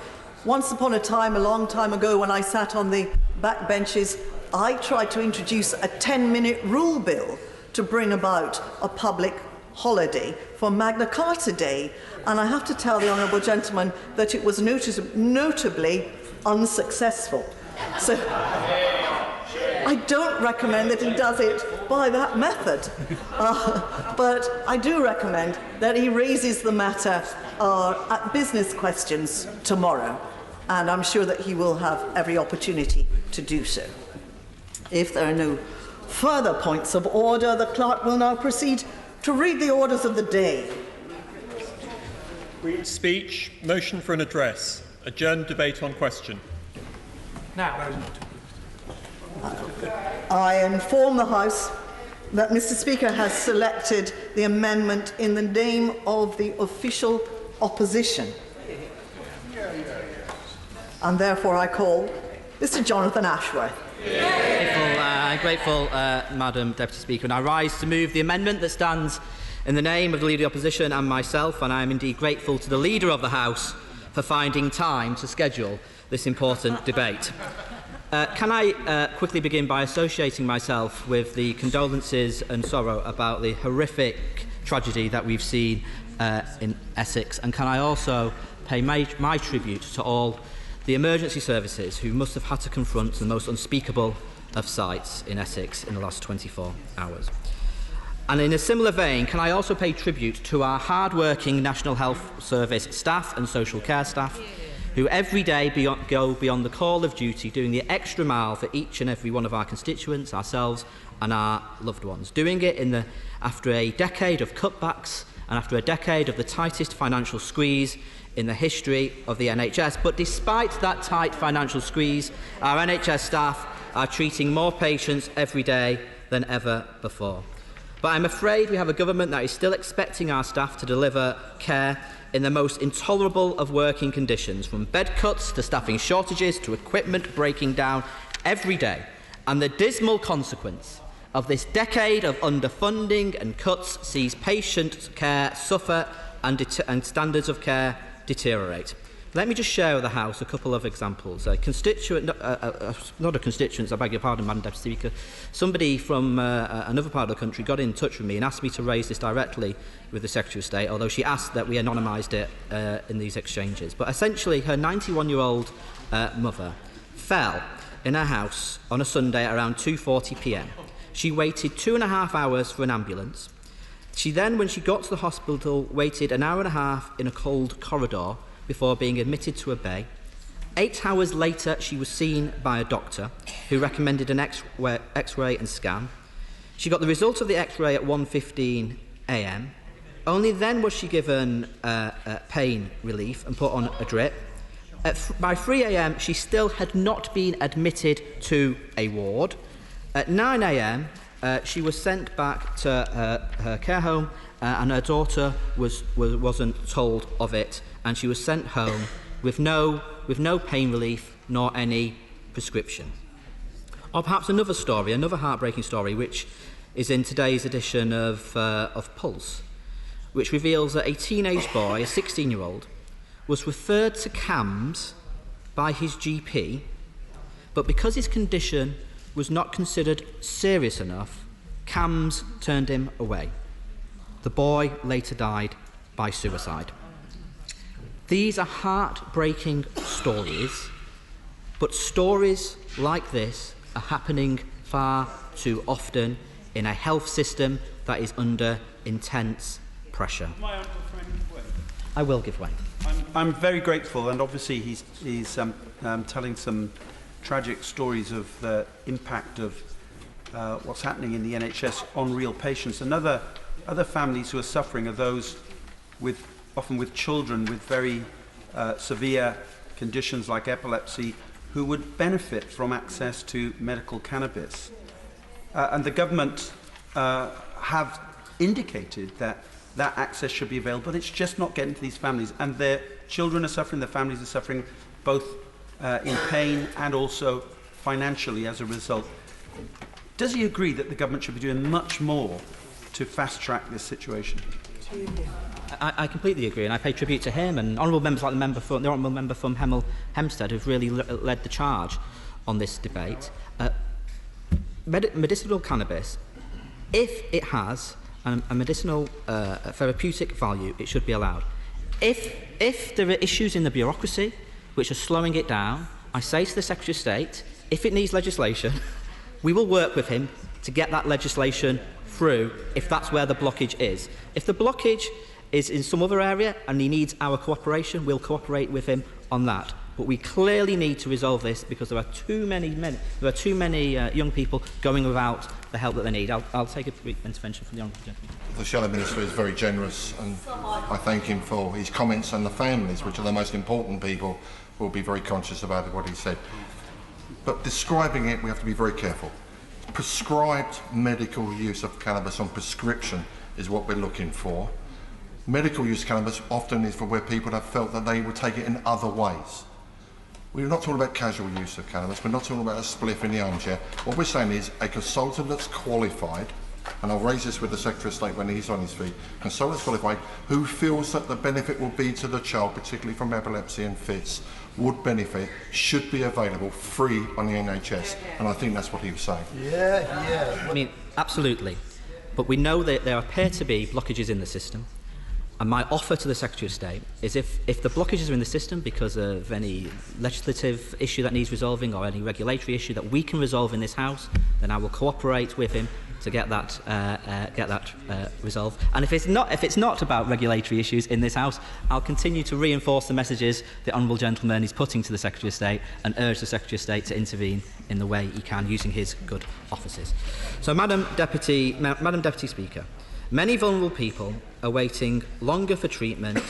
Once upon a time, a long time ago, when I sat on the back benches, I tried to introduce a 10-minute rule bill to bring about a public holiday for Magna Carta Day, and I have to tell the honourable gentleman that it was notably unsuccessful. So I don't recommend that he does it by that method, but I do recommend that he raises the matter at business questions tomorrow, and I'm sure that he will have every opportunity to do so. If there are no further points of order, the clerk will now proceed to read the orders of the day. Speech, motion for an address, adjourned debate on question. Now, I inform the House that Mr. Speaker has selected the amendment in the name of the official opposition. And therefore I call Mr. Jonathan Ashworth. Grateful, Madam Deputy Speaker, and I rise to move the amendment that stands in the name of the Leader of the Opposition and myself, and I am indeed grateful to the Leader of the House for finding time to schedule this important debate. Can I quickly begin by associating myself with the condolences and sorrow about the horrific tragedy that we've seen in Essex, and can I also pay my tribute to all the emergency services who must have had to confront the most unspeakable of sights in Essex in the last 24 hours. And in a similar vein, can I also pay tribute to our hard-working National Health Service staff and social care staff who every day go beyond the call of duty, doing the extra mile for each and every one of our constituents, ourselves and our loved ones, doing it after a decade of cutbacks and after a decade of the tightest financial squeeze in the history of the NHS. But despite that tight financial squeeze, our NHS staff are treating more patients every day than ever before. But I'm afraid we have a government that is still expecting our staff to deliver care in the most intolerable of working conditions, from bed cuts to staffing shortages to equipment breaking down every day. And the dismal consequence of this decade of underfunding and cuts sees patient care suffer and standards of care deteriorate. Let me just share with the House a couple of examples. Not a constituent, I beg your pardon, Madam Deputy Speaker. Somebody from another part of the country got in touch with me and asked me to raise this directly with the Secretary of State, although she asked that we anonymised it in these exchanges. But essentially, her 91-year-old mother fell in her house on a Sunday at around 2:40 p.m. She waited 2.5 hours for an ambulance. She then, when she got to the hospital, waited an hour and a half in a cold corridor before being admitted to a bay. 8 hours later, she was seen by a doctor who recommended an X-ray and scan. She got the result of the X-ray at 1:15 a.m. Only then was she given pain relief and put on a drip. By 3 a.m, she still had not been admitted to a ward. At 9 a.m, she was sent back to her care home, and her daughter wasn't told of it, and she was sent home with no pain relief nor any prescription. Or perhaps another story, another heartbreaking story, which is in today's edition of Pulse, which reveals that a teenage boy, a 16-year-old, was referred to CAMHS by his GP, but because his condition was not considered serious enough, CAMHS turned him away. The boy later died by suicide. These are heartbreaking stories, but stories like this are happening far too often in a health system that is under intense pressure. I will give way. I'm very grateful, and obviously he's telling some tragic stories of the impact of what's happening in the NHS on real patients. And other families who are suffering are those often with children with very severe conditions like epilepsy, who would benefit from access to medical cannabis. And the government have indicated that access should be available, but it's just not getting to these families. And their children are suffering, their families are suffering, both in pain and also financially as a result. Does he agree that the government should be doing much more to fast-track this situation? I completely agree, and I pay tribute to him and honourable members like the honourable member from Hemel Hempstead, who've really led the charge on this debate. Medicinal cannabis, if it has a medicinal therapeutic value, it should be allowed. If there are issues in the bureaucracy which are slowing it down, I say to the Secretary of State, if it needs legislation, we will work with him to get that legislation through if that's where the blockage is. If the blockage is in some other area and he needs our cooperation, we'll cooperate with him on that. But we clearly need to resolve this because there are too many young people going without the help that they need. I'll take a brief intervention from the honourable gentleman. The Shadow Minister is very generous, and I thank him for his comments, and the families, which are the most important people, will be very conscious about what he said. But describing it, we have to be very careful. Prescribed medical use of cannabis on prescription is what we're looking for. Medical use of cannabis often is for where people have felt that they would take it in other ways. We're not talking about casual use of cannabis, we're not talking about a spliff in the armchair. What we're saying is a consultant that's qualified, and I'll raise this with the Secretary of State when he's on his feet, consultants qualified who feels that the benefit will be to the child, particularly from epilepsy and fits, would benefit, should be available free on the NHS, and I think that's what he was saying. Yeah. I mean, absolutely. But we know that there appear to be blockages in the system. And my offer to the Secretary of State is if the blockages are in the system because of any legislative issue that needs resolving or any regulatory issue that we can resolve in this House, then I will cooperate with him to get that resolved. And if it's not about regulatory issues in this House, I'll continue to reinforce the messages the honourable gentleman is putting to the Secretary of State and urge the Secretary of State to intervene in the way he can using his good offices. So, Madam Deputy Speaker, many vulnerable people are waiting longer for treatment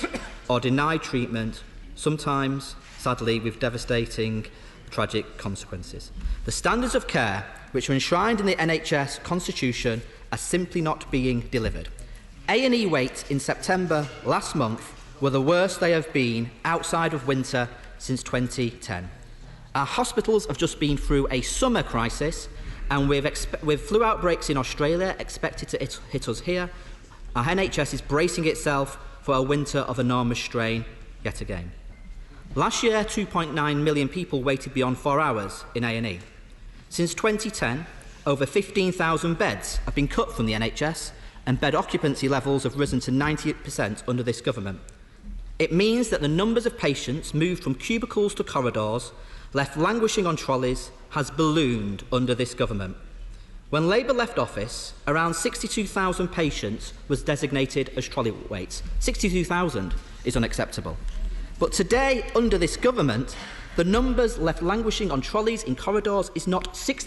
or denied treatment, sometimes, sadly, with devastating, tragic consequences. The standards of care which are enshrined in the NHS Constitution are simply not being delivered. A&E waits in September last month were the worst they have been outside of winter since 2010. Our hospitals have just been through a summer crisis, and with flu outbreaks in Australia expected to hit us here, our NHS is bracing itself for a winter of enormous strain yet again. Last year, 2.9 million people waited beyond 4 hours in A&E. Since 2010, over 15,000 beds have been cut from the NHS, and bed occupancy levels have risen to 98% under this government. It means that the numbers of patients moved from cubicles to corridors, left languishing on trolleys has ballooned under this government. When Labour left office, around 62,000 patients was designated as trolley waits. 62,000 is unacceptable. But today, under this government, the numbers left languishing on trolleys in corridors is not 60.